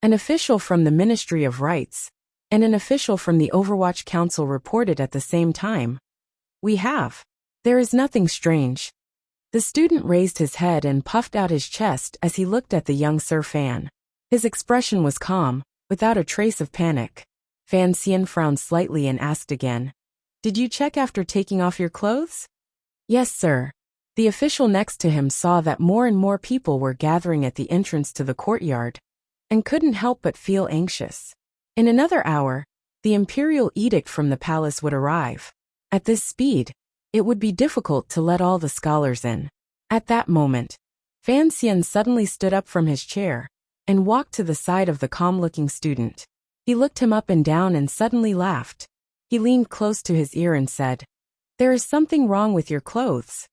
Speaker 1: An official from the Ministry of Rights and an official from the Overwatch Council reported at the same time. "We have. There is nothing strange." The student raised his head and puffed out his chest as he looked at the young Sir Fan. His expression was calm, without a trace of panic. Fan Xian frowned slightly and asked again, "Did you check after taking off your clothes?" "Yes, sir." The official next to him saw that more and more people were gathering at the entrance to the courtyard, and couldn't help but feel anxious. In another hour, the imperial edict from the palace would arrive. At this speed, it would be difficult to let all the scholars in. At that moment, Fan Xian suddenly stood up from his chair and walked to the side of the calm-looking student. He looked him up and down and suddenly laughed. He leaned close to his ear and said, "There is something wrong with your clothes."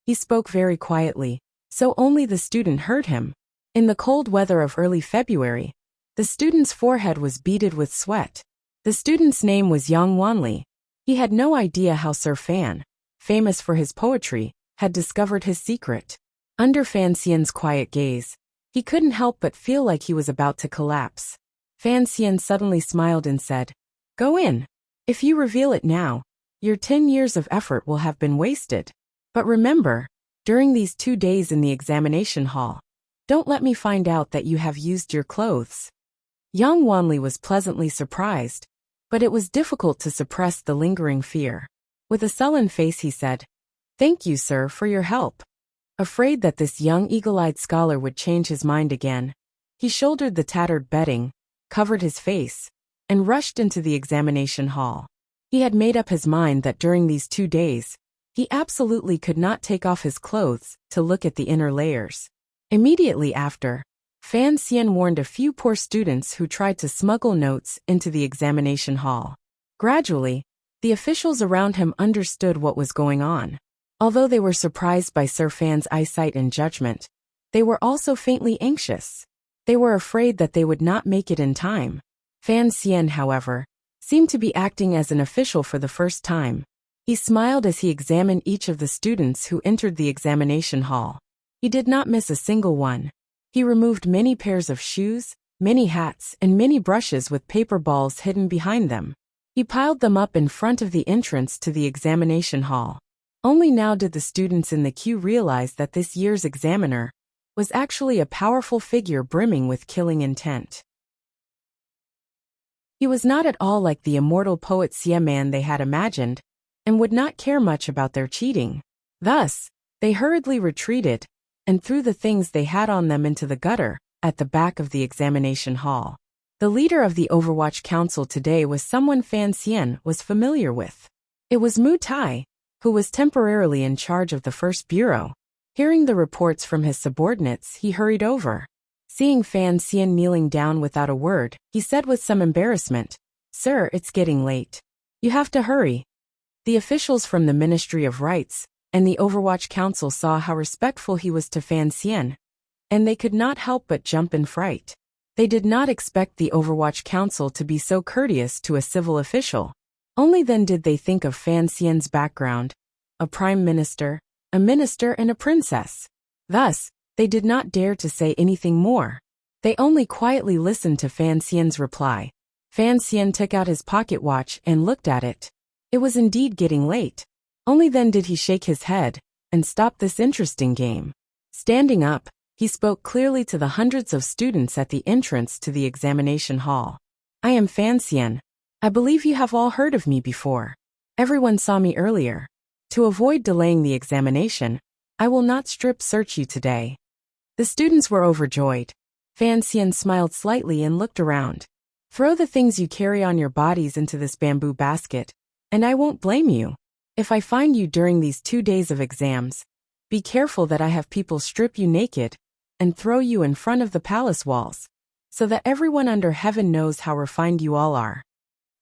Speaker 1: He spoke very quietly, so only the student heard him. In the cold weather of early February, the student's forehead was beaded with sweat. The student's name was Yang Wanli. He had no idea how Sir Fan, famous for his poetry, had discovered his secret. Under Fan Xian's quiet gaze, he couldn't help but feel like he was about to collapse. Fan Xian suddenly smiled and said, "Go in. If you reveal it now, your 10 years of effort will have been wasted. But remember, during these 2 days in the examination hall, don't let me find out that you have used your clothes." Yang Wanli was pleasantly surprised, but it was difficult to suppress the lingering fear. With a sullen face he said, "Thank you, sir, for your help." Afraid that this young eagle-eyed scholar would change his mind again, he shouldered the tattered bedding, covered his face, and rushed into the examination hall. He had made up his mind that during these 2 days, he absolutely could not take off his clothes to look at the inner layers. Immediately after, Fan Xian warned a few poor students who tried to smuggle notes into the examination hall. Gradually, the officials around him understood what was going on. Although they were surprised by Sir Fan's eyesight and judgment, they were also faintly anxious. They were afraid that they would not make it in time. Fan Xian, however, seemed to be acting as an official for the first time. He smiled as he examined each of the students who entered the examination hall. He did not miss a single one. He removed many pairs of shoes, many hats, and many brushes with paper balls hidden behind them. He piled them up in front of the entrance to the examination hall. Only now did the students in the queue realize that this year's examiner was actually a powerful figure brimming with killing intent. He was not at all like the immortal poet Xie Man they had imagined, and would not care much about their cheating. Thus, they hurriedly retreated and threw the things they had on them into the gutter at the back of the examination hall. The leader of the Overwatch Council today was someone Fan Xian was familiar with. It was Mu Tai, who was temporarily in charge of the first bureau. Hearing the reports from his subordinates, he hurried over. Seeing Fan Xian kneeling down without a word, he said with some embarrassment, "Sir, it's getting late. You have to hurry." The officials from the Ministry of Rights and the Overwatch Council saw how respectful he was to Fan Xian, and they could not help but jump in fright. They did not expect the Overwatch Council to be so courteous to a civil official. Only then did they think of Fan Xian's background: a prime minister, a minister, and a princess. Thus, they did not dare to say anything more. They only quietly listened to Fan Xian's reply. Fan Xian took out his pocket watch and looked at it. It was indeed getting late. Only then did he shake his head and stop this interesting game. Standing up, he spoke clearly to the hundreds of students at the entrance to the examination hall. I am Fan Xian. I believe you have all heard of me before. Everyone saw me earlier. To avoid delaying the examination, I will not strip search you today. The students were overjoyed. Fan Xian smiled slightly and looked around. Throw the things you carry on your bodies into this bamboo basket, and I won't blame you. If I find you during these 2 days of exams, be careful that I have people strip you naked and throw you in front of the palace walls, so that everyone under heaven knows how refined you all are.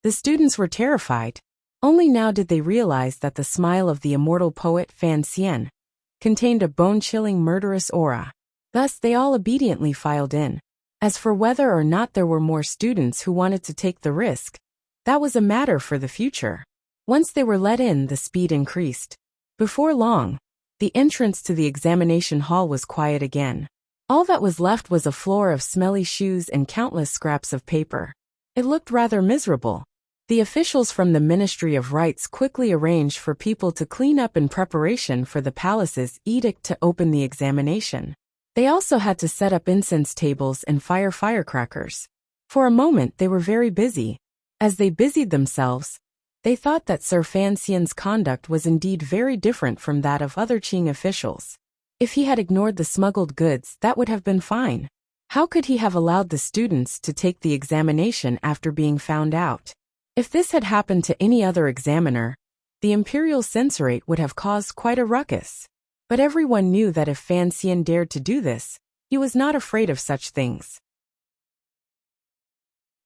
Speaker 1: The students were terrified. Only now did they realize that the smile of the immortal poet Fan Xian contained a bone-chilling murderous aura. Thus they all obediently filed in. As for whether or not there were more students who wanted to take the risk, that was a matter for the future. Once they were let in, the speed increased. Before long, the entrance to the examination hall was quiet again. All that was left was a floor of smelly shoes and countless scraps of paper. It looked rather miserable. The officials from the Ministry of Rites quickly arranged for people to clean up in preparation for the palace's edict to open the examination. They also had to set up incense tables and fire firecrackers. For a moment they were very busy. As they busied themselves, they thought that Sir Fan Xian's conduct was indeed very different from that of other Qing officials. If he had ignored the smuggled goods, that would have been fine. How could he have allowed the students to take the examination after being found out? If this had happened to any other examiner, the imperial censorate would have caused quite a ruckus. But everyone knew that if Fan Xian dared to do this, he was not afraid of such things.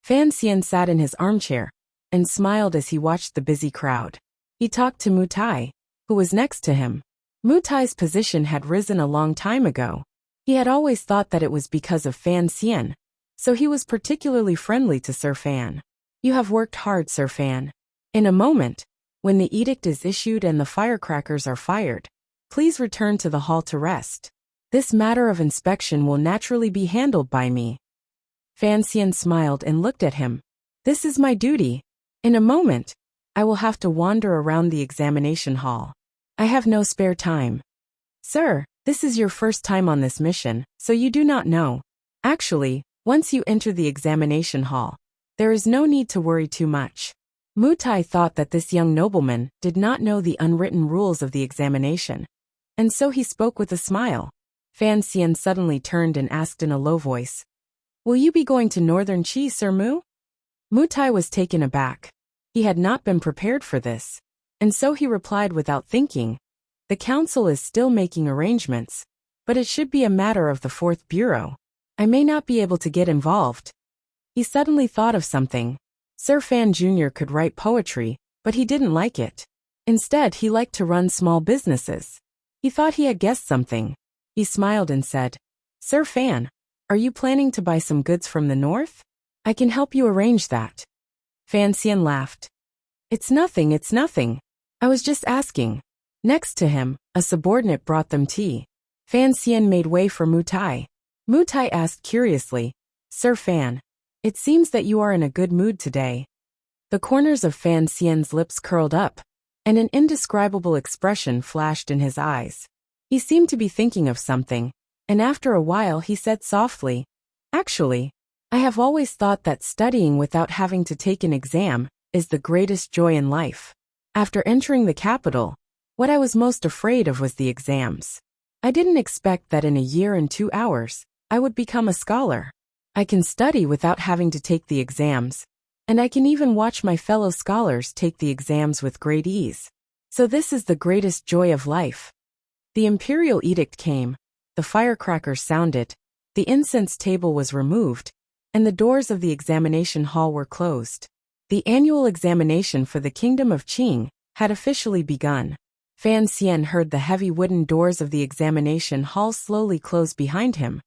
Speaker 1: Fan Xian sat in his armchair and smiled as he watched the busy crowd. He talked to Mu Tai, who was next to him. Mu Tai's position had risen a long time ago. He had always thought that it was because of Fan Xian, so he was particularly friendly to Sir Fan. You have worked hard, Sir Fan. In a moment, when the edict is issued and the firecrackers are fired, please return to the hall to rest. This matter of inspection will naturally be handled by me. Fan Xian smiled and looked at him. This is my duty. In a moment, I will have to wander around the examination hall. I have no spare time. Sir, this is your first time on this mission, so you do not know. Actually, once you enter the examination hall, there is no need to worry too much. Mu Tai thought that this young nobleman did not know the unwritten rules of the examination, and so he spoke with a smile. Fan Xian suddenly turned and asked in a low voice, Will you be going to Northern Qi, Sir Mu? Mu Tai was taken aback. He had not been prepared for this, and so he replied without thinking, The council is still making arrangements, but it should be a matter of the 4th Bureau. I may not be able to get involved. He suddenly thought of something. Sir Fan Jr. could write poetry, but he didn't like it. Instead, he liked to run small businesses. He thought he had guessed something. He smiled and said, Sir Fan, are you planning to buy some goods from the north? I can help you arrange that. Fan Xian laughed. It's nothing. I was just asking. Next to him, a subordinate brought them tea. Fan Xian made way for Mu Tai. Mu Tai asked curiously, Sir Fan, it seems that you are in a good mood today. The corners of Fan Xian's lips curled up, and an indescribable expression flashed in his eyes. He seemed to be thinking of something, and after a while he said softly, Actually, I have always thought that studying without having to take an exam is the greatest joy in life. After entering the capital, what I was most afraid of was the exams. I didn't expect that in a year and 2 hours, I would become a scholar. I can study without having to take the exams, and I can even watch my fellow scholars take the exams with great ease. So this is the greatest joy of life. The imperial edict came, the firecrackers sounded, the incense table was removed, and the doors of the examination hall were closed. The annual examination for the Kingdom of Qing had officially begun. Fan Xian heard the heavy wooden doors of the examination hall slowly close behind him,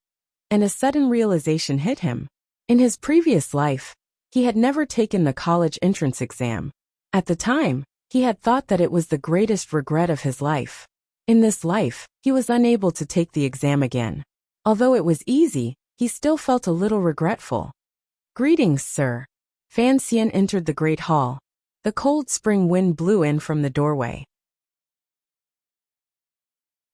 Speaker 1: and a sudden realization hit him. In his previous life, he had never taken the college entrance exam. At the time, he had thought that it was the greatest regret of his life. In this life, he was unable to take the exam again. Although it was easy, he still felt a little regretful. "Greetings, sir." Fan Xian entered the great hall. The cold spring wind blew in from the doorway.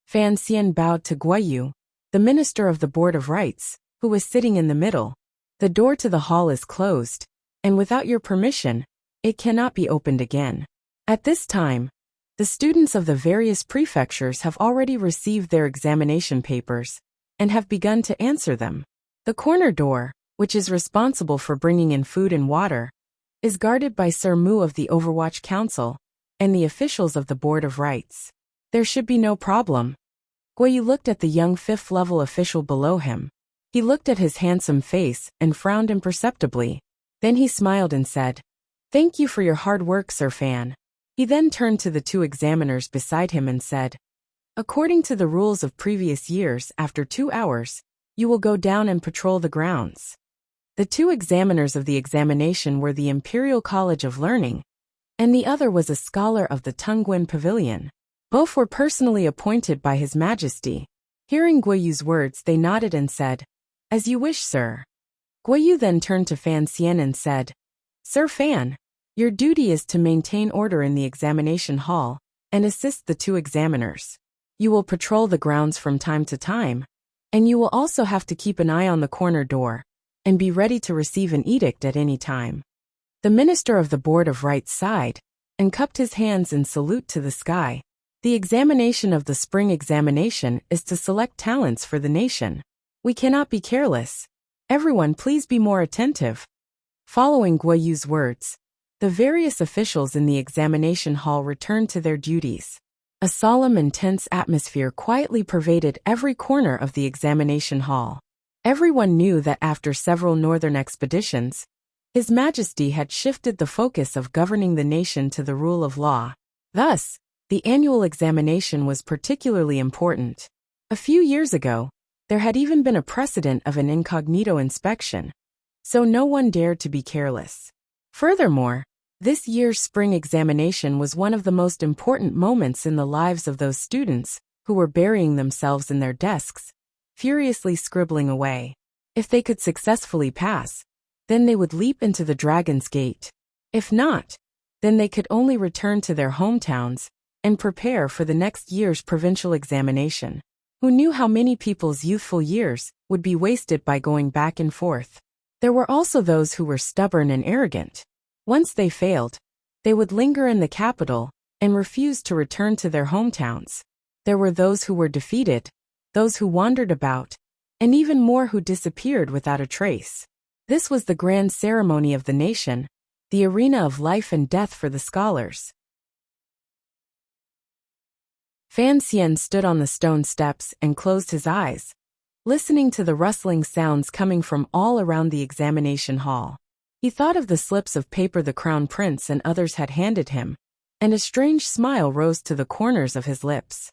Speaker 1: Fan Xian bowed to Guoyu, the minister of the Board of Rites, who was sitting in the middle. "The door to the hall is closed, and without your permission, it cannot be opened again. At this time, the students of the various prefectures have already received their examination papers and have begun to answer them. The corner door, which is responsible for bringing in food and water, is guarded by Sir Mu of the Overwatch Council and the officials of the Board of Rites. There should be no problem." Guoyu looked at the young fifth-level official below him. He looked at his handsome face and frowned imperceptibly. Then he smiled and said, "Thank you for your hard work, Sir Fan." He then turned to the two examiners beside him and said, "According to the rules of previous years, after 2 hours, you will go down and patrol the grounds." The two examiners of the examination were the Imperial College of Learning, and the other was a scholar of the Tungguan Pavilion. Both were personally appointed by His Majesty. Hearing Guoyu's words, they nodded and said, "As you wish, sir." Guoyu then turned to Fan Xian and said, "Sir Fan, your duty is to maintain order in the examination hall and assist the two examiners. You will patrol the grounds from time to time, and you will also have to keep an eye on the corner door and be ready to receive an edict at any time." The minister of the Board of Rites sighed and cupped his hands in salute to the sky. The examination of the spring examination is to select talents for the nation. We cannot be careless. Everyone, please be more attentive. Following Guoyu's words, the various officials in the examination hall returned to their duties. A solemn and tense atmosphere quietly pervaded every corner of the examination hall. Everyone knew that after several northern expeditions, His Majesty had shifted the focus of governing the nation to the rule of law. Thus, the annual examination was particularly important. A few years ago, there had even been a precedent of an incognito inspection, so no one dared to be careless. Furthermore, this year's spring examination was one of the most important moments in the lives of those students who were burying themselves in their desks, furiously scribbling away. If they could successfully pass, then they would leap into the Dragon's Gate. If not, then they could only return to their hometowns and prepare for the next year's provincial examination. Who knew how many people's youthful years would be wasted by going back and forth? There were also those who were stubborn and arrogant. Once they failed, they would linger in the capital and refuse to return to their hometowns. There were those who were defeated, those who wandered about, and even more who disappeared without a trace. This was the grand ceremony of the nation, the arena of life and death for the scholars. Fan Xian stood on the stone steps and closed his eyes, listening to the rustling sounds coming from all around the examination hall. He thought of the slips of paper the crown prince and others had handed him, and a strange smile rose to the corners of his lips.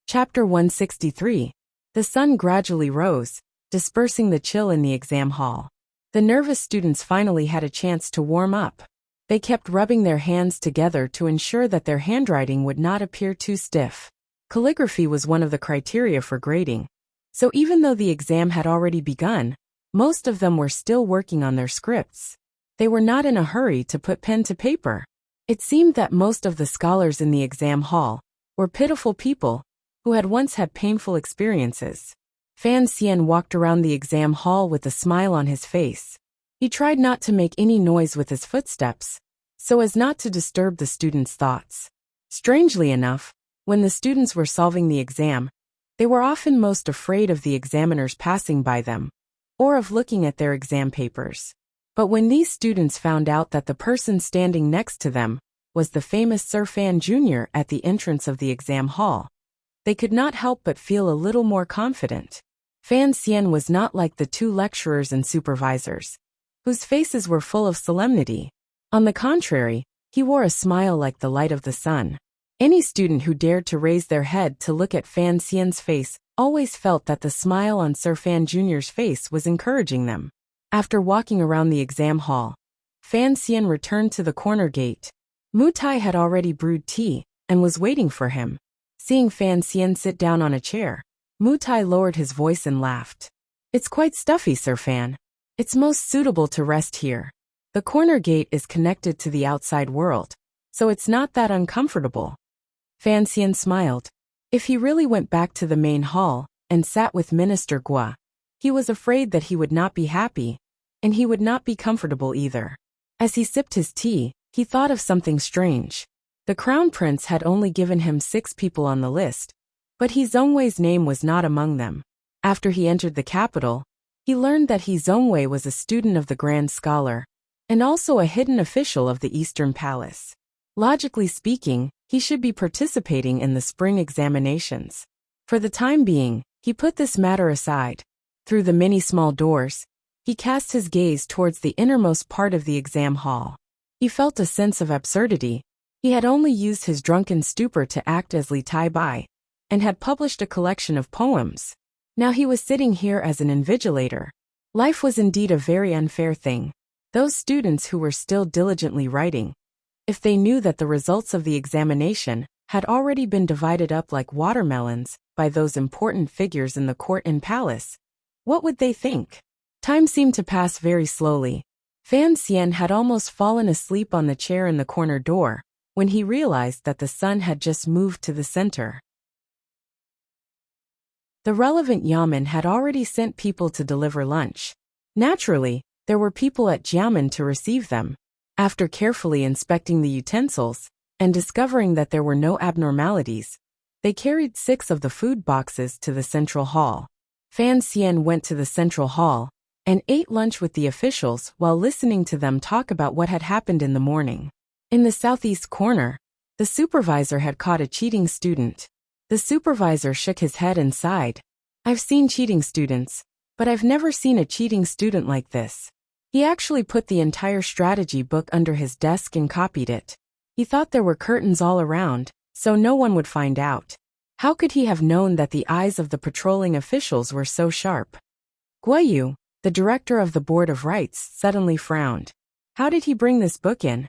Speaker 1: Chapter 163. The sun gradually rose, dispersing the chill in the exam hall. The nervous students finally had a chance to warm up. They kept rubbing their hands together to ensure that their handwriting would not appear too stiff. Calligraphy was one of the criteria for grading, so even though the exam had already begun, most of them were still working on their scripts. They were not in a hurry to put pen to paper. It seemed that most of the scholars in the exam hall were pitiful people who had once had painful experiences. Fan Xian walked around the exam hall with a smile on his face. He tried not to make any noise with his footsteps, so as not to disturb the students' thoughts. Strangely enough, when the students were solving the exam, they were often most afraid of the examiners passing by them, or of looking at their exam papers. But when these students found out that the person standing next to them was the famous Sir Fan Jr. at the entrance of the exam hall, they could not help but feel a little more confident. Fan Xian was not like the two lecturers and supervisors, whose faces were full of solemnity. On the contrary, he wore a smile like the light of the sun. Any student who dared to raise their head to look at Fan Xian's face always felt that the smile on Sir Fan Jr.'s face was encouraging them. After walking around the exam hall, Fan Xian returned to the corner gate. Mu Tai had already brewed tea and was waiting for him. Seeing Fan Xian sit down on a chair, Mu Tai lowered his voice and laughed. "It's quite stuffy, Sir Fan. It's most suitable to rest here. The corner gate is connected to the outside world, so it's not that uncomfortable." Fan Xian smiled. If he really went back to the main hall and sat with Minister Gua, he was afraid that he would not be happy, and he would not be comfortable either. As he sipped his tea, he thought of something strange. The Crown Prince had only given him 6 people on the list, but He Zhongwei's name was not among them. After he entered the capital, he learned that He Zhongwei was a student of the Grand Scholar, and also a hidden official of the Eastern Palace. Logically speaking, he should be participating in the spring examinations. For the time being, he put this matter aside. Through the many small doors, he cast his gaze towards the innermost part of the exam hall. He felt a sense of absurdity. He had only used his drunken stupor to act as Li Tai Bai, and had published a collection of poems. Now he was sitting here as an invigilator. Life was indeed a very unfair thing. Those students who were still diligently writing, if they knew that the results of the examination had already been divided up like watermelons by those important figures in the court and palace, what would they think? Time seemed to pass very slowly. Fan Xian had almost fallen asleep on the chair in the corner door when he realized that the sun had just moved to the center. The relevant Yamen had already sent people to deliver lunch. Naturally, there were people at Jiamen to receive them. After carefully inspecting the utensils and discovering that there were no abnormalities, they carried 6 of the food boxes to the central hall. Fan Xian went to the central hall and ate lunch with the officials while listening to them talk about what had happened in the morning. In the southeast corner, the supervisor had caught a cheating student. The supervisor shook his head and sighed. "I've seen cheating students, but I've never seen a cheating student like this." He actually put the entire strategy book under his desk and copied it. He thought there were curtains all around, so no one would find out. How could he have known that the eyes of the patrolling officials were so sharp? Guoyu, the director of the Board of Rights, suddenly frowned. How did he bring this book in?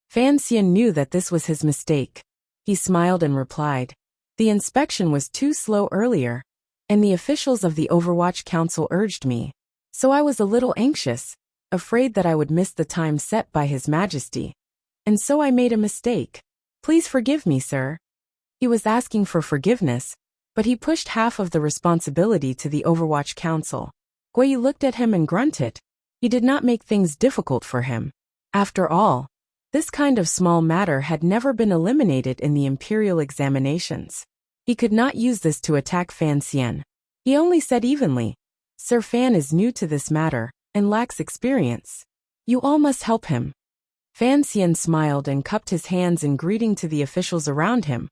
Speaker 1: Fan Xian knew that this was his mistake. He smiled and replied, "The inspection was too slow earlier, and the officials of the Overwatch Council urged me, so I was a little anxious, afraid that I would miss the time set by His Majesty. And so I made a mistake. Please forgive me, sir." He was asking for forgiveness, but he pushed half of the responsibility to the Overwatch Council. Guoyu looked at him and grunted. He did not make things difficult for him. After all, this kind of small matter had never been eliminated in the imperial examinations. He could not use this to attack Fan Xian. He only said evenly, "Sir Fan is new to this matter and lacks experience. You all must help him." Fan Xian smiled and cupped his hands in greeting to the officials around him,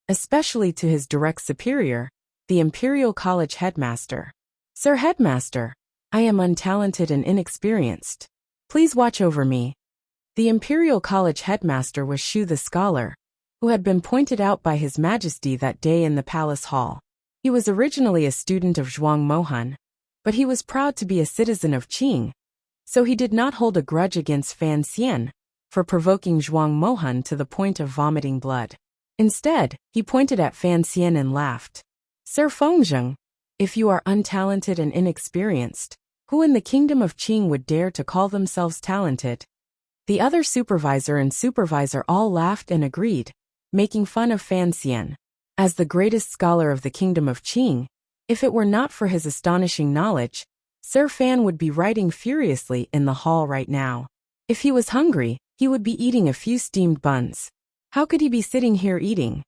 Speaker 1: especially to his direct superior, the Imperial College headmaster. "Sir Headmaster, I am untalented and inexperienced. Please watch over me." The Imperial College headmaster was Shu the scholar, who had been pointed out by His Majesty that day in the palace hall. He was originally a student of Zhuang Mohan, but he was proud to be a citizen of Qing, so he did not hold a grudge against Fan Xian for provoking Zhuang Mohan to the point of vomiting blood. Instead, he pointed at Fan Xian and laughed. "Sir Fengzheng, if you are untalented and inexperienced, who in the kingdom of Qing would dare to call themselves talented?" The other supervisor and supervisor all laughed and agreed, making fun of Fan Xian. As the greatest scholar of the kingdom of Qing, if it were not for his astonishing knowledge, Sir Fan would be writing furiously in the hall right now. If he was hungry, he would be eating a few steamed buns. How could he be sitting here eating?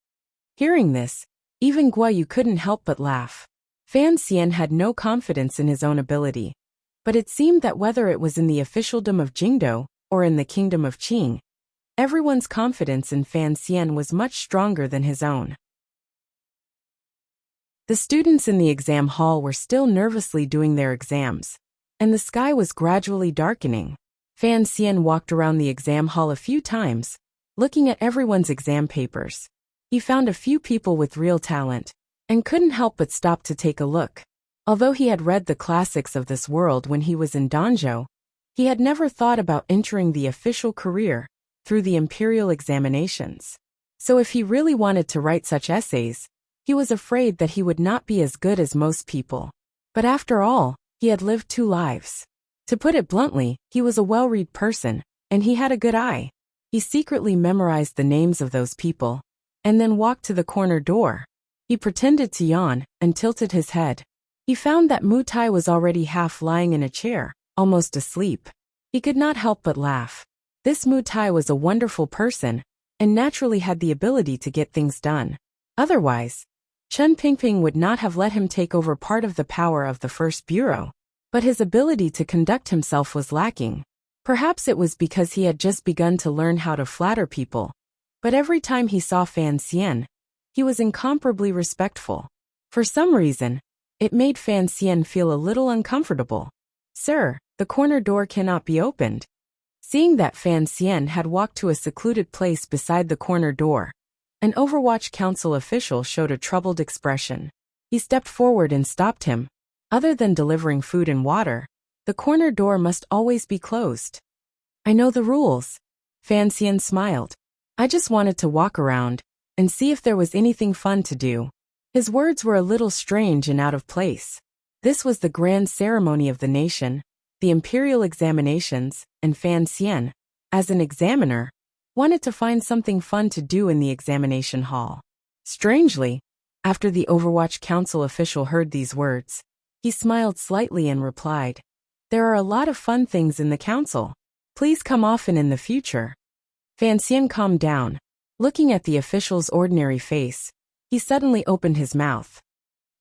Speaker 1: Hearing this, even Guoyu couldn't help but laugh. Fan Xian had no confidence in his own ability, but it seemed that whether it was in the officialdom of Jingdo or in the kingdom of Qing, everyone's confidence in Fan Xian was much stronger than his own. The students in the exam hall were still nervously doing their exams, and the sky was gradually darkening. Fan Xian walked around the exam hall a few times, looking at everyone's exam papers. He found a few people with real talent, and couldn't help but stop to take a look. Although he had read the classics of this world when he was in Danzhou, he had never thought about entering the official career through the imperial examinations. So if he really wanted to write such essays, he was afraid that he would not be as good as most people. But after all, he had lived 2 lives. To put it bluntly, he was a well-read person, and he had a good eye. He secretly memorized the names of those people, and then walked to the corner door. He pretended to yawn and tilted his head. He found that Mu Tai was already half lying in a chair, almost asleep. He could not help but laugh. This Mu Tai was a wonderful person, and naturally had the ability to get things done. Otherwise, Chen Pingping would not have let him take over part of the power of the First Bureau. But his ability to conduct himself was lacking. Perhaps it was because he had just begun to learn how to flatter people. But every time he saw Fan Xian, he was incomparably respectful. For some reason, it made Fan Xian feel a little uncomfortable. "Sir, the corner door cannot be opened." Seeing that Fan Xian had walked to a secluded place beside the corner door, an Overwatch Council official showed a troubled expression. He stepped forward and stopped him. Other than delivering food and water, the corner door must always be closed. "I know the rules." Fan Xian smiled. "I just wanted to walk around and see if there was anything fun to do." His words were a little strange and out of place. This was the grand ceremony of the nation, the imperial examinations, and Fan Xian, as an examiner, wanted to find something fun to do in the examination hall. Strangely, after the Overwatch Council official heard these words, he smiled slightly and replied, "There are a lot of fun things in the council. Please come often in the future." Fan Xian calmed down. Looking at the official's ordinary face, he suddenly opened his mouth.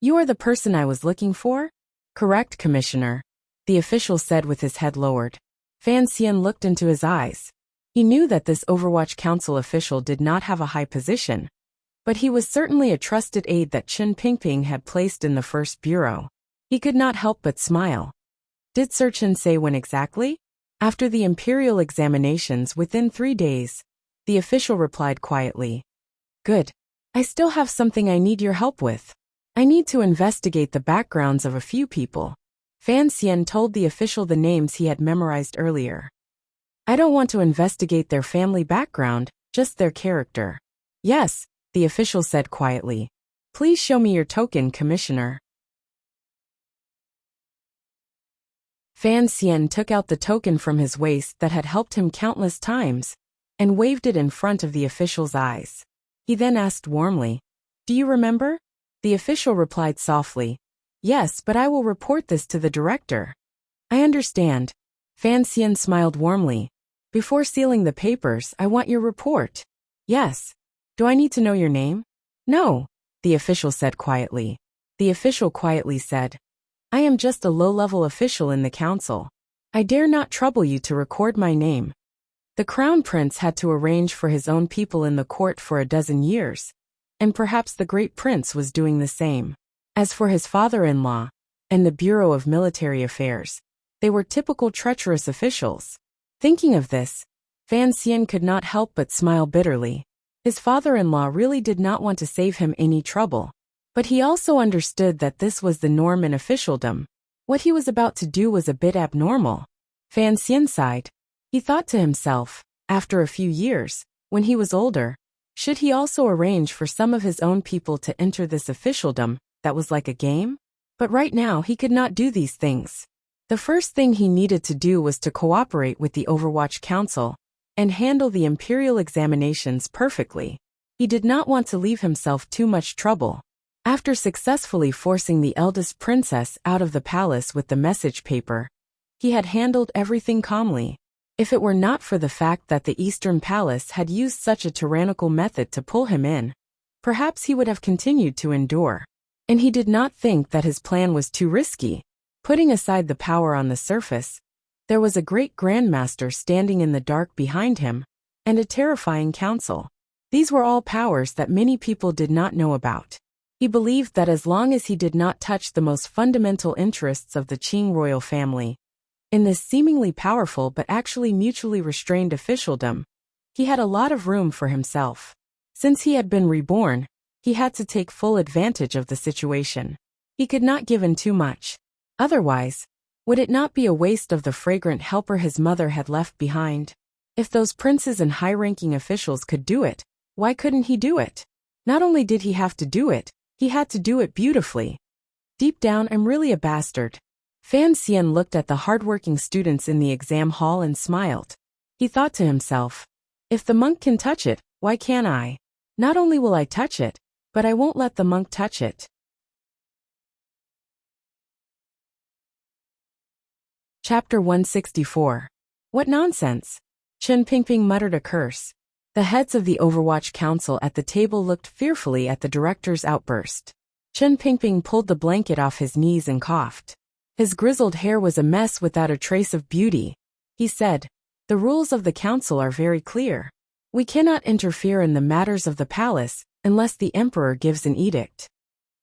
Speaker 1: "You are the person I was looking for?" "Correct, Commissioner," the official said with his head lowered. Fan Xian looked into his eyes. He knew that this Overwatch Council official did not have a high position, but he was certainly a trusted aide that Chen Pingping had placed in the First Bureau. He could not help but smile. "Did Sir Chen say when exactly?" "After the imperial examinations within 3 days," the official replied quietly. "Good. I still have something I need your help with. I need to investigate the backgrounds of a few people." Fan Xian told the official the names he had memorized earlier. "I don't want to investigate their family background, just their character." "Yes," the official said quietly. "Please show me your token, Commissioner." Fan Xian took out the token from his waist that had helped him countless times, and waved it in front of the official's eyes. He then asked warmly, "Do you remember?" The official replied softly, "Yes, but I will report this to the director." "I understand." Fan Xian smiled warmly. "Before sealing the papers, I want your report." "Yes." "Do I need to know your name?" "No," the official said quietly. The official quietly said, "I am just a low-level official in the council. I dare not trouble you to record my name." The crown prince had to arrange for his own people in the court for a dozen years, and perhaps the great prince was doing the same. As for his father-in-law and the Bureau of Military Affairs, they were typical treacherous officials. Thinking of this, Fan Xian could not help but smile bitterly. His father-in-law really did not want to save him any trouble, but he also understood that this was the norm in officialdom. What he was about to do was a bit abnormal. Fan Xian sighed. He thought to himself, after a few years, when he was older, should he also arrange for some of his own people to enter this officialdom that was like a game? But right now he could not do these things. The first thing he needed to do was to cooperate with the Overwatch Council and handle the imperial examinations perfectly. He did not want to leave himself too much trouble. After successfully forcing the eldest princess out of the palace with the message paper, he had handled everything calmly. If it were not for the fact that the Eastern Palace had used such a tyrannical method to pull him in, perhaps he would have continued to endure. And he did not think that his plan was too risky. Putting aside the power on the surface, there was a great grandmaster standing in the dark behind him, and a terrifying council. These were all powers that many people did not know about. He believed that as long as he did not touch the most fundamental interests of the Qing royal family, in this seemingly powerful but actually mutually restrained officialdom, he had a lot of room for himself. Since he had been reborn, he had to take full advantage of the situation. He could not give in too much. Otherwise, would it not be a waste of the fragrant helper his mother had left behind? If those princes and high-ranking officials could do it, why couldn't he do it? Not only did he have to do it, he had to do it beautifully. Deep down, I'm really a bastard. Fan Xian looked at the hard-working students in the exam hall and smiled. He thought to himself, if the monk can touch it, why can't I? Not only will I touch it, but I won't let the monk touch it. Chapter 164. What nonsense! Chen Pingping muttered a curse. The heads of the Overwatch Council at the table looked fearfully at the director's outburst. Chen Pingping pulled the blanket off his knees and coughed. His grizzled hair was a mess without a trace of beauty. He said, the rules of the council are very clear. We cannot interfere in the matters of the palace unless the emperor gives an edict.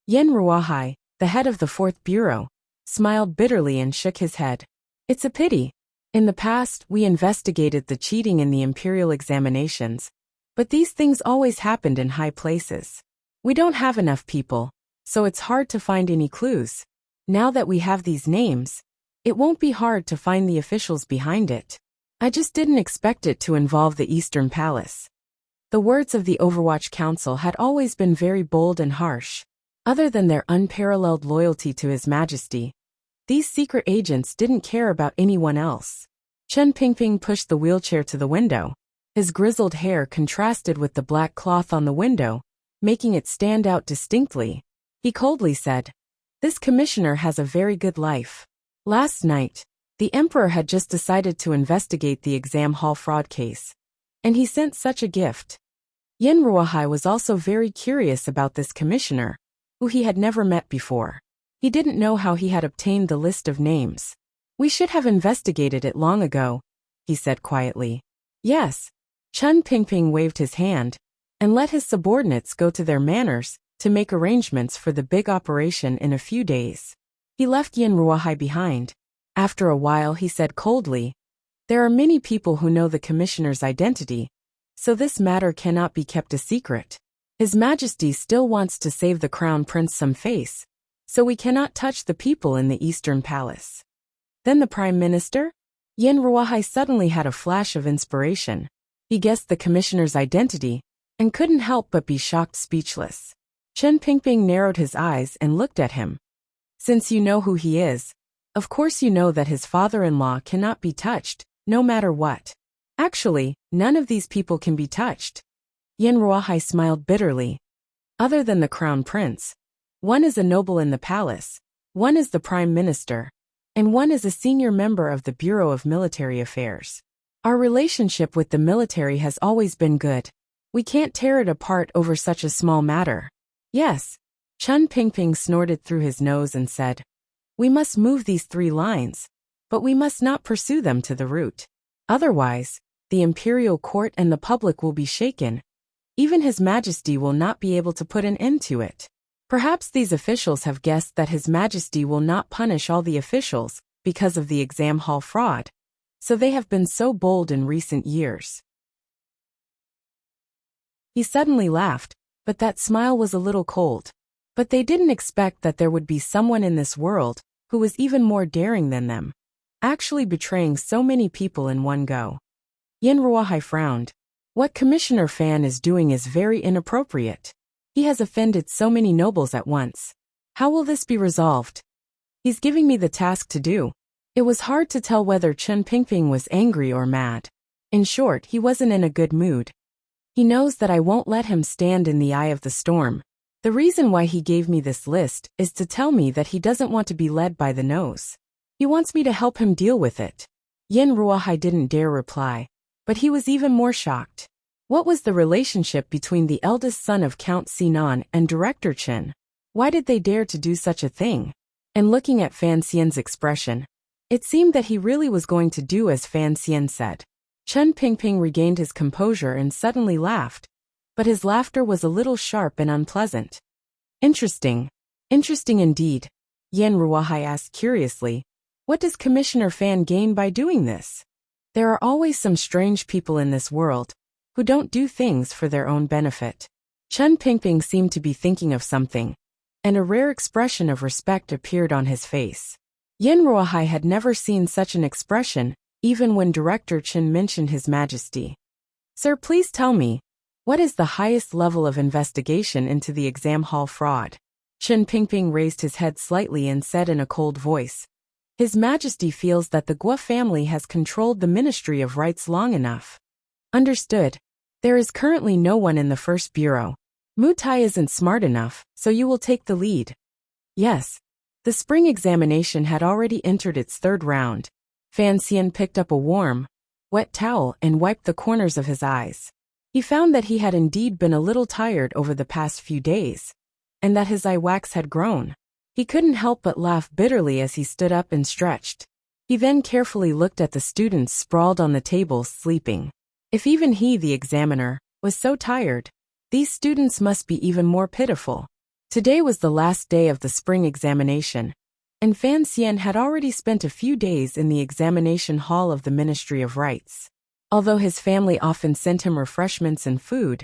Speaker 1: Yen Ruahai, the head of the 4th Bureau, smiled bitterly and shook his head. It's a pity. In the past, we investigated the cheating in the imperial examinations, but these things always happened in high places. We don't have enough people, so it's hard to find any clues. Now that we have these names, it won't be hard to find the officials behind it. I just didn't expect it to involve the Eastern Palace. The words of the Overwatch Council had always been very bold and harsh. Other than their unparalleled loyalty to His Majesty, these secret agents didn't care about anyone else. Chen Pingping pushed the wheelchair to the window. His grizzled hair contrasted with the black cloth on the window, making it stand out distinctly. He coldly said, this commissioner has a very good life. Last night, the emperor had just decided to investigate the exam hall fraud case, and he sent such a gift. Yen Ruahai was also very curious about this commissioner, who he had never met before. He didn't know how he had obtained the list of names. We should have investigated it long ago, he said quietly. Yes. Chen Pingping waved his hand and let his subordinates go to their manors to make arrangements for the big operation in a few days. He left Yen Ruahai behind. After a while he said coldly, there are many people who know the commissioner's identity, so this matter cannot be kept a secret. His Majesty still wants to save the Crown Prince some face, so we cannot touch the people in the Eastern Palace. Then the Prime Minister? Yen Ruahai suddenly had a flash of inspiration. He guessed the commissioner's identity and couldn't help but be shocked speechless. Chen Pingping narrowed his eyes and looked at him. Since you know who he is, of course you know that his father-in-law cannot be touched, no matter what. Actually, none of these people can be touched. Yen Ruahai smiled bitterly. Other than the Crown Prince, one is a noble in the palace, one is the Prime Minister, and one is a senior member of the Bureau of Military Affairs. Our relationship with the military has always been good. We can't tear it apart over such a small matter. Yes. Chen Pingping snorted through his nose and said, we must move these 3 lines, but we must not pursue them to the root. Otherwise, the imperial court and the public will be shaken. Even His Majesty will not be able to put an end to it. Perhaps these officials have guessed that His Majesty will not punish all the officials because of the exam hall fraud, so they have been so bold in recent years. He suddenly laughed, but that smile was a little cold. But they didn't expect that there would be someone in this world who was even more daring than them, actually betraying so many people in one go. Yen Ruahai frowned. What Commissioner Fan is doing is very inappropriate. He has offended so many nobles at once. How will this be resolved? He's giving me the task to do. It was hard to tell whether Chen Pingping was angry or mad. In short, he wasn't in a good mood. He knows that I won't let him stand in the eye of the storm. The reason why he gave me this list is to tell me that he doesn't want to be led by the nose. He wants me to help him deal with it. Yen Ruahai didn't dare reply, but he was even more shocked. What was the relationship between the eldest son of Count Sinan and Director Chen? Why did they dare to do such a thing? And looking at Fan Xian's expression, it seemed that he really was going to do as Fan Xian said. Chen Pingping regained his composure and suddenly laughed, but his laughter was a little sharp and unpleasant. Interesting. Interesting indeed. Yen Ruahai asked curiously, what does Commissioner Fan gain by doing this? There are always some strange people in this world, who don't do things for their own benefit. Chen Pingping seemed to be thinking of something, and a rare expression of respect appeared on his face. Yin Ruohai had never seen such an expression, even when Director Chen mentioned His Majesty. Sir, please tell me, what is the highest level of investigation into the exam hall fraud? Chen Pingping raised his head slightly and said in a cold voice, His Majesty feels that the Guo family has controlled the Ministry of Rights long enough. Understood. There is currently no one in the First Bureau. Mu Tai isn't smart enough, so you will take the lead. Yes. The spring examination had already entered its third round. Fan Xian picked up a warm, wet towel and wiped the corners of his eyes. He found that he had indeed been a little tired over the past few days, and that his eye wax had grown. He couldn't help but laugh bitterly as he stood up and stretched. He then carefully looked at the students sprawled on the tables sleeping. If even he, the examiner, was so tired, these students must be even more pitiful. Today was the last day of the spring examination, and Fan Xian had already spent a few days in the examination hall of the Ministry of Rights. Although his family often sent him refreshments and food,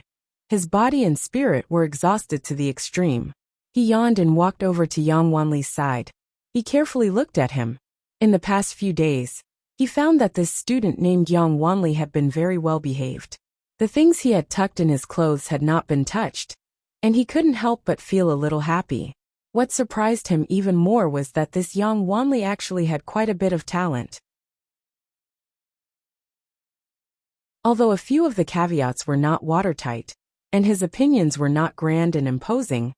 Speaker 1: his body and spirit were exhausted to the extreme. He yawned and walked over to Yang Wanli's side. He carefully looked at him. In the past few days, he found that this student named Yang Wanli had been very well behaved. The things he had tucked in his clothes had not been touched, and he couldn't help but feel a little happy. What surprised him even more was that this Yang Wanli actually had quite a bit of talent. Although a few of the caveats were not watertight, and his opinions were not grand and imposing,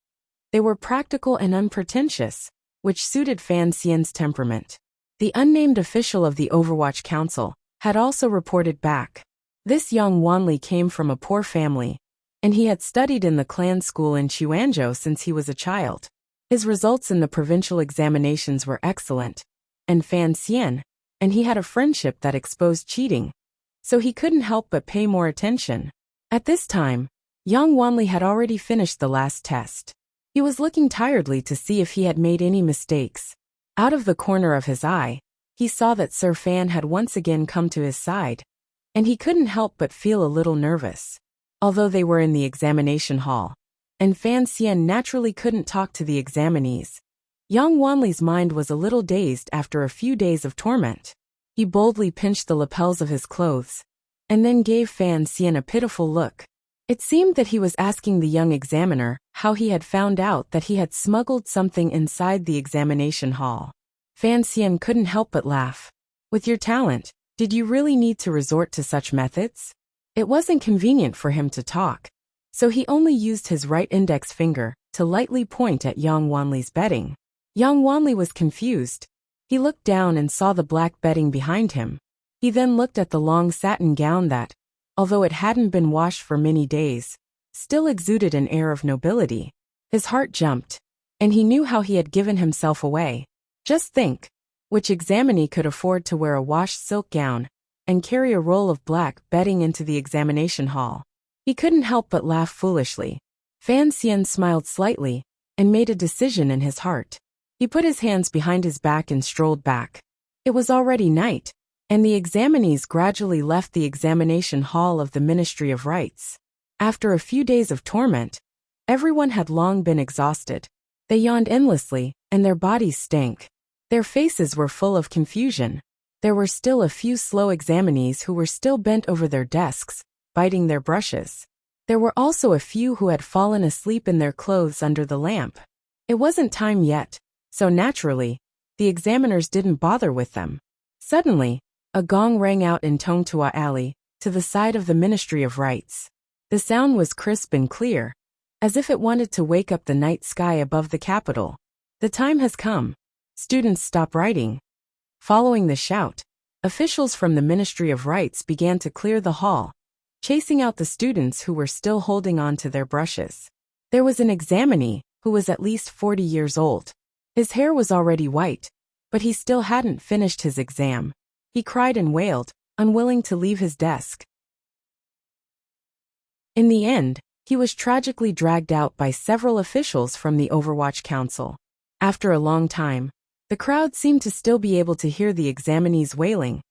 Speaker 1: they were practical and unpretentious, which suited Fan Xian's temperament. The unnamed official of the Overwatch Council had also reported back. This Yang Wanli came from a poor family, and he had studied in the clan school in Chuanzhou since he was a child. His results in the provincial examinations were excellent, and Fan Xian, and he had a friendship that exposed cheating, so he couldn't help but pay more attention. At this time, Yang Wanli had already finished the last test. He was looking tiredly to see if he had made any mistakes. Out of the corner of his eye, he saw that Sir Fan had once again come to his side, and he couldn't help but feel a little nervous. Although they were in the examination hall, and Fan Xian naturally couldn't talk to the examinees, Yang Wanli's mind was a little dazed after a few days of torment. He boldly pinched the lapels of his clothes, and then gave Fan Xian a pitiful look. It seemed that he was asking the young examiner how he had found out that he had smuggled something inside the examination hall. Fan Xian couldn't help but laugh. With your talent, did you really need to resort to such methods? It wasn't convenient for him to talk, so he only used his right index finger to lightly point at Yang Wanli's bedding. Yang Wanli was confused. He looked down and saw the black bedding behind him. He then looked at the long satin gown that, although it hadn't been washed for many days, still exuded an air of nobility. His heart jumped, and he knew how he had given himself away. Just think, which examinee could afford to wear a washed silk gown and carry a roll of black bedding into the examination hall? He couldn't help but laugh foolishly. Fan Xian smiled slightly and made a decision in his heart. He put his hands behind his back and strolled back. It was already night, and the examinees gradually left the examination hall of the Ministry of Rights. After a few days of torment, everyone had long been exhausted. They yawned endlessly, and their bodies stank. Their faces were full of confusion. There were still a few slow examinees who were still bent over their desks, biting their brushes. There were also a few who had fallen asleep in their clothes under the lamp. It wasn't time yet, so naturally, the examiners didn't bother with them. Suddenly, a gong rang out in Tongtua Alley, to the side of the Ministry of Rights. The sound was crisp and clear, as if it wanted to wake up the night sky above the capital. The time has come. Students stop writing. Following the shout, officials from the Ministry of Rights began to clear the hall, chasing out the students who were still holding on to their brushes. There was an examinee who was at least 40 years old. His hair was already white, but he still hadn't finished his exam. He cried and wailed, unwilling to leave his desk. In the end, he was tragically dragged out by several officials from the Overwatch Council. After a long time, the crowd seemed to still be able to hear the examinees wailing,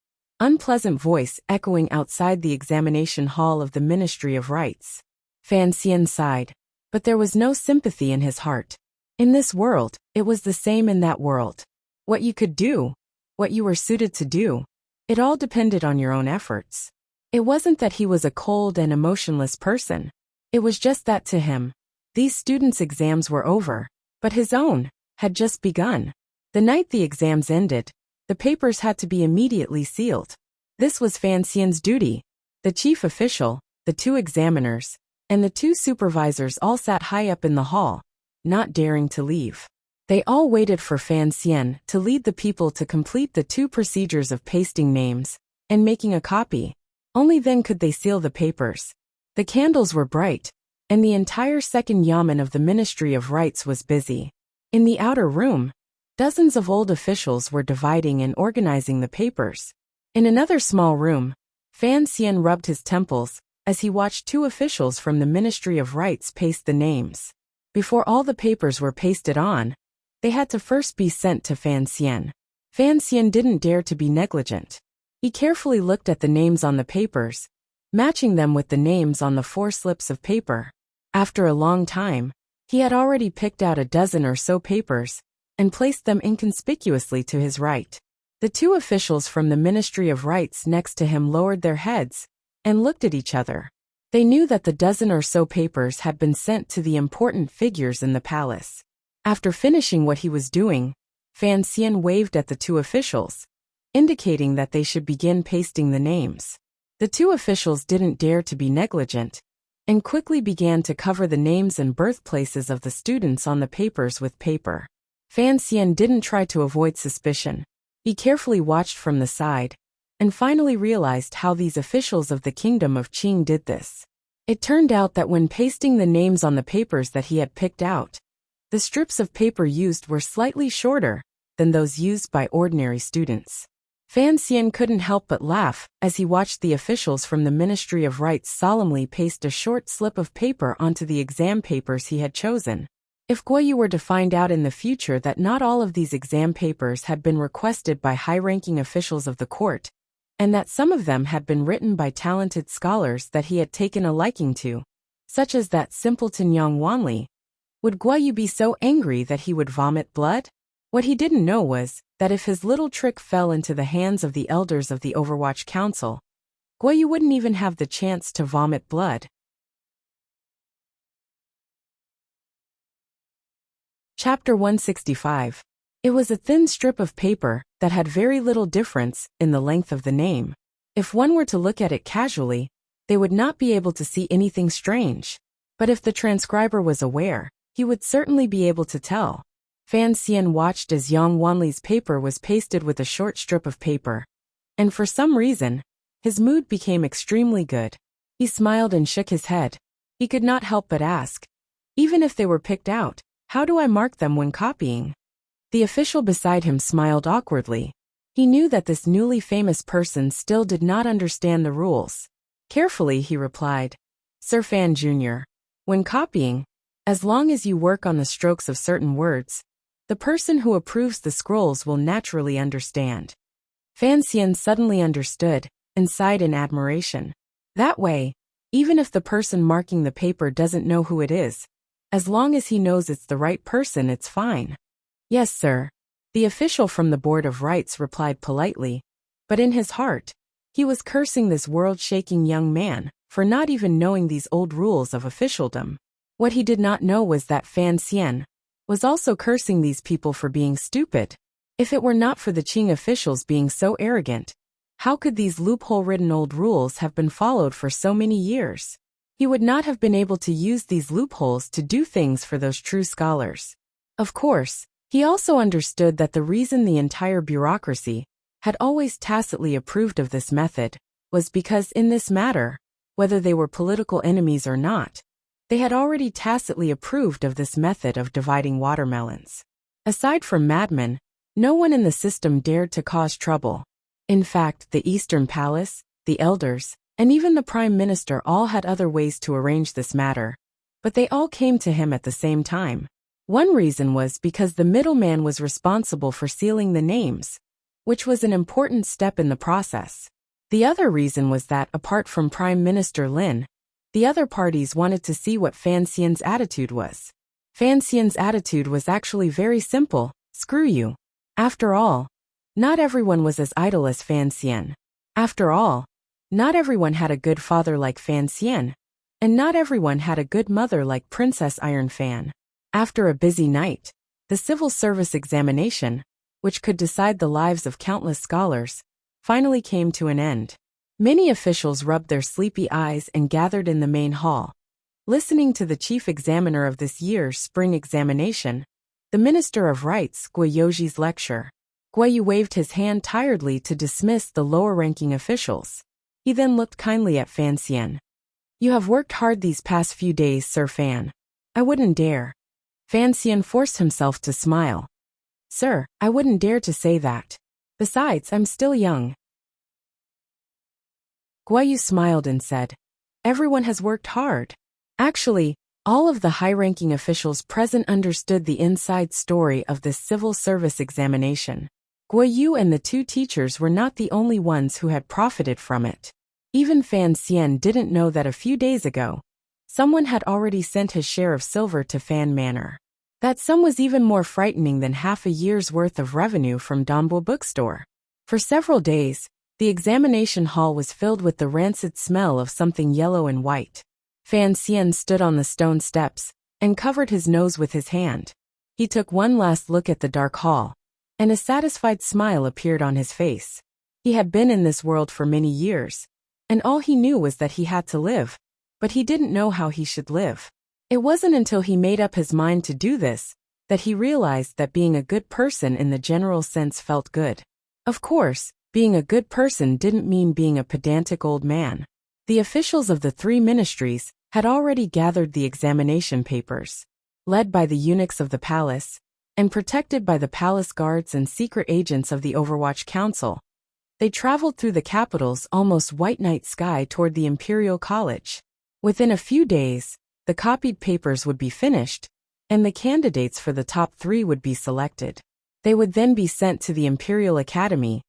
Speaker 1: unpleasant voice echoing outside the examination hall of the Ministry of Rights. Fan Xian sighed, but there was no sympathy in his heart. In this world, it was the same in that world. What you could do, what you were suited to do, it all depended on your own efforts. It wasn't that he was a cold and emotionless person. It was just that to him, these students' exams were over, but his own had just begun. The night the exams ended, the papers had to be immediately sealed. This was Fan Xian's duty. The chief official, the 2 examiners, and the 2 supervisors all sat high up in the hall, not daring to leave. They all waited for Fan Xian to lead the people to complete the 2 procedures of pasting names and making a copy. Only then could they seal the papers. The candles were bright, and the entire second yamen of the Ministry of Rights was busy. In the outer room, dozens of old officials were dividing and organizing the papers. In another small room, Fan Xian rubbed his temples as he watched 2 officials from the Ministry of Rights paste the names. Before all the papers were pasted on, they had to first be sent to Fan Xian. Fan Xian didn't dare to be negligent. He carefully looked at the names on the papers, matching them with the names on the 4 slips of paper. After a long time, he had already picked out a dozen or so papers and placed them inconspicuously to his right. The 2 officials from the Ministry of Rights next to him lowered their heads and looked at each other. They knew that the dozen or so papers had been sent to the important figures in the palace. After finishing what he was doing, Fan Xian waved at the 2 officials, indicating that they should begin pasting the names. The 2 officials didn't dare to be negligent, and quickly began to cover the names and birthplaces of the students on the papers with paper. Fan Xian didn't try to avoid suspicion. He carefully watched from the side, and finally realized how these officials of the kingdom of Qing did this. It turned out that when pasting the names on the papers that he had picked out, the strips of paper used were slightly shorter than those used by ordinary students. Fan Xian couldn't help but laugh as he watched the officials from the Ministry of Rights solemnly paste a short slip of paper onto the exam papers he had chosen. If Guo Yu were to find out in the future that not all of these exam papers had been requested by high-ranking officials of the court, and that some of them had been written by talented scholars that he had taken a liking to, such as that simpleton Yang Wanli, would Guo Yu be so angry that he would vomit blood? What he didn't know was that if his little trick fell into the hands of the elders of the Overwatch Council, Guo Yu wouldn't even have the chance to vomit blood. Chapter 165. It was a thin strip of paper that had very little difference in the length of the name. If one were to look at it casually, they would not be able to see anything strange. But if the transcriber was aware, he would certainly be able to tell. Fan Xian watched as Yang Wanli's paper was pasted with a short strip of paper, and for some reason, his mood became extremely good. He smiled and shook his head. He could not help but ask, even if they were picked out, how do I mark them when copying? The official beside him smiled awkwardly. He knew that this newly famous person still did not understand the rules. Carefully, he replied, Sir Fan Jr., when copying, as long as you work on the strokes of certain words, the person who approves the scrolls will naturally understand. Fan Xian suddenly understood and sighed in admiration. That way, even if the person marking the paper doesn't know who it is, as long as he knows it's the right person, it's fine. Yes, sir. The official from the Board of Rights replied politely, but in his heart, he was cursing this world-shaking young man for not even knowing these old rules of officialdom. What he did not know was that Fan Xian was also cursing these people for being stupid. If it were not for the Qing officials being so arrogant, how could these loophole-ridden old rules have been followed for so many years? He would not have been able to use these loopholes to do things for those true scholars. Of course, he also understood that the reason the entire bureaucracy had always tacitly approved of this method was because in this matter, whether they were political enemies or not, they had already tacitly approved of this method of dividing watermelons. Aside from madmen, no one in the system dared to cause trouble. In fact, the Eastern Palace, the elders, and even the Prime Minister all had other ways to arrange this matter, but they all came to him at the same time. One reason was because the middleman was responsible for sealing the names, which was an important step in the process. The other reason was that, apart from Prime Minister Lin, the other parties wanted to see what Fan Xian's attitude was. Fan Xian's attitude was actually very simple: screw you. After all, not everyone was as idle as Fan Xian. After all, not everyone had a good father like Fan Xian, and not everyone had a good mother like Princess Iron Fan. After a busy night, the civil service examination, which could decide the lives of countless scholars, finally came to an end. Many officials rubbed their sleepy eyes and gathered in the main hall, listening to the chief examiner of this year's spring examination, the Minister of Rights, Guo Youji's lecture. Guo Yu waved his hand tiredly to dismiss the lower-ranking officials. He then looked kindly at Fan Xian. You have worked hard these past few days, Sir Fan. I wouldn't dare. Fan Xian forced himself to smile. Sir, I wouldn't dare to say that. Besides, I'm still young. Guo Yu smiled and said, everyone has worked hard. Actually, all of the high-ranking officials present understood the inside story of this civil service examination. Guo Yu and the two teachers were not the only ones who had profited from it. Even Fan Xian didn't know that a few days ago, someone had already sent his share of silver to Fan Manor. That sum was even more frightening than half a year's worth of revenue from Dombo bookstore. For several days, the examination hall was filled with the rancid smell of something yellow and white. Fan Xian stood on the stone steps and covered his nose with his hand. He took one last look at the dark hall, and a satisfied smile appeared on his face. He had been in this world for many years, and all he knew was that he had to live, but he didn't know how he should live. It wasn't until he made up his mind to do this that he realized that being a good person in the general sense felt good. Of course, being a good person didn't mean being a pedantic old man. The officials of the three ministries had already gathered the examination papers. Led by the eunuchs of the palace, and protected by the palace guards and secret agents of the Overwatch Council, they traveled through the capital's almost white night sky toward the Imperial College. Within a few days, the copied papers would be finished, and the candidates for the top 3 would be selected. They would then be sent to the Imperial Academy,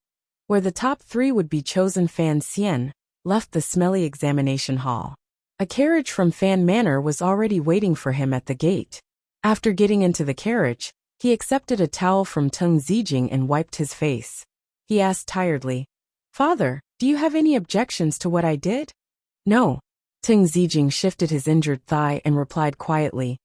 Speaker 1: where the top 3 would be chosen. Fan Xian left the smelly examination hall. A carriage from Fan Manor was already waiting for him at the gate. After getting into the carriage, he accepted a towel from Tung Zijing and wiped his face. He asked tiredly, Father, do you have any objections to what I did? No. Tung Zijing shifted his injured thigh and replied quietly,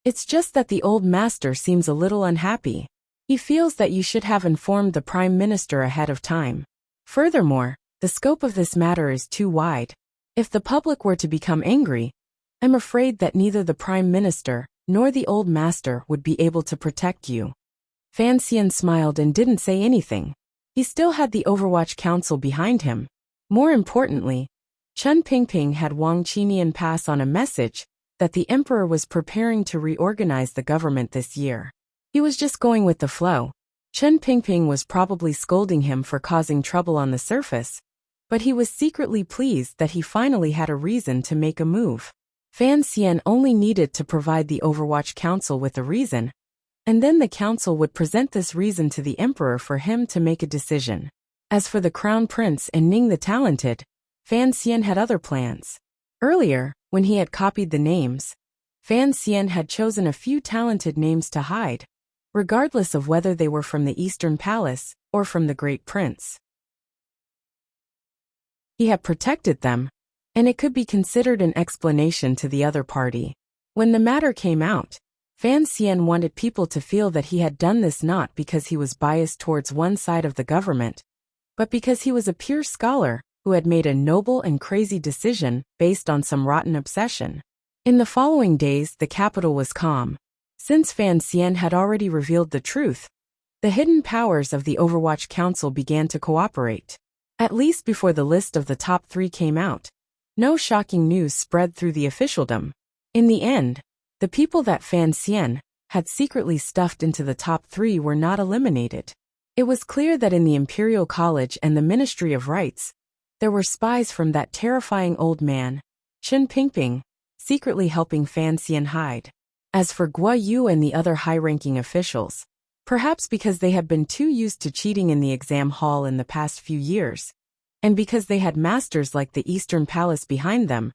Speaker 1: It's just that the old master seems a little unhappy. He feels that you should have informed the Prime Minister ahead of time. Furthermore, the scope of this matter is too wide. If the public were to become angry, I'm afraid that neither the Prime Minister nor the old master would be able to protect you. Fan Xian smiled and didn't say anything. He still had the Overwatch Council behind him. More importantly, Chen Pingping had Wang Qinian pass on a message that the emperor was preparing to reorganize the government this year. He was just going with the flow. Chen Pingping was probably scolding him for causing trouble on the surface, but he was secretly pleased that he finally had a reason to make a move. Fan Xian only needed to provide the Overwatch Council with a reason, and then the council would present this reason to the emperor for him to make a decision. As for the Crown Prince and Ning the Talented, Fan Xian had other plans. Earlier, when he had copied the names, Fan Xian had chosen a few talented names to hide, regardless of whether they were from the Eastern Palace or from the Great Prince. He had protected them, and it could be considered an explanation to the other party. When the matter came out, Fan Xian wanted people to feel that he had done this not because he was biased towards one side of the government, but because he was a pure scholar who had made a noble and crazy decision based on some rotten obsession. In the following days, the capital was calm. Since Fan Xian had already revealed the truth, the hidden powers of the Overwatch Council began to cooperate. At least before the list of the top 3 came out, no shocking news spread through the officialdom. In the end, the people that Fan Xian had secretly stuffed into the top 3 were not eliminated. It was clear that in the Imperial College and the Ministry of Rights, there were spies from that terrifying old man, Chen Pingping, secretly helping Fan Xian hide. As for Guo Yu and the other high-ranking officials, Perhaps because they had been too used to cheating in the exam hall in the past few years, and because they had masters like the Eastern Palace behind them,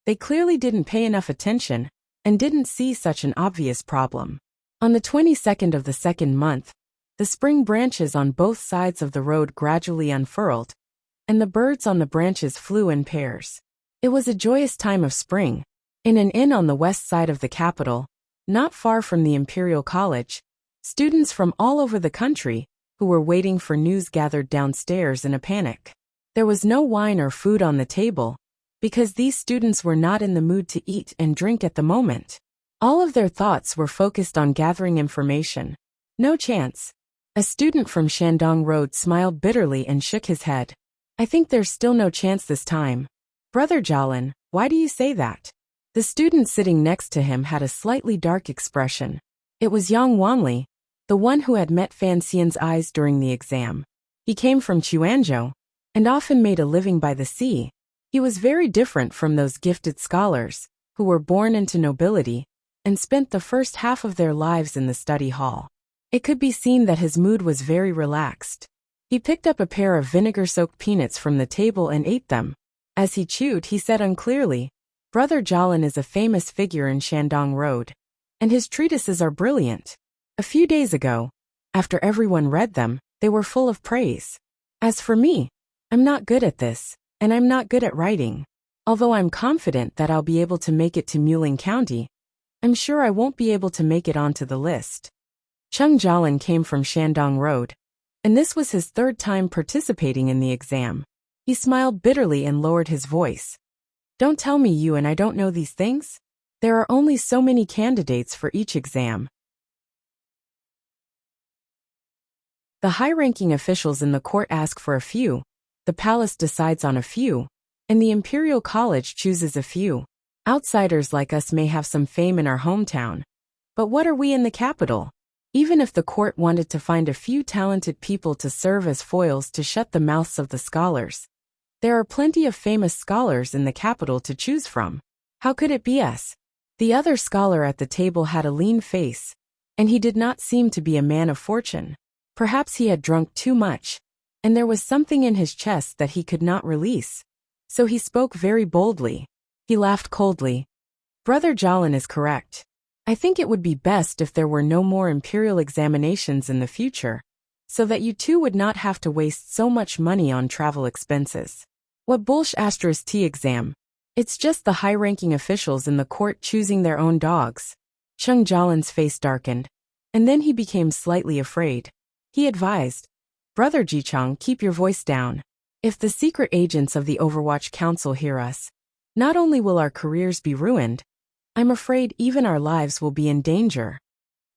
Speaker 1: they clearly didn't pay enough attention and didn't see such an obvious problem. On the 22nd of the second month, the spring branches on both sides of the road gradually unfurled, and the birds on the branches flew in pairs. It was a joyous time of spring. In an inn on the west side of the capital, not far from the Imperial College, students from all over the country, who were waiting for news, gathered downstairs in a panic. There was no wine or food on the table, because these students were not in the mood to eat and drink at the moment. All of their thoughts were focused on gathering information. No chance. A student from Shandong Road smiled bitterly and shook his head. I think there's still no chance this time. Brother Jialin, why do you say that? The student sitting next to him had a slightly dark expression. It was Yang Wanli, the one who had met Fan Xian's eyes during the exam. He came from Chuanzhou, and often made a living by the sea. He was very different from those gifted scholars, who were born into nobility, and spent the first half of their lives in the study hall. It could be seen that his mood was very relaxed. He picked up a pair of vinegar-soaked peanuts from the table and ate them. As he chewed, he said unclearly, Brother Jialin is a famous figure in Shandong Road, and his treatises are brilliant. A few days ago, after everyone read them, they were full of praise. As for me, I'm not good at this, and I'm not good at writing. Although I'm confident that I'll be able to make it to Muling County, I'm sure I won't be able to make it onto the list. Cheng Jialin came from Shandong Road, and this was his third time participating in the exam. He smiled bitterly and lowered his voice. Don't tell me you and I don't know these things. There are only so many candidates for each exam. The high-ranking officials in the court ask for a few, the palace decides on a few, and the Imperial College chooses a few. Outsiders like us may have some fame in our hometown, but what are we in the capital? Even if the court wanted to find a few talented people to serve as foils to shut the mouths of the scholars, there are plenty of famous scholars in the capital to choose from. How could it be us? The other scholar at the table had a lean face, and he did not seem to be a man of fortune. Perhaps he had drunk too much, and there was something in his chest that he could not release. So he spoke very boldly. He laughed coldly. Brother Jialin is correct. I think it would be best if there were no more imperial examinations in the future, so that you two would not have to waste so much money on travel expenses. What bullsh**t exam? It's just the high-ranking officials in the court choosing their own dogs. Cheng Jialin's face darkened, and then he became slightly afraid. He advised, Brother Jichang, keep your voice down. If the secret agents of the Overwatch Council hear us, not only will our careers be ruined, I'm afraid even our lives will be in danger.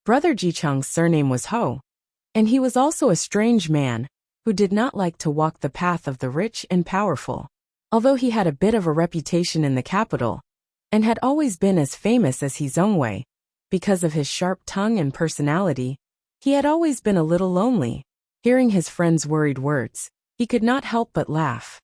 Speaker 1: Brother Jichang's surname was Ho, and he was also a strange man, who did not like to walk the path of the rich and powerful. Although he had a bit of a reputation in the capital, and had always been as famous as He Zhongwei, because of his sharp tongue and personality, he had always been a little lonely. Hearing his friend's worried words, he could not help but laugh.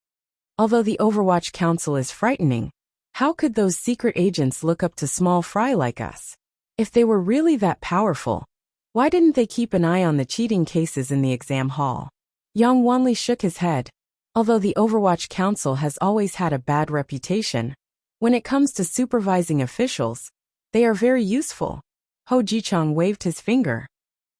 Speaker 1: Although the Overwatch Council is frightening, how could those secret agents look up to small fry like us? If they were really that powerful, why didn't they keep an eye on the cheating cases in the exam hall? Yang Wanli shook his head. Although the Overwatch Council has always had a bad reputation, when it comes to supervising officials, they are very useful. Ho Jichang waved his finger.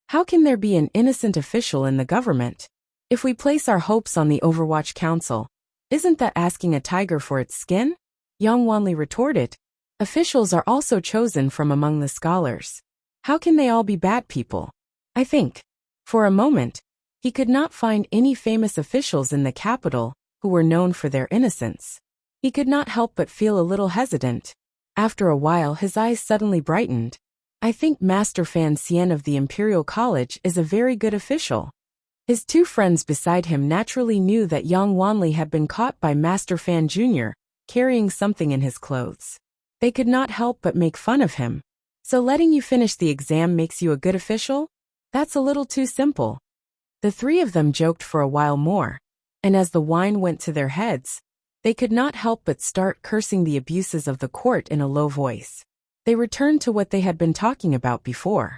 Speaker 1: How can there be an innocent official in the government? If we place our hopes on the Overwatch Council, isn't that asking a tiger for its skin? Yang Wanli retorted. Officials are also chosen from among the scholars. How can they all be bad people? I think. For a moment, he could not find any famous officials in the capital who were known for their innocence. He could not help but feel a little hesitant. After a while, his eyes suddenly brightened. I think Master Fan Xian of the Imperial College is a very good official. His two friends beside him naturally knew that Yang Wanli had been caught by Master Fan Jr., carrying something in his clothes. They could not help but make fun of him. So letting you finish the exam makes you a good official? That's a little too simple. The three of them joked for a while more, and as the wine went to their heads, they could not help but start cursing the abuses of the court in a low voice. They returned to what they had been talking about before.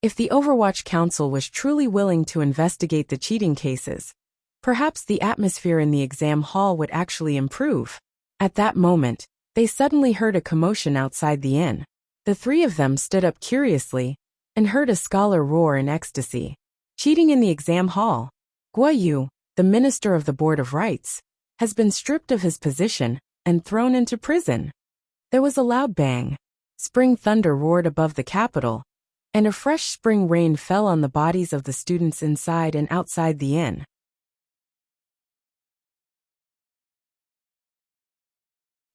Speaker 1: If the Overwatch Council was truly willing to investigate the cheating cases, perhaps the atmosphere in the exam hall would actually improve. At that moment, they suddenly heard a commotion outside the inn. The three of them stood up curiously and heard a scholar roar in ecstasy. Cheating in the exam hall. Guo Yu, the minister of the Board of Rights, has been stripped of his position and thrown into prison. There was a loud bang. Spring thunder roared above the capital, and a fresh spring rain fell on the bodies of the students inside and outside the inn.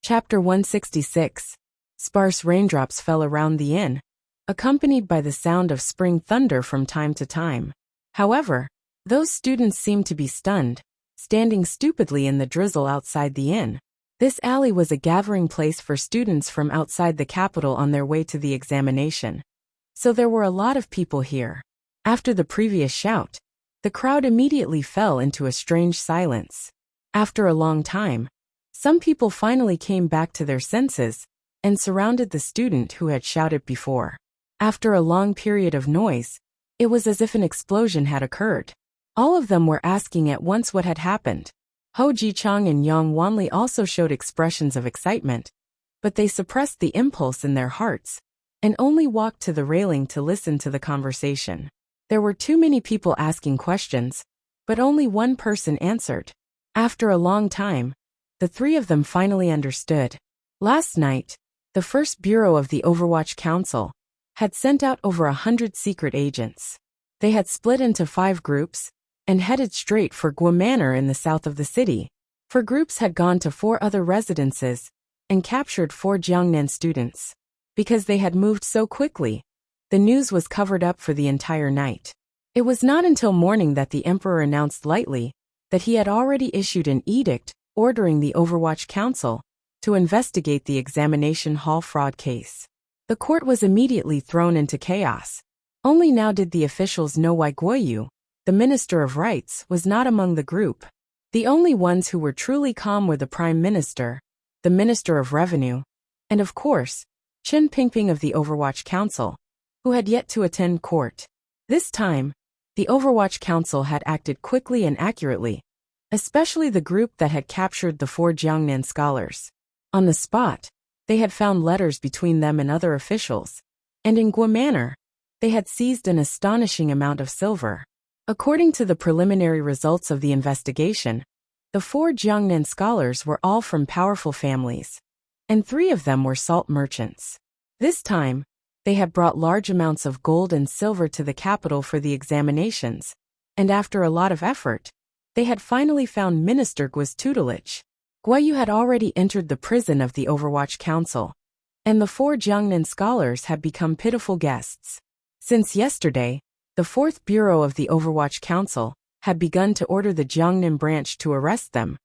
Speaker 1: Chapter 166. Sparse raindrops fell around the inn, accompanied by the sound of spring thunder from time to time. However, those students seemed to be stunned, standing stupidly in the drizzle outside the inn. This alley was a gathering place for students from outside the capital on their way to the examination, so there were a lot of people here. After the previous shout, the crowd immediately fell into a strange silence. After a long time, some people finally came back to their senses and surrounded the student who had shouted before. After a long period of noise, it was as if an explosion had occurred. All of them were asking at once what had happened. Ho Jichang and Yang Wanli also showed expressions of excitement, but they suppressed the impulse in their hearts and only walked to the railing to listen to the conversation. There were too many people asking questions, but only one person answered. After a long time, the three of them finally understood. Last night, the first bureau of the Overwatch Council had sent out over 100 secret agents. They had split into 5 groups and headed straight for Guo Manor in the south of the city. 4 groups had gone to 4 other residences and captured 4 Jiangnan students. Because they had moved so quickly, the news was covered up for the entire night. It was not until morning that the emperor announced lightly that he had already issued an edict ordering the Overwatch Council to investigate the examination hall fraud case. The court was immediately thrown into chaos. Only now did the officials know why Guo Yu, the Minister of Rights, was not among the group. The only ones who were truly calm were the Prime Minister, the Minister of Revenue, and of course, Chen Pingping of the Overwatch Council, who had yet to attend court. This time, the Overwatch Council had acted quickly and accurately, especially the group that had captured the 4 Jiangnan scholars. On the spot, they had found letters between them and other officials, and in Guo Manor, they had seized an astonishing amount of silver. According to the preliminary results of the investigation, the 4 Jiangnan scholars were all from powerful families, and 3 of them were salt merchants. This time, they had brought large amounts of gold and silver to the capital for the examinations, and after a lot of effort, they had finally found Minister Guo's tutelage. Guo Yu had already entered the prison of the Overwatch Council, and the 4 Jiangnan scholars had become pitiful guests. Since yesterday, the 4th Bureau of the Overwatch Council had begun to order the Jiangnan branch to arrest them,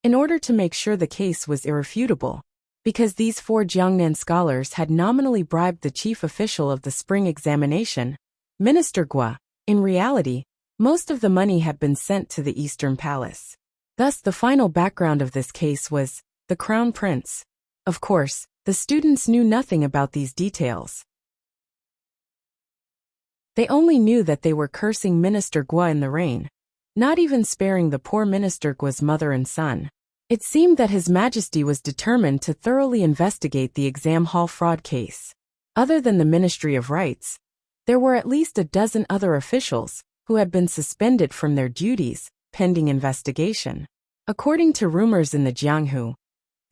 Speaker 1: in order to make sure the case was irrefutable. Because these 4 Jiangnan scholars had nominally bribed the chief official of the spring examination, Minister Guo, in reality, most of the money had been sent to the Eastern Palace. Thus the final background of this case was the Crown Prince. Of course, the students knew nothing about these details. They only knew that they were cursing Minister Guo in the rain, not even sparing the poor Minister Guo's mother and son. It seemed that His Majesty was determined to thoroughly investigate the exam hall fraud case. Other than the Ministry of Rights, there were at least a dozen other officials who had been suspended from their duties, pending investigation. According to rumors in the Jianghu,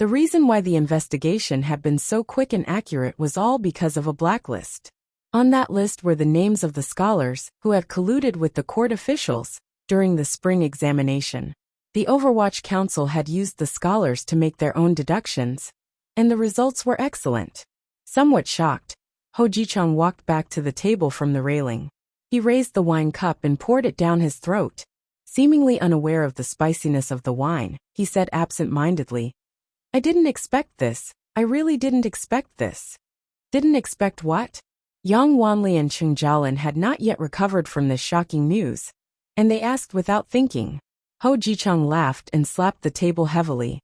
Speaker 1: the reason why the investigation had been so quick and accurate was all because of a blacklist. On that list were the names of the scholars who had colluded with the court officials during the spring examination. The Overwatch Council had used the scholars to make their own deductions, and the results were excellent. Somewhat shocked, Ho Jichang walked back to the table from the railing. He raised the wine cup and poured it down his throat. Seemingly unaware of the spiciness of the wine, he said absent-mindedly, "I didn't expect this. I really didn't expect this." Didn't expect what? Yang Wanli and Cheng Jialin had not yet recovered from this shocking news, and they asked without thinking. Ho Jichang laughed and slapped the table heavily.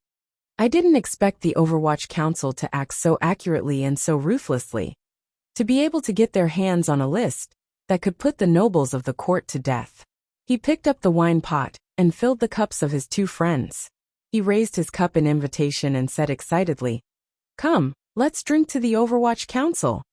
Speaker 1: "I didn't expect the Overwatch Council to act so accurately and so ruthlessly. To be able to get their hands on a list that could put the nobles of the court to death. He picked up the wine pot and filled the cups of his two friends. He raised his cup in invitation and said excitedly, "Come, let's drink to the Overwatch Council.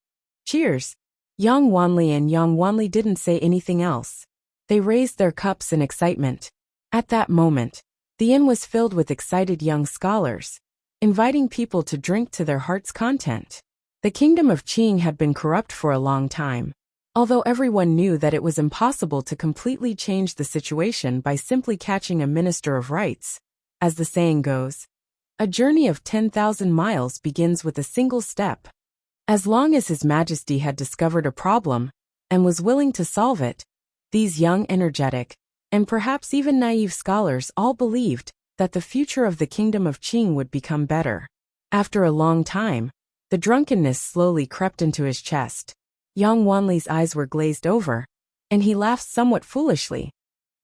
Speaker 1: Cheers." Yang Wanli and Yang Wanli didn't say anything else. They raised their cups in excitement. At that moment, the inn was filled with excited young scholars, inviting people to drink to their heart's content. The kingdom of Qing had been corrupt for a long time, although everyone knew that it was impossible to completely change the situation by simply catching a minister of rights. As the saying goes, a journey of 10,000 miles begins with a single step. As long as His Majesty had discovered a problem and was willing to solve it, these young, energetic, and perhaps even naive scholars all believed that the future of the kingdom of Qing would become better. After a long time, the drunkenness slowly crept into his chest. Yang Wanli's eyes were glazed over, and he laughed somewhat foolishly.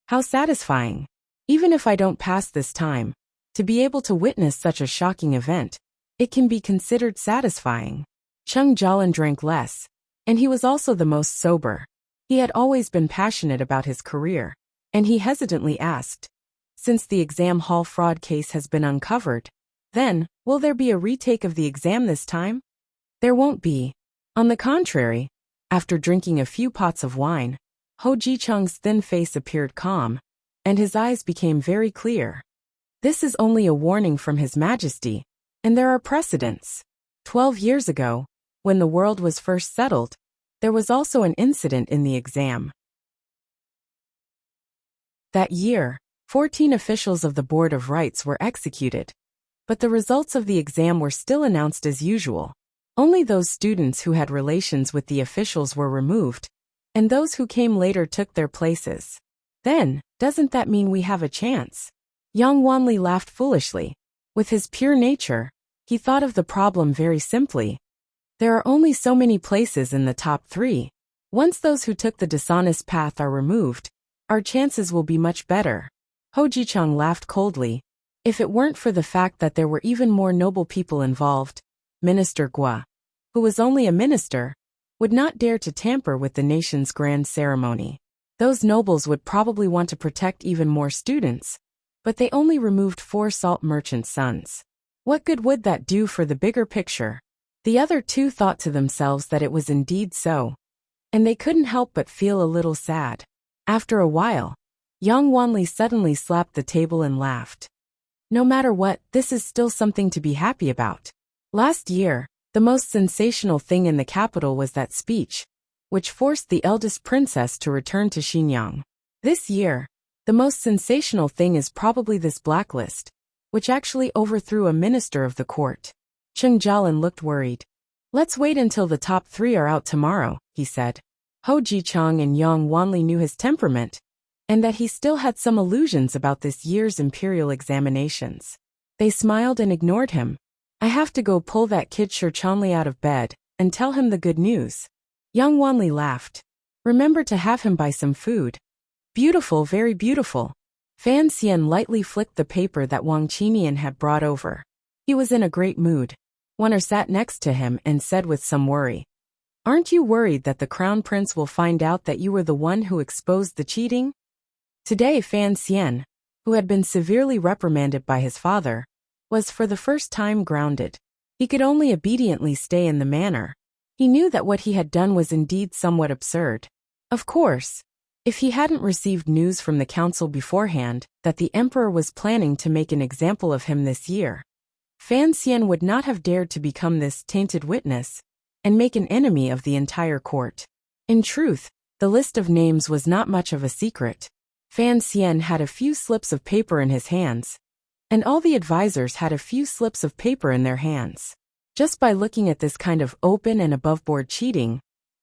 Speaker 1: How satisfying! Even if I don't pass this time, to be able to witness such a shocking event, it can be considered satisfying. Cheng Jialin drank less, and he was also the most sober. He had always been passionate about his career, and he hesitantly asked, "Since the exam hall fraud case has been uncovered, then, will there be a retake of the exam this time?" "There won't be. On the contrary." After drinking a few pots of wine, Ho Jicheng's thin face appeared calm, and his eyes became very clear. "This is only a warning from His Majesty, and there are precedents. 12 years ago, when the world was first settled, there was also an incident in the exam. That year, 14 officials of the Board of Rights were executed, but the results of the exam were still announced as usual. Only those students who had relations with the officials were removed, and those who came later took their places. Then, doesn't that mean we have a chance?" Yang Wanli laughed foolishly. With his pure nature, he thought of the problem very simply. There are only so many places in the top 3. Once those who took the dishonest path are removed, our chances will be much better. Ho Jicheng laughed coldly. If it weren't for the fact that there were even more noble people involved, Minister Gua, who was only a minister, would not dare to tamper with the nation's grand ceremony. Those nobles would probably want to protect even more students, but they only removed 4 salt merchant sons. What good would that do for the bigger picture? The other 2 thought to themselves that it was indeed so, and they couldn't help but feel a little sad. After a while, Yang Wanli suddenly slapped the table and laughed. "No matter what, this is still something to be happy about. Last year, the most sensational thing in the capital was that speech, which forced the eldest princess to return to Xinyang. This year, the most sensational thing is probably this blacklist, which actually overthrew a minister of the court." Cheng Jialin looked worried. "Let's wait until the top 3 are out tomorrow," he said. Ho Jicheng and Yang Wanli knew his temperament, and that he still had some illusions about this year's imperial examinations. They smiled and ignored him. "I have to go pull that kid Shirchanli out of bed and tell him the good news." Yang Wanli laughed. "Remember to have him buy some food." "Beautiful, very beautiful." Fan Xian lightly flicked the paper that Wang Qinian had brought over. He was in a great mood. Wanner sat next to him and said with some worry, "Aren't you worried that the crown prince will find out that you were the one who exposed the cheating?" Today Fan Xian, who had been severely reprimanded by his father, was for the first time grounded. He could only obediently stay in the manor. He knew that what he had done was indeed somewhat absurd. Of course, if he hadn't received news from the council beforehand that the emperor was planning to make an example of him this year, Fan Xian would not have dared to become this tainted witness and make an enemy of the entire court. In truth, the list of names was not much of a secret. Fan Xian had a few slips of paper in his hands, and all the advisors had a few slips of paper in their hands. Just by looking at this kind of open and above-board cheating,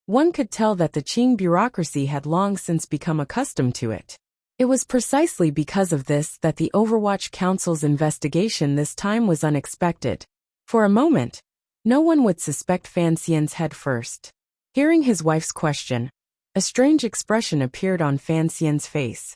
Speaker 1: one could tell that the Qing bureaucracy had long since become accustomed to it. It was precisely because of this that the Overwatch Council's investigation this time was unexpected. For a moment, no one would suspect Fan Xian's head first. Hearing his wife's question, a strange expression appeared on Fan Xian's face.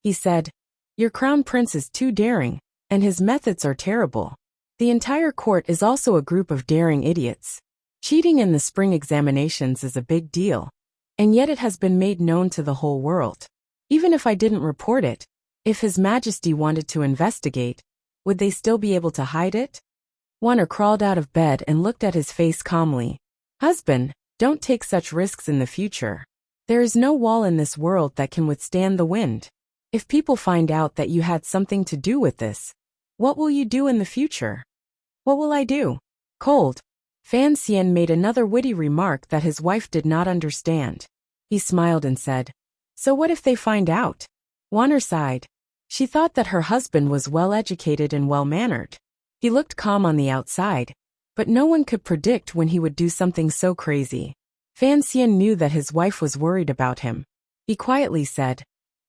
Speaker 1: He said, "Your crown prince is too daring, and his methods are terrible. The entire court is also a group of daring idiots. Cheating in the spring examinations is a big deal, and yet it has been made known to the whole world. Even if I didn't report it, if His Majesty wanted to investigate, would they still be able to hide it? Warner crawled out of bed and looked at his face calmly. Husband, don't take such risks in the future. There is no wall in this world that can withstand the wind. If people find out that you had something to do with this, what will you do in the future? What will I do? Cold. Fan Xian made another witty remark that his wife did not understand. He smiled and said, "So what if they find out?" Warner sighed. She thought that her husband was well-educated and well-mannered. He looked calm on the outside, but no one could predict when he would do something so crazy. Fan Xian knew that his wife was worried about him. He quietly said,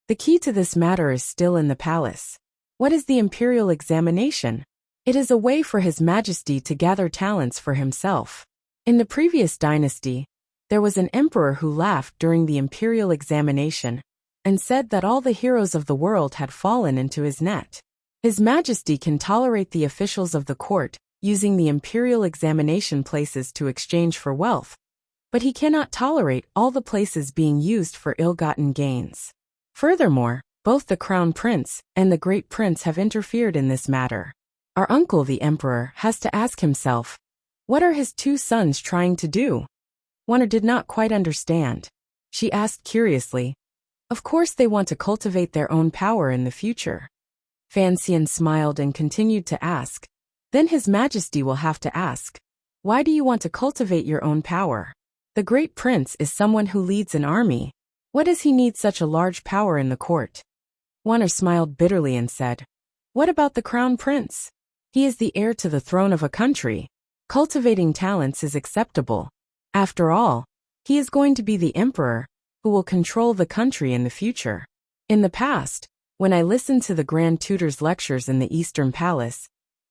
Speaker 1: "The key to this matter is still in the palace. What is the imperial examination? It is a way for His Majesty to gather talents for himself. In the previous dynasty, there was an emperor who laughed during the imperial examination and said that all the heroes of the world had fallen into his net. His Majesty can tolerate the officials of the court using the imperial examination places to exchange for wealth, but he cannot tolerate all the places being used for ill-gotten gains. Furthermore, both the Crown Prince and the Great Prince have interfered in this matter. Our uncle, the Emperor, has to ask himself, what are his two sons trying to do?" Warner did not quite understand. She asked curiously, "Of course they want to cultivate their own power in the future." Fan Xian smiled and continued to ask, "Then His Majesty will have to ask, why do you want to cultivate your own power? The Great Prince is someone who leads an army. What does he need such a large power in the court?" Warner smiled bitterly and said, "What about the Crown Prince? He is the heir to the throne of a country. Cultivating talents is acceptable. After all, he is going to be the emperor, who will control the country in the future. In the past, when I listened to the Grand Tutor's lectures in the Eastern Palace,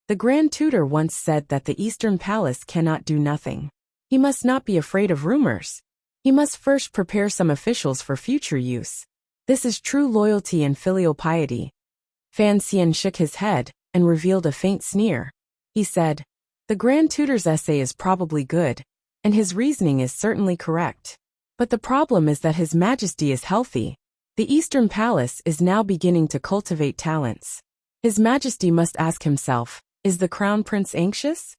Speaker 1: the Grand Tutor once said that the Eastern Palace cannot do nothing. He must not be afraid of rumors. He must first prepare some officials for future use. This is true loyalty and filial piety." Fan Xian shook his head and revealed a faint sneer. He said, "The Grand Tutor's essay is probably good, and his reasoning is certainly correct. But the problem is that His Majesty is healthy. The Eastern Palace is now beginning to cultivate talents. His Majesty must ask himself, is the Crown Prince anxious?"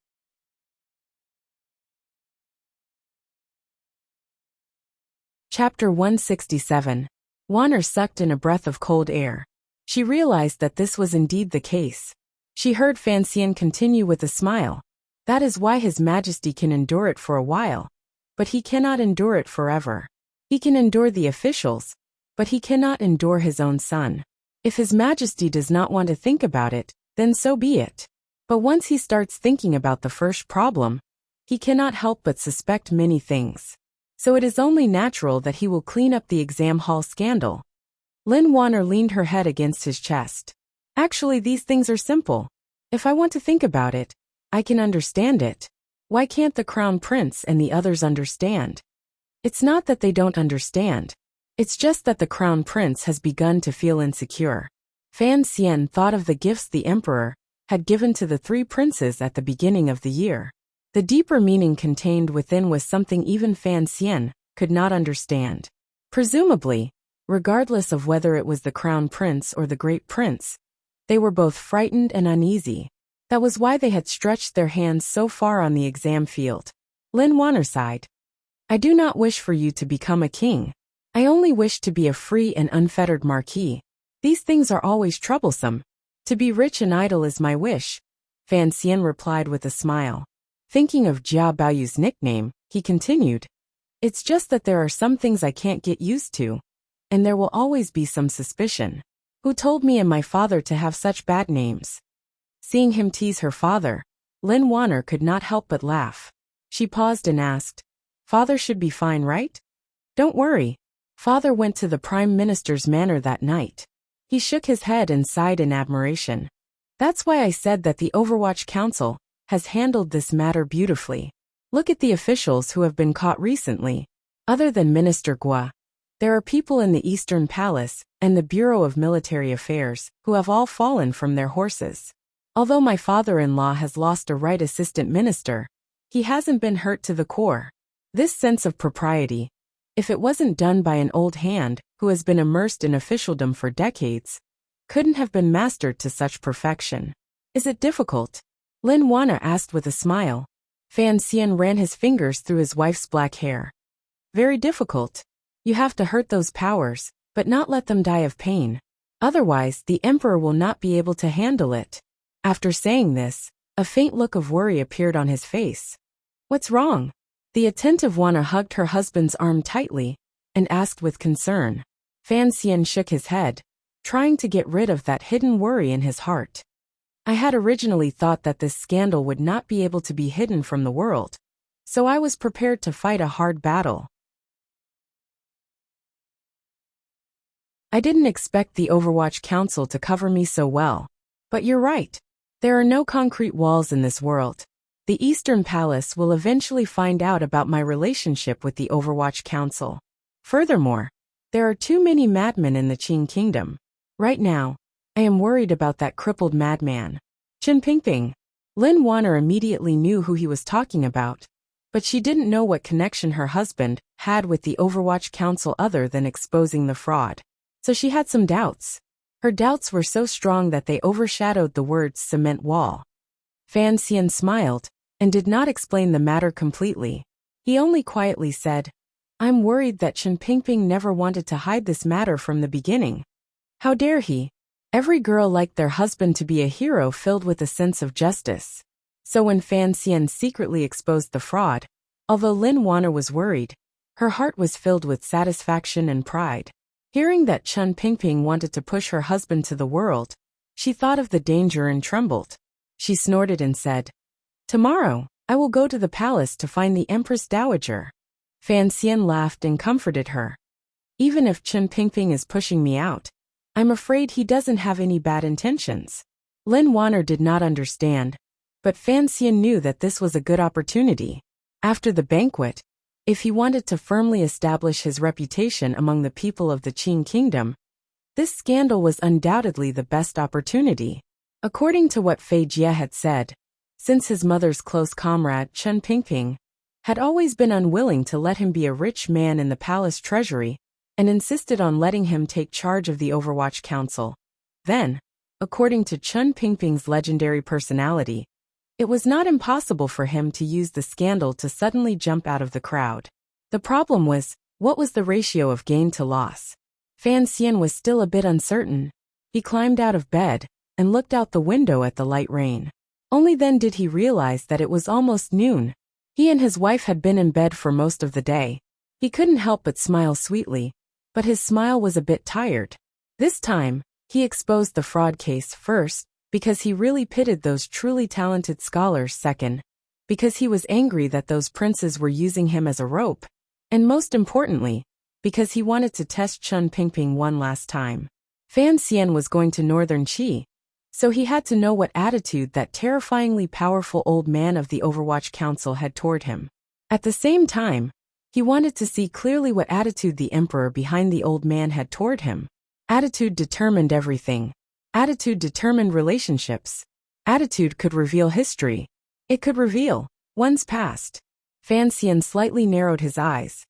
Speaker 1: Chapter 167. Warner sucked in a breath of cold air. She realized that this was indeed the case. She heard Fan Xian continue with a smile. "That is why His Majesty can endure it for a while, but he cannot endure it forever. He can endure the officials, but he cannot endure his own son. If His Majesty does not want to think about it, then so be it. But once he starts thinking about the first problem, he cannot help but suspect many things. So it is only natural that he will clean up the exam hall scandal." Lin Warner leaned her head against his chest. "Actually, these things are simple. If I want to think about it, I can understand it. Why can't the Crown Prince and the others understand? It's not that they don't understand. It's just that the Crown Prince has begun to feel insecure." Fan Xian thought of the gifts the Emperor had given to the three princes at the beginning of the year. The deeper meaning contained within was something even Fan Xian could not understand. Presumably, regardless of whether it was the Crown Prince or the Great Prince, they were both frightened and uneasy. That was why they had stretched their hands so far on the exam field. Lin Warner sighed. "I do not wish for you to become a king. I only wish to be a free and unfettered marquis. These things are always troublesome. To be rich and idle is my wish," Fan Xian replied with a smile. Thinking of Jia Baoyu's nickname, he continued, "It's just that there are some things I can't get used to, and there will always be some suspicion. Who told me and my father to have such bad names?" Seeing him tease her father, Lin Warner could not help but laugh. She paused and asked, "Father should be fine, right?" "Don't worry. Father went to the Prime Minister's manor that night." He shook his head and sighed in admiration. "That's why I said that the Overwatch Council has handled this matter beautifully. Look at the officials who have been caught recently. Other than Minister Gua, there are people in the Eastern Palace and the Bureau of Military Affairs who have all fallen from their horses. Although my father-in-law has lost a right assistant minister, He hasn't been hurt to the core. This sense of propriety, if it wasn't done by an old hand who has been immersed in officialdom for decades, couldn't have been mastered to such perfection. Is it difficult? Lin Wana asked with a smile. Fan Xian ran his fingers through his wife's black hair. Very difficult. You have to hurt those powers, but not let them die of pain. Otherwise, the emperor will not be able to handle it. After saying this, a faint look of worry appeared on his face. What's wrong? The attentive Wana hugged her husband's arm tightly and asked with concern. Fan Xian shook his head, trying to get rid of that hidden worry in his heart. I had originally thought that this scandal would not be able to be hidden from the world, so I was prepared to fight a hard battle. I didn't expect the Overwatch Council to cover me so well. But you're right. There are no concrete walls in this world. The Eastern Palace will eventually find out about my relationship with the Overwatch Council. Furthermore, there are too many madmen in the Qing Kingdom. Right now, I am worried about that crippled madman. Chen Pingping. Lin Wanner immediately knew who he was talking about, but she didn't know what connection her husband had with the Overwatch Council other than exposing the fraud. So she had some doubts. Her doubts were so strong that they overshadowed the words cement wall. Fan Xian smiled and did not explain the matter completely. He only quietly said, I'm worried that Chen Pingping never wanted to hide this matter from the beginning. How dare he? Every girl liked their husband to be a hero filled with a sense of justice. So when Fan Xian secretly exposed the fraud, although Lin Wanner was worried, her heart was filled with satisfaction and pride. Hearing that Chen Pingping wanted to push her husband to the world, she thought of the danger and trembled. She snorted and said, Tomorrow, I will go to the palace to find the Empress Dowager. Fan Xian laughed and comforted her. Even if Chen Pingping is pushing me out, I'm afraid he doesn't have any bad intentions. Lin Wanner did not understand, but Fan Xian knew that this was a good opportunity. After the banquet, if he wanted to firmly establish his reputation among the people of the Qing Kingdom, this scandal was undoubtedly the best opportunity. According to what Fei Jie had said, since his mother's close comrade Chen Pingping had always been unwilling to let him be a rich man in the palace treasury and insisted on letting him take charge of the Overwatch Council, then, according to Chen Pingping's legendary personality, it was not impossible for him to use the scandal to suddenly jump out of the crowd. The problem was, what was the ratio of gain to loss? Fan Xian was still a bit uncertain. He climbed out of bed and looked out the window at the light rain. Only then did he realize that it was almost noon. He and his wife had been in bed for most of the day. He couldn't help but smile sweetly, but his smile was a bit tired. This time, he exposed the fraud case first, because he really pitied those truly talented scholars second, because he was angry that those princes were using him as a rope, and most importantly, because he wanted to test Chen Pingping one last time. Fan Xian was going to Northern Qi, so he had to know what attitude that terrifyingly powerful old man of the Overwatch Council had toward him. At the same time, he wanted to see clearly what attitude the emperor behind the old man had toward him. Attitude determined everything. Attitude determined relationships. Attitude could reveal history. It could reveal one's past. Fan Xian slightly narrowed his eyes.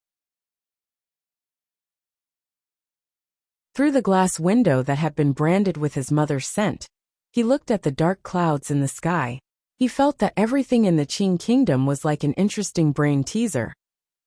Speaker 1: Through the glass window that had been branded with his mother's scent, he looked at the dark clouds in the sky. He felt that everything in the Qing Kingdom was like an interesting brain teaser,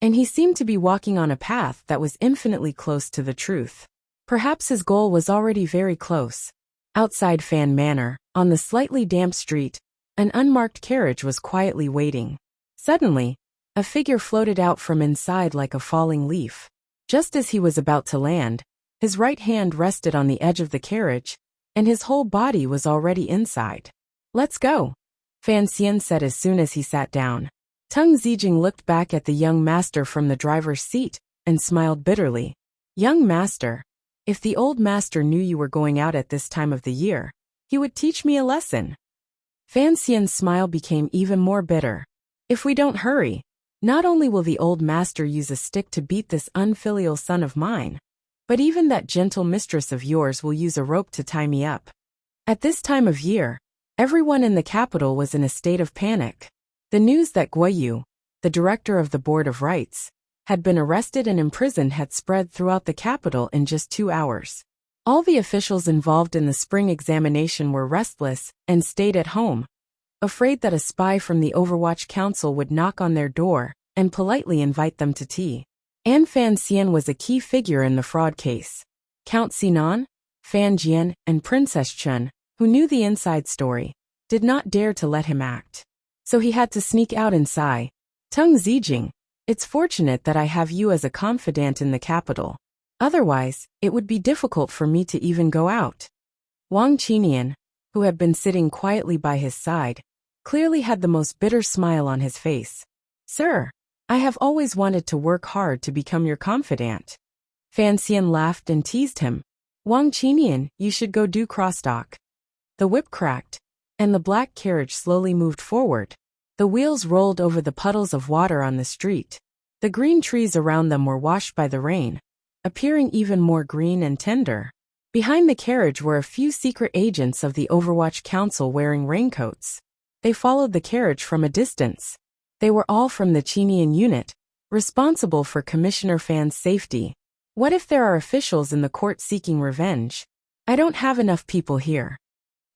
Speaker 1: and he seemed to be walking on a path that was infinitely close to the truth. Perhaps his goal was already very close. Outside Fan Manor, on the slightly damp street, an unmarked carriage was quietly waiting. Suddenly, a figure floated out from inside like a falling leaf. Just as he was about to land, his right hand rested on the edge of the carriage, and his whole body was already inside. Let's go, Fan Xian said as soon as he sat down. Tung Zijing looked back at the young master from the driver's seat and smiled bitterly. Young master, if the old master knew you were going out at this time of the year, he would teach me a lesson. Fan Xian's smile became even more bitter. If we don't hurry, not only will the old master use a stick to beat this unfilial son of mine, but even that gentle mistress of yours will use a rope to tie me up. At this time of year, everyone in the capital was in a state of panic. The news that Guoyu, the director of the Board of Rights, had been arrested and imprisoned had spread throughout the capital in just 2 hours. All the officials involved in the spring examination were restless and stayed at home, afraid that a spy from the Overwatch Council would knock on their door and politely invite them to tea. An Fan Xian was a key figure in the fraud case. Count Sinan, Fan Jian, and Princess Chun, who knew the inside story, did not dare to let him act. So he had to sneak out and sigh. Tung Zijing, it's fortunate that I have you as a confidant in the capital. Otherwise, it would be difficult for me to even go out. Wang Qinian, who had been sitting quietly by his side, clearly had the most bitter smile on his face. Sir, I have always wanted to work hard to become your confidant. Fan Xian laughed and teased him. Wang Qinian, you should go do crosstalk. The whip cracked, and the black carriage slowly moved forward. The wheels rolled over the puddles of water on the street. The green trees around them were washed by the rain, appearing even more green and tender. Behind the carriage were a few secret agents of the Overwatch Council wearing raincoats. They followed the carriage from a distance. They were all from the Qinian unit, responsible for Commissioner Fan's safety. What if there are officials in the court seeking revenge? I don't have enough people here.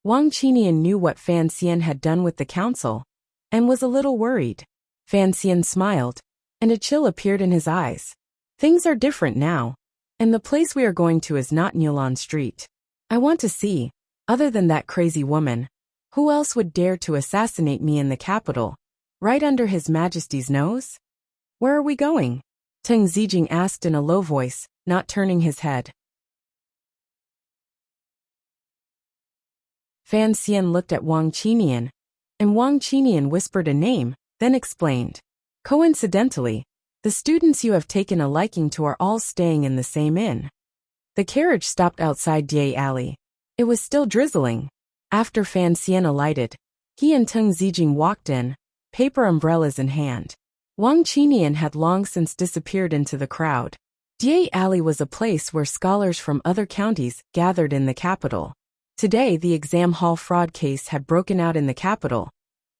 Speaker 1: Wang Qinian knew what Fan Xian had done with the council, and was a little worried. Fan Xian smiled, and a chill appeared in his eyes. Things are different now, and the place we are going to is not Nilan Street. I want to see, other than that crazy woman, who else would dare to assassinate me in the capital, right under His Majesty's nose? Where are we going? Tung Zijing asked in a low voice, not turning his head. Fan Xian looked at Wang Qinian, and Wang Qinian whispered a name, then explained. Coincidentally, the students you have taken a liking to are all staying in the same inn. The carriage stopped outside Ye Alley. It was still drizzling. After Fan Xian alighted, he and Tung Zijing walked in, paper umbrellas in hand. Wang Qinian had long since disappeared into the crowd. Ye Alley was a place where scholars from other counties gathered in the capital. Today the exam hall fraud case had broken out in the capital,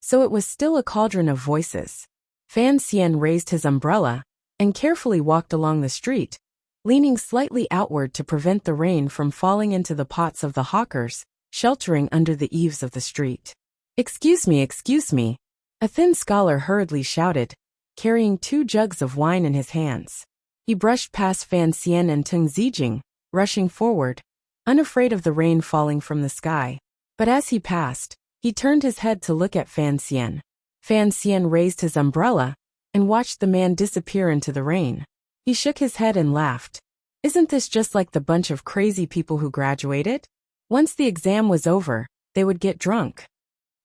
Speaker 1: so it was still a cauldron of voices. Fan Xian raised his umbrella and carefully walked along the street, leaning slightly outward to prevent the rain from falling into the pots of the hawkers, sheltering under the eaves of the street. Excuse me, a thin scholar hurriedly shouted, carrying 2 jugs of wine in his hands. He brushed past Fan Xian and Tung Zijing, rushing forward, unafraid of the rain falling from the sky. But as he passed, he turned his head to look at Fan Xian. Fan Xian raised his umbrella and watched the man disappear into the rain. He shook his head and laughed. Isn't this just like the bunch of crazy people who graduated? Once the exam was over, they would get drunk.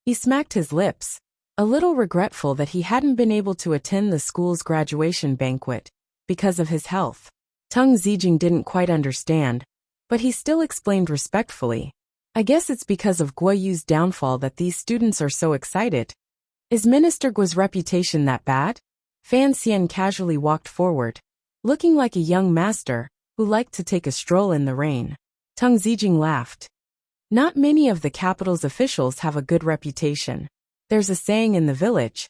Speaker 1: He smacked his lips, a little regretful that he hadn't been able to attend the school's graduation banquet because of his health. Tung Zijing didn't quite understand, but he still explained respectfully. I guess it's because of Guoyu's downfall that these students are so excited. Is Minister Guo's reputation that bad? Fan Xian casually walked forward, looking like a young master who liked to take a stroll in the rain. Tung Zijing laughed. Not many of the capital's officials have a good reputation. There's a saying in the village,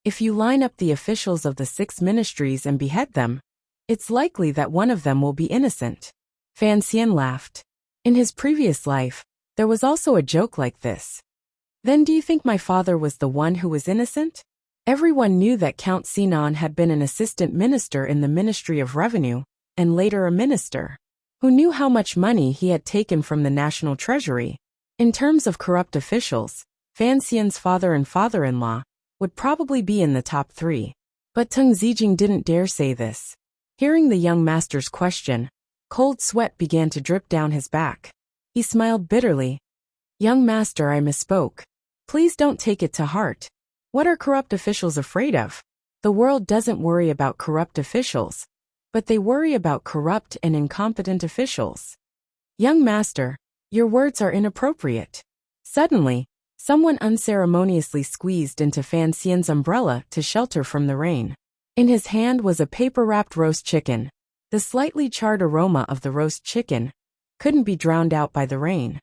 Speaker 1: if you line up the officials of the 6 ministries and behead them, it's likely that one of them will be innocent. Fan Xian laughed. In his previous life, there was also a joke like this. Then do you think my father was the one who was innocent? Everyone knew that Count Sinan had been an assistant minister in the Ministry of Revenue, and later a minister. Who knew how much money he had taken from the national treasury? In terms of corrupt officials, Fan Xian's father and father-in-law would probably be in the top 3. But Tung Zijing didn't dare say this. Hearing the young master's question, cold sweat began to drip down his back. He smiled bitterly. Young master, I misspoke. Please don't take it to heart. What are corrupt officials afraid of? The world doesn't worry about corrupt officials, but they worry about corrupt and incompetent officials. Young master, your words are inappropriate. Suddenly, someone unceremoniously squeezed into Fan Xian's umbrella to shelter from the rain. In his hand was a paper-wrapped roast chicken. The slightly charred aroma of the roast chicken couldn't be drowned out by the rain.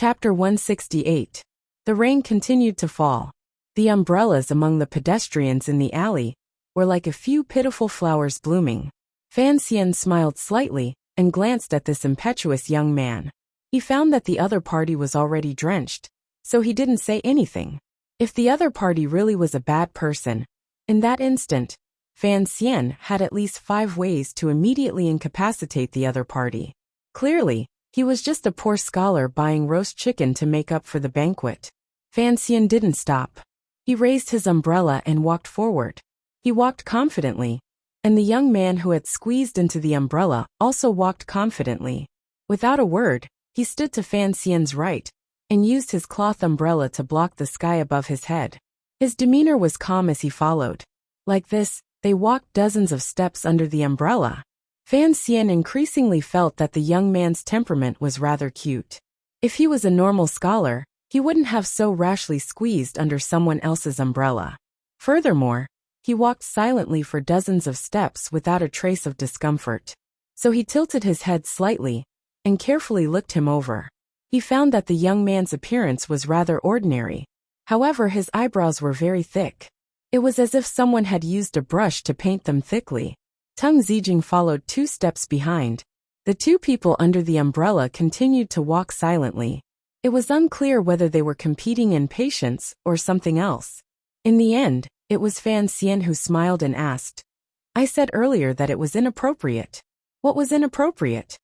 Speaker 1: Chapter 168. The rain continued to fall. The umbrellas among the pedestrians in the alley were like a few pitiful flowers blooming. Fan Xian smiled slightly and glanced at this impetuous young man. He found that the other party was already drenched, so he didn't say anything. If the other party really was a bad person, in that instant, Fan Xian had at least 5 ways to immediately incapacitate the other party. Clearly, he was just a poor scholar buying roast chicken to make up for the banquet. Fan Xian didn't stop. He raised his umbrella and walked forward. He walked confidently, and the young man who had squeezed into the umbrella also walked confidently. Without a word, he stood to Fan Xian's right and used his cloth umbrella to block the sky above his head. His demeanor was calm as he followed. Like this, they walked dozens of steps under the umbrella. Fan Xian increasingly felt that the young man's temperament was rather cute. If he was a normal scholar, he wouldn't have so rashly squeezed under someone else's umbrella. Furthermore, he walked silently for dozens of steps without a trace of discomfort. So he tilted his head slightly and carefully looked him over. He found that the young man's appearance was rather ordinary. However, his eyebrows were very thick. It was as if someone had used a brush to paint them thickly. Tung Zijing followed 2 steps behind. The 2 people under the umbrella continued to walk silently. It was unclear whether they were competing in patience or something else. In the end, it was Fan Xian who smiled and asked, "I said earlier that it was inappropriate. What was inappropriate?"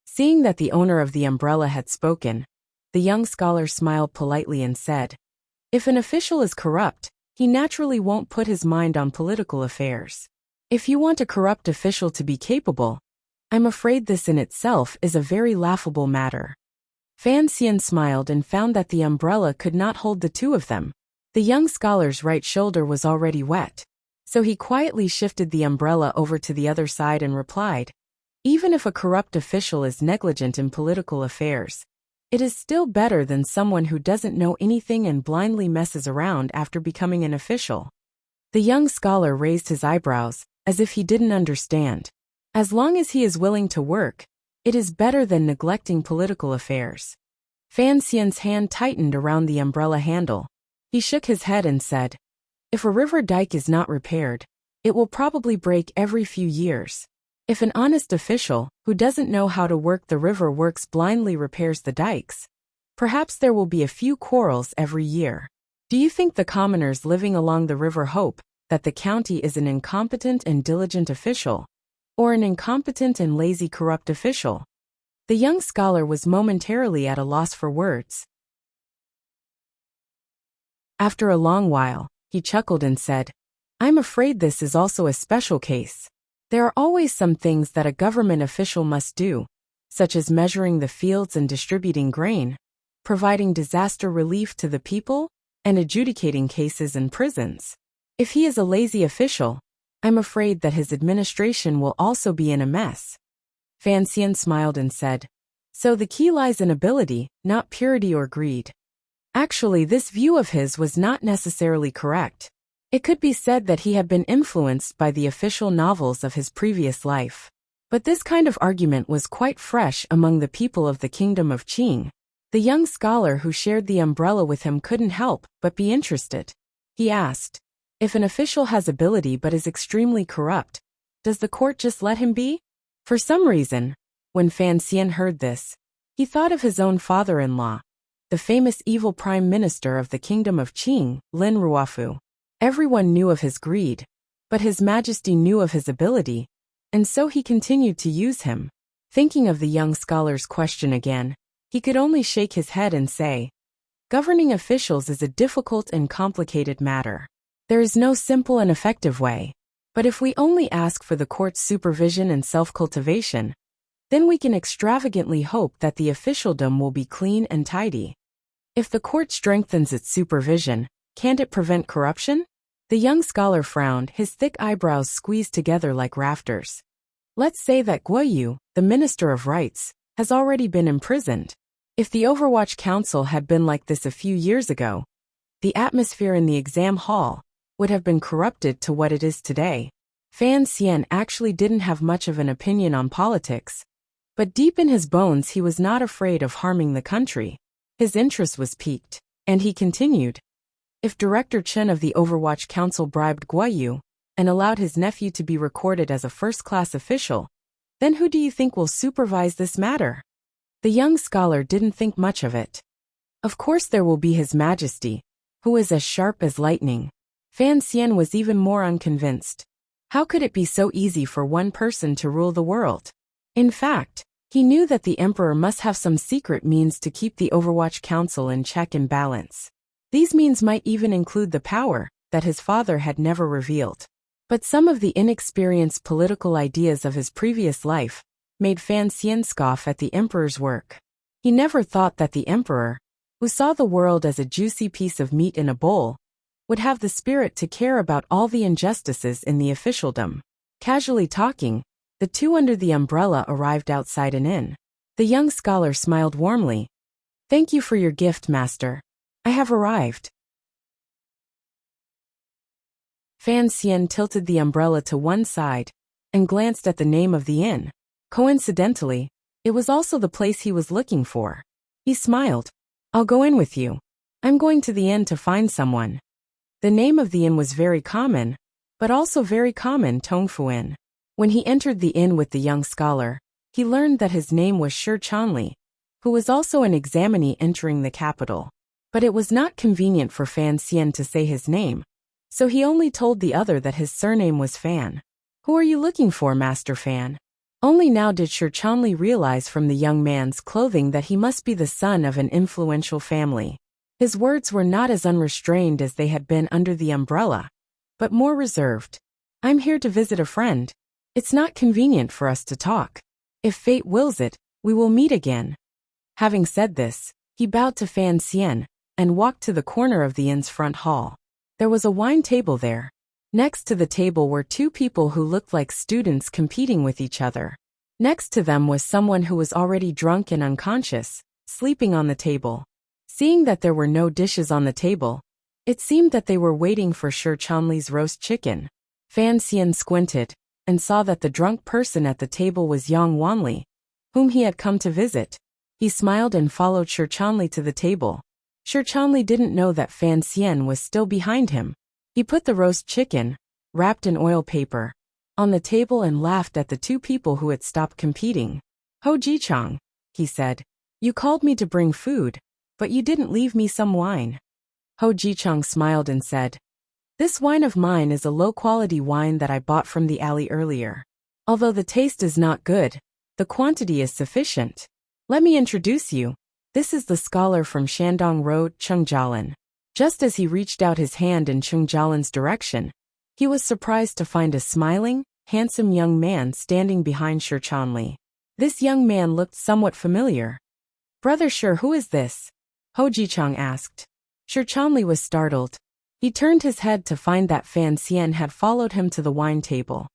Speaker 1: Seeing that the owner of the umbrella had spoken, the young scholar smiled politely and said, "If an official is corrupt, he naturally won't put his mind on political affairs. If you want a corrupt official to be capable, I'm afraid this in itself is a very laughable matter." Fan Xian smiled and found that the umbrella could not hold the 2 of them. The young scholar's right shoulder was already wet, so he quietly shifted the umbrella over to the other side and replied, "Even if a corrupt official is negligent in political affairs, it is still better than someone who doesn't know anything and blindly messes around after becoming an official." The young scholar raised his eyebrows, as if he didn't understand. As long as he is willing to work, it is better than neglecting political affairs. Fan Xian's hand tightened around the umbrella handle. He shook his head and said, "If a river dike is not repaired, it will probably break every few years. If an honest official, who doesn't know how to work the river works blindly repairs the dikes, perhaps there will be a few quarrels every year. Do you think the commoners living along the river hope that the county is an incompetent and diligent official, or an incompetent and lazy corrupt official?" The young scholar was momentarily at a loss for words. After a long while, he chuckled and said, "I'm afraid this is also a special case. There are always some things that a government official must do, such as measuring the fields and distributing grain, providing disaster relief to the people, and adjudicating cases in prisons. If he is a lazy official, I'm afraid that his administration will also be in a mess." Fan Xian smiled and said, "So the key lies in ability, not purity or greed." Actually, this view of his was not necessarily correct. It could be said that he had been influenced by the official novels of his previous life. But this kind of argument was quite fresh among the people of the kingdom of Qing. The young scholar who shared the umbrella with him couldn't help but be interested. He asked, "If an official has ability but is extremely corrupt, does the court just let him be?" For some reason, when Fan Xian heard this, he thought of his own father-in-law, the famous evil prime minister of the kingdom of Qing, Lin Ruofu. Everyone knew of his greed, but His Majesty knew of his ability, and so he continued to use him. Thinking of the young scholar's question again, he could only shake his head and say, "Governing officials is a difficult and complicated matter. There is no simple and effective way. But if we only ask for the court's supervision and self-cultivation, then we can extravagantly hope that the officialdom will be clean and tidy. If the court strengthens its supervision, can't it prevent corruption?" The young scholar frowned, his thick eyebrows squeezed together like rafters. "Let's say that Guoyu, the Minister of Rights, has already been imprisoned. If the Overwatch Council had been like this a few years ago, the atmosphere in the exam hall would have been corrupted to what it is today." Fan Xian actually didn't have much of an opinion on politics, but deep in his bones he was not afraid of harming the country. His interest was piqued, and he continued. If Director Chen of the Overwatch Council bribed Guayu and allowed his nephew to be recorded as a first-class official, then who do you think will supervise this matter? The young scholar didn't think much of it. Of course there will be His Majesty, who is as sharp as lightning. Fan Xian was even more unconvinced. How could it be so easy for one person to rule the world? In fact, he knew that the emperor must have some secret means to keep the Overwatch Council in check and balance. These means might even include the power that his father had never revealed. But some of the inexperienced political ideas of his previous life made Fan Xian scoff at the emperor's work. He never thought that the emperor, who saw the world as a juicy piece of meat in a bowl, would have the spirit to care about all the injustices in the officialdom. Casually talking, the two under the umbrella arrived outside an inn. The young scholar smiled warmly. Thank you for your gift, master. I have arrived. Fan Xian tilted the umbrella to one side and glanced at the name of the inn. Coincidentally, it was also the place he was looking for. He smiled. I'll go in with you. I'm going to the inn to find someone. The name of the inn was very common, but also very common Tongfu Inn. When he entered the inn with the young scholar, he learned that his name was Shi Chanli, who was also an examinee entering the capital. But it was not convenient for Fan Xian to say his name, so he only told the other that his surname was Fan. Who are you looking for, Master Fan? Only now did Shi Chanli realize from the young man's clothing that he must be the son of an influential family. His words were not as unrestrained as they had been under the umbrella, but more reserved. I'm here to visit a friend. It's not convenient for us to talk. If fate wills it, we will meet again. Having said this, he bowed to Fan Xian and walked to the corner of the inn's front hall. There was a wine table there. Next to the table were two people who looked like students competing with each other. Next to them was someone who was already drunk and unconscious, sleeping on the table. Seeing that there were no dishes on the table, it seemed that they were waiting for Shi Chanli's roast chicken. Fan Xian squinted and saw that the drunk person at the table was Yang Wanli, whom he had come to visit. He smiled and followed Shi Chanli to the table. Shi Chanli didn't know that Fan Xian was still behind him. He put the roast chicken, wrapped in oil paper, on the table and laughed at the two people who had stopped competing. Ho Jichang, he said, you called me to bring food, but you didn't leave me some wine. Ho Jichang smiled and said, this wine of mine is a low-quality wine that I bought from the alley earlier. Although the taste is not good, the quantity is sufficient. Let me introduce you. This is the scholar from Shandong Road, Cheng Jialan. Just as he reached out his hand in Cheng Jialan's direction, he was surprised to find a smiling, handsome young man standing behind Shi Chanli. This young man looked somewhat familiar. Brother Shi, who is this? Ho Jichang asked. Shi Chanli was startled. He turned his head to find that Fan Xian had followed him to the wine table.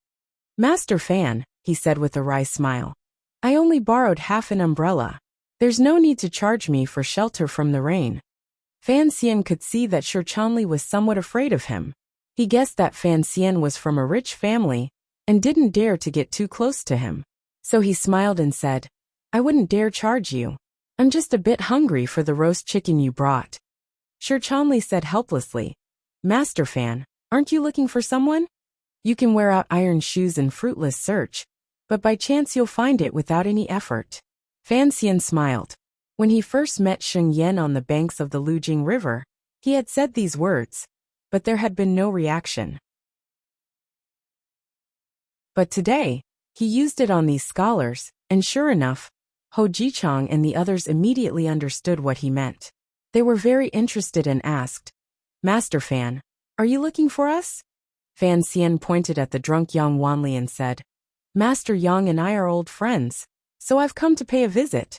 Speaker 1: Master Fan, he said with a wry smile. I only borrowed half an umbrella. There's no need to charge me for shelter from the rain. Fan Xian could see that Shi Chanli was somewhat afraid of him. He guessed that Fan Xian was from a rich family and didn't dare to get too close to him. So he smiled and said, I wouldn't dare charge you. I'm just a bit hungry for the roast chicken you brought. Shi Chanli said helplessly, Master Fan, aren't you looking for someone? You can wear out iron shoes in fruitless search, but by chance you'll find it without any effort. Fan Xian smiled. When he first met Sheng Yan on the banks of the Lujing River, he had said these words, but there had been no reaction. But today, he used it on these scholars, and sure enough, Ho Jichang and the others immediately understood what he meant. They were very interested and asked, Master Fan, are you looking for us? Fan Xian pointed at the drunk Yang Wanli and said, Master Yang and I are old friends, so I've come to pay a visit.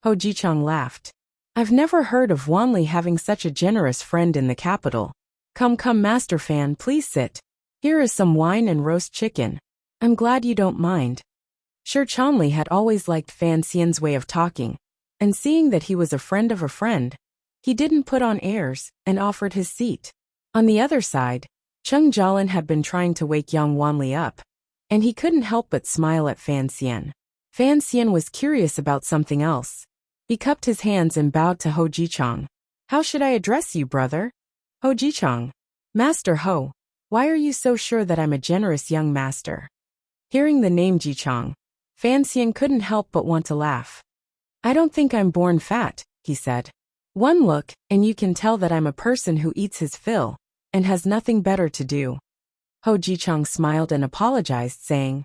Speaker 1: Ho Jichang laughed. I've never heard of Wanli having such a generous friend in the capital. Come, Master Fan, please sit. Here is some wine and roast chicken. I'm glad you don't mind. Shi Chanli had always liked Fan Xian's way of talking, and seeing that he was a friend of a friend, he didn't put on airs and offered his seat. On the other side, Cheng Jialan had been trying to wake Yang Wanli up, and he couldn't help but smile at Fan Xian. Fan Xian was curious about something else. He cupped his hands and bowed to Ho Jichang. How should I address you, brother? Ho Jichang. Master Ho. Why are you so sure that I'm a generous young master? Hearing the name Jichang, Fan Xian couldn't help but want to laugh. I don't think I'm born fat, he said. One look, and you can tell that I'm a person who eats his fill, and has nothing better to do. Ho Jichang smiled and apologized, saying,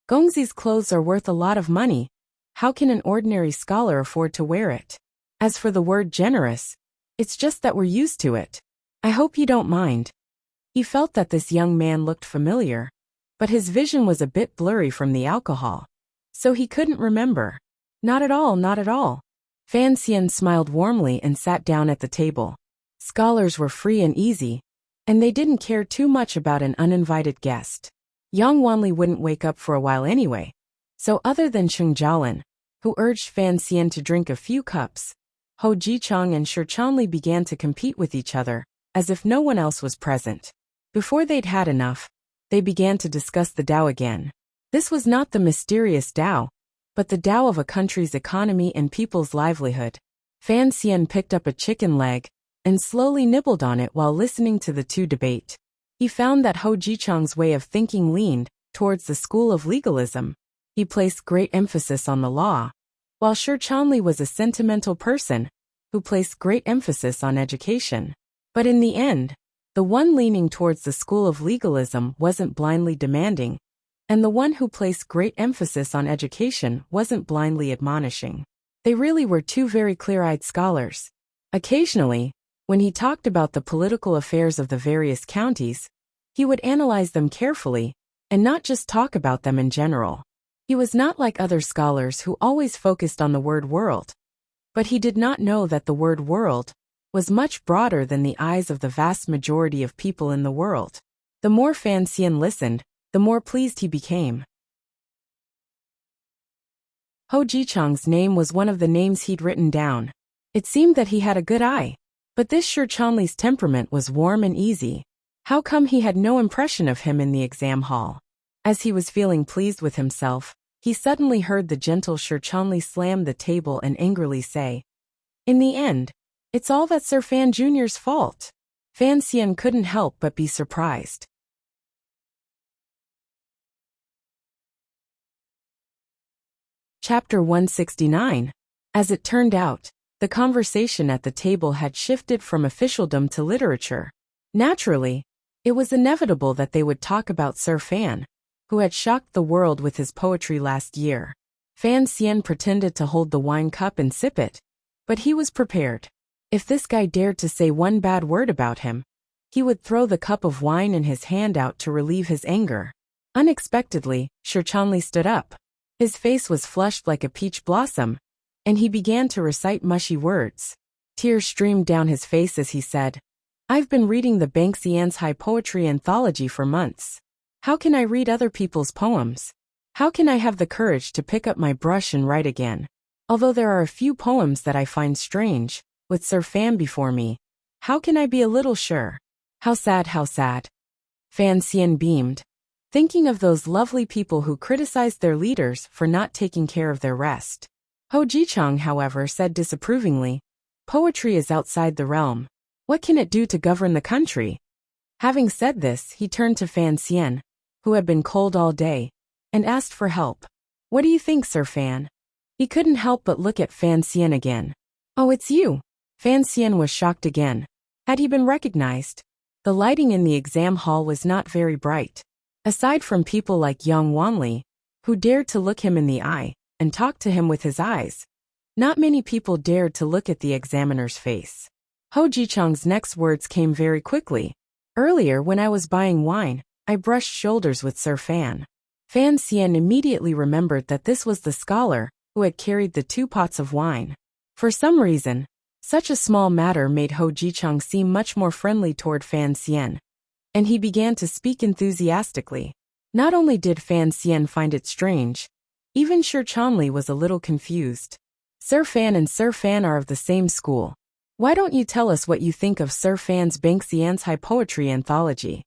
Speaker 1: Gongzi's clothes are worth a lot of money. How can an ordinary scholar afford to wear it? As for the word generous, it's just that we're used to it. I hope you don't mind. He felt that this young man looked familiar, but his vision was a bit blurry from the alcohol, so he couldn't remember. Not at all, not at all. Fan Xian smiled warmly and sat down at the table. Scholars were free and easy, and they didn't care too much about an uninvited guest. Yang Wanli wouldn't wake up for a while anyway, so other than Cheng Jialin, who urged Fan Xian to drink a few cups, Ho Jichang and Shi Chanli began to compete with each other, as if no one else was present. Before they'd had enough, they began to discuss the Tao again. This was not the mysterious Tao, but the Tao of a country's economy and people's livelihood. Fan Xian picked up a chicken leg and slowly nibbled on it while listening to the two debate. He found that Ho Jichang's way of thinking leaned towards the school of legalism. He placed great emphasis on the law, while Shi Chanli was a sentimental person who placed great emphasis on education. But in the end, the one leaning towards the school of legalism wasn't blindly demanding, and the one who placed great emphasis on education wasn't blindly admonishing. They really were two very clear-eyed scholars. Occasionally, when he talked about the political affairs of the various counties, he would analyze them carefully, and not just talk about them in general. He was not like other scholars who always focused on the word world. But he did not know that the word world was much broader than the eyes of the vast majority of people in the world. The more Fan Xian listened, the more pleased he became. Ho Jichang's name was one of the names he'd written down. It seemed that he had a good eye. But this Shi Chanli's temperament was warm and easy. How come he had no impression of him in the exam hall? As he was feeling pleased with himself, he suddenly heard the gentle Shi Chanli slam the table and angrily say, In the end, it's all that Sir Fan Jr.'s fault. Fan Xian couldn't help but be surprised. Chapter 169. As it turned out, the conversation at the table had shifted from officialdom to literature. Naturally, it was inevitable that they would talk about Sir Fan, who had shocked the world with his poetry last year. Fan Xian pretended to hold the wine cup and sip it, but he was prepared. If this guy dared to say one bad word about him, he would throw the cup of wine in his hand out to relieve his anger. Unexpectedly, Shi Chanli stood up. His face was flushed like a peach blossom, and he began to recite mushy words. Tears streamed down his face as he said, I've been reading the Banksian's High Poetry Anthology for months. How can I read other people's poems? How can I have the courage to pick up my brush and write again? Although there are a few poems that I find strange, with Sir Fan before me, how can I be a little sure? How sad, how sad. Fan Xian beamed, thinking of those lovely people who criticized their leaders for not taking care of their rest. Ho Jichang, however, said disapprovingly, Poetry is outside the realm. What can it do to govern the country? Having said this, he turned to Fan Xian, who had been cold all day, and asked for help. What do you think, Sir Fan? He couldn't help but look at Fan Xian again. Oh, it's you. Fan Xian was shocked again. Had he been recognized? The lighting in the exam hall was not very bright. Aside from people like Yang Wanli, who dared to look him in the eye and talk to him with his eyes, not many people dared to look at the examiner's face. Ho Jichang's next words came very quickly. Earlier, when I was buying wine, I brushed shoulders with Sir Fan. Fan Xian immediately remembered that this was the scholar who had carried the 2 pots of wine. For some reason, such a small matter made Ho Jichang seem much more friendly toward Fan Xian, and he began to speak enthusiastically. Not only did Fan Xian find it strange, even Shi Chanli was a little confused. Sir Fan and Sir Fan are of the same school. Why don't you tell us what you think of Sir Fan's Banksian's High Poetry Anthology?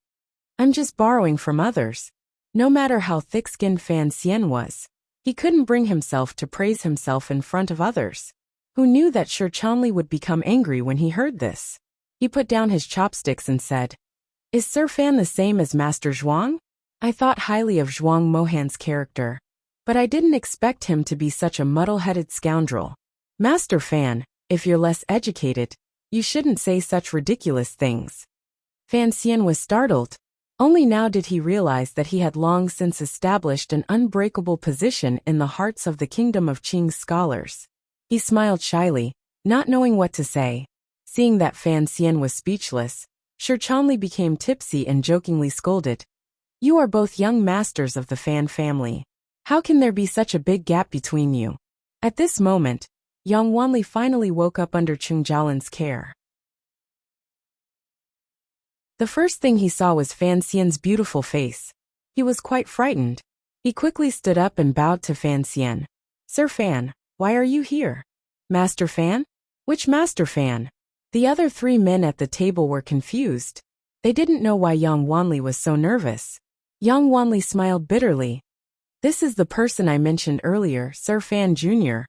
Speaker 1: I'm just borrowing from others. No matter how thick-skinned Fan Xian was, he couldn't bring himself to praise himself in front of others. who knew that Sir Chanli would become angry when he heard this. He put down his chopsticks and said, "Is Sir Fan the same as Master Zhuang? I thought highly of Zhuang Mohan's character, but I didn't expect him to be such a muddle-headed scoundrel. Master Fan, if you're less educated, you shouldn't say such ridiculous things." Fan Xian was startled. Only now did he realize that he had long since established an unbreakable position in the hearts of the kingdom of Qing's scholars. He smiled shyly, not knowing what to say. Seeing that Fan Xian was speechless, Sir Chanli became tipsy and jokingly scolded, "You are both young masters of the Fan family. How can there be such a big gap between you?" At this moment, Yang Wanli finally woke up under Cheng Jialan's care. The first thing he saw was Fan Xian's beautiful face. He was quite frightened. He quickly stood up and bowed to Fan Xian. "Sir Fan, why are you here?" "Master Fan? Which Master Fan?" The other three men at the table were confused. They didn't know why Yang Wanli was so nervous. Yang Wanli smiled bitterly. "This is the person I mentioned earlier, Sir Fan Jr.,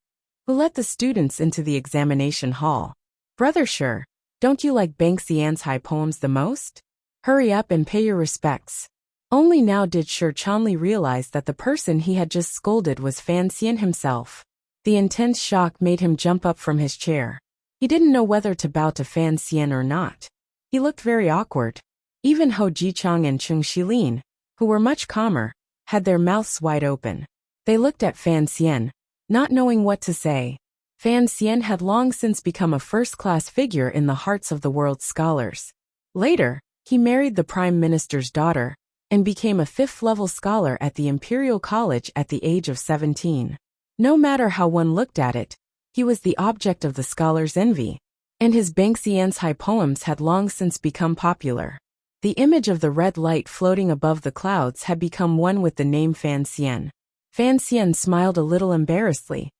Speaker 1: who let the students into the examination hall. Brother Sher, don't you like Bang Xian's high poems the most? Hurry up and pay your respects." Only now did Sir Chanli realize that the person he had just scolded was Fan Xian himself. The intense shock made him jump up from his chair. He didn't know whether to bow to Fan Xian or not. He looked very awkward. Even Ho Jichang and Cheng Shilin, who were much calmer, had their mouths wide open. They looked at Fan Xian, not knowing what to say. Fan Xian had long since become a first-class figure in the hearts of the world's scholars. Later, he married the Prime Minister's daughter, and became a fifth-level scholar at the Imperial College at the age of 17. No matter how one looked at it, he was the object of the scholars' envy, and his Bang Xian's high poems had long since become popular. The image of the red light floating above the clouds had become one with the name Fan Xian. Fan Xian smiled a little embarrassedly.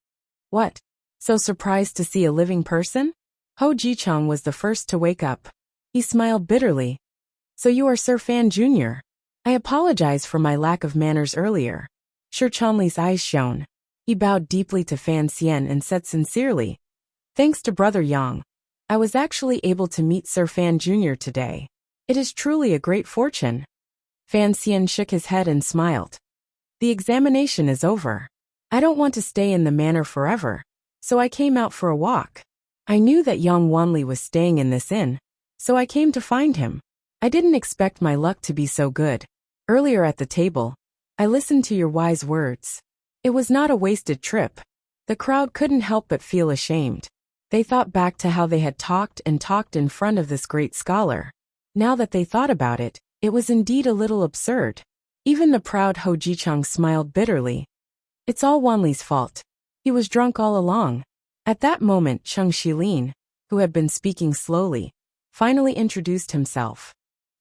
Speaker 1: "What? So surprised to see a living person?" Ho Jichang was the first to wake up. He smiled bitterly. "So you are Sir Fan Jr. I apologize for my lack of manners earlier." Sir Chanli's eyes shone. He bowed deeply to Fan Xian and said sincerely, "Thanks to Brother Yang, I was actually able to meet Sir Fan Jr. today. It is truly a great fortune." Fan Xian shook his head and smiled. "The examination is over. I don't want to stay in the manor forever, so I came out for a walk. I knew that Yang Wanli was staying in this inn, so I came to find him. I didn't expect my luck to be so good. Earlier at the table, I listened to your wise words. It was not a wasted trip." The crowd couldn't help but feel ashamed. They thought back to how they had talked and talked in front of this great scholar. Now that they thought about it, it was indeed a little absurd. Even the proud Ho Jichang smiled bitterly. "It's all Wanli's fault. He was drunk all along." At that moment Cheng Shilin, who had been speaking slowly, finally introduced himself.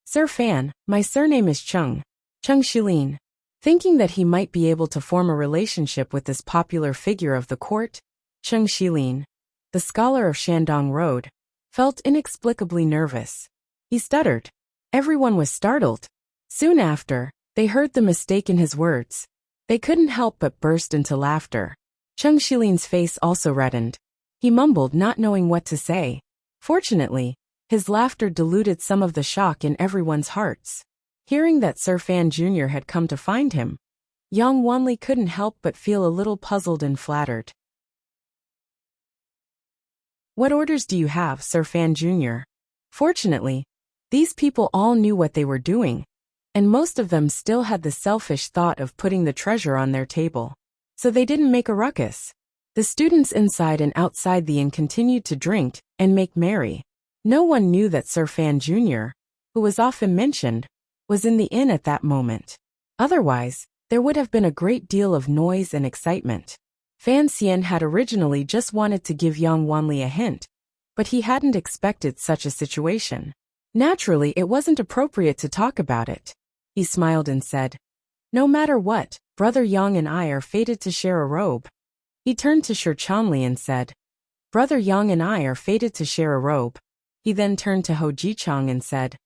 Speaker 1: "Sir Fan, my surname is Cheng." Cheng Shilin, thinking that he might be able to form a relationship with this popular figure of the court, Cheng Shilin, the scholar of Shandong Road, felt inexplicably nervous. He stuttered. Everyone was startled. Soon after, they heard the mistake in his words. They couldn't help but burst into laughter. Cheng Shilin's face also reddened. He mumbled, not knowing what to say. Fortunately, his laughter diluted some of the shock in everyone's hearts. Hearing that Sir Fan Jr. had come to find him, Yang Wanli couldn't help but feel a little puzzled and flattered. "What orders do you have, Sir Fan Jr.?" Fortunately, these people all knew what they were doing, and most of them still had the selfish thought of putting the treasure on their table. So they didn't make a ruckus. The students inside and outside the inn continued to drink and make merry. No one knew that Sir Fan Jr., who was often mentioned, was in the inn at that moment. Otherwise, there would have been a great deal of noise and excitement. Fan Xian had originally just wanted to give Yang Wanli a hint, but he hadn't expected such a situation. Naturally, it wasn't appropriate to talk about it. He smiled and said, "No matter what, Brother Yang and I are fated to share a robe." He turned to Sir Chanli and said, "Brother Yang and I are fated to share a robe." He then turned to Ho Jichang and said,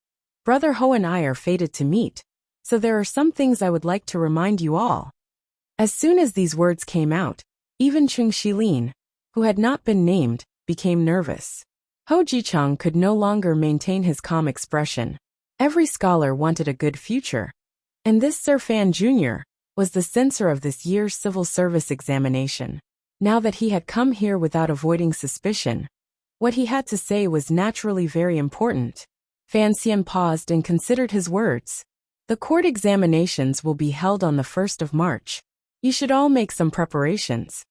Speaker 1: "Brother Ho and I are fated to meet, so there are some things I would like to remind you all." As soon as these words came out, even Cheng Shilin, who had not been named, became nervous. Ho Jichang could no longer maintain his calm expression. Every scholar wanted a good future. And this Sir Fan Jr. was the censor of this year's civil service examination. Now that he had come here without avoiding suspicion, what he had to say was naturally very important. Fan Xian paused and considered his words. The court examinations will be held on the 1st of March. You should all make some preparations.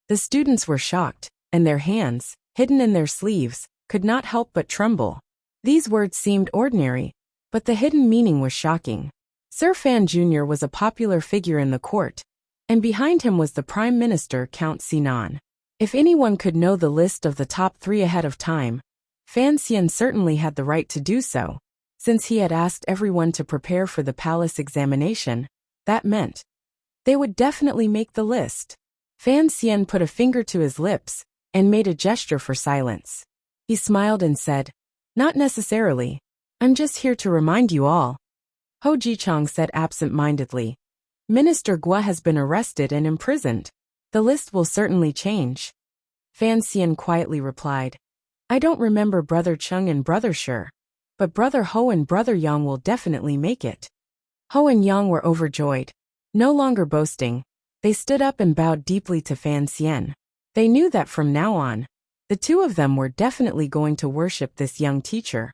Speaker 1: The students were shocked, and their hands, hidden in their sleeves, could not help but tremble. These words seemed ordinary, but the hidden meaning was shocking. Sir Fan Jr. was a popular figure in the court, and behind him was the Prime Minister Count Sinan. If anyone could know the list of the top 3 ahead of time, Fan Xian certainly had the right to do so. Since he had asked everyone to prepare for the palace examination, that meant they would definitely make the list. Fan Xian put a finger to his lips and made a gesture for silence. He smiled and said, "Not necessarily. I'm just here to remind you all." Ho Jichang said absent-mindedly, "Minister Gua has been arrested and imprisoned. The list will certainly change." Fan Xian quietly replied, "I don't remember Brother Chung and Brother Shi, but Brother Ho and Brother Yang will definitely make it." Ho and Yang were overjoyed. No longer boasting, they stood up and bowed deeply to Fan Xian. They knew that from now on, the two of them were definitely going to worship this young teacher,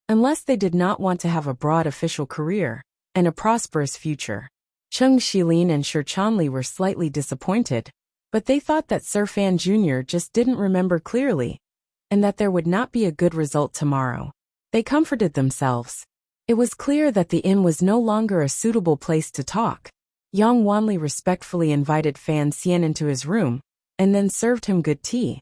Speaker 1: unless they did not want to have a broad official career and a prosperous future. Cheng Shilin and Shi Chanli were slightly disappointed, but they thought that Sir Fan Jr. just didn't remember clearly, and that there would not be a good result tomorrow. They comforted themselves. It was clear that the inn was no longer a suitable place to talk. Yang Wanli respectfully invited Fan Xian into his room, and then served him good tea.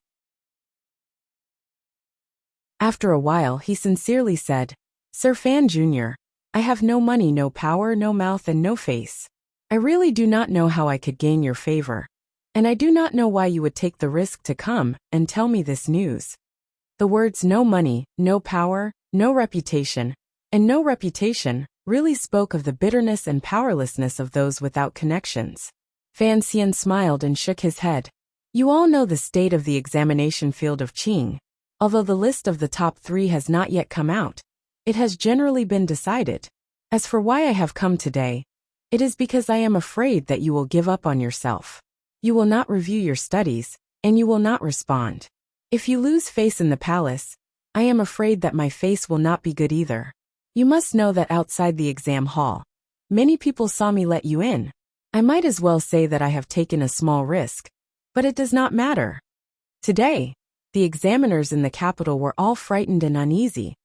Speaker 1: After a while he sincerely said, "Sir Fan Jr., I have no money, no power, no mouth and no face. I really do not know how I could gain your favor. And I do not know why you would take the risk to come and tell me this news." The words "no money, no power, no reputation, and no reputation" really spoke of the bitterness and powerlessness of those without connections. Fan Xian smiled and shook his head. "You all know the state of the examination field of Qing. Although the list of the top 3 has not yet come out, it has generally been decided. As for why I have come today, it is because I am afraid that you will give up on yourself. You will not review your studies, and you will not respond. If you lose face in the palace, I am afraid that my face will not be good either. You must know that outside the exam hall, many people saw me let you in. I might as well say that I have taken a small risk, but it does not matter." Today, the examiners in the capital were all frightened and uneasy,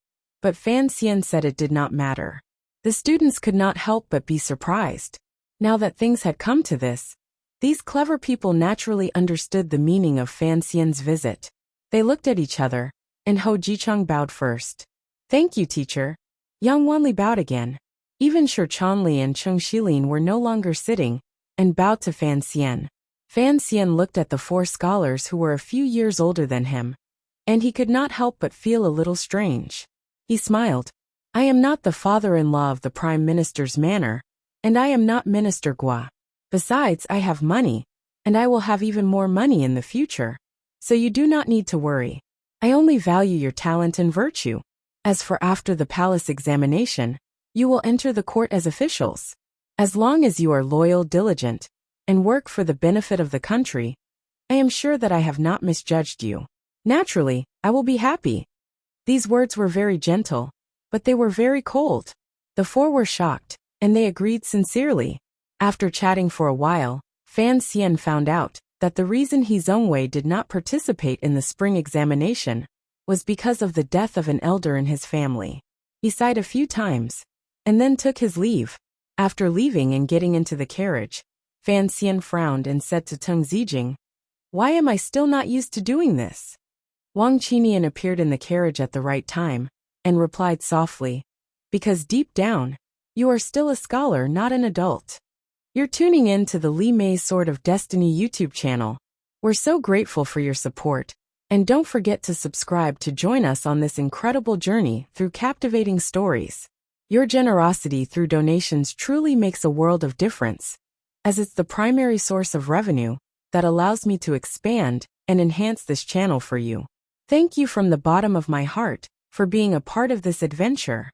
Speaker 1: but Fan Xian said it did not matter. The students could not help but be surprised. Now that things had come to this, these clever people naturally understood the meaning of Fan Xian's visit. They looked at each other, and Ho Jichang bowed first. "Thank you, teacher." Yang Wanli bowed again. Even Shi Chanli and Cheng Shilin were no longer sitting, and bowed to Fan Xian. Fan Xian looked at the 4 scholars who were a few years older than him, and he could not help but feel a little strange. He smiled. "I am not the father-in-law of the Prime Minister's manor, and I am not Minister Gua. Besides, I have money, and I will have even more money in the future, so you do not need to worry. I only value your talent and virtue. As for after the palace examination, you will enter the court as officials. As long as you are loyal, diligent, and work for the benefit of the country, I am sure that I have not misjudged you. Naturally, I will be happy." These words were very gentle, but they were very cold. The 4 were shocked, and they agreed sincerely. After chatting for a while, Fan Xian found out that the reason He Zhongwei did not participate in the spring examination was because of the death of an elder in his family. He sighed a few times, and then took his leave. After leaving and getting into the carriage, Fan Xian frowned and said to Teng Zijing, "Why am I still not used to doing this?" Wang Qinian appeared in the carriage at the right time, and replied softly, "Because deep down, you are still a scholar, not an adult." You're tuning in to the Li Mei Sword of Destiny YouTube channel. We're so grateful for your support, and don't forget to subscribe to join us on this incredible journey through captivating stories. Your generosity through donations truly makes a world of difference, as it's the primary source of revenue that allows me to expand and enhance this channel for you. Thank you from the bottom of my heart for being a part of this adventure.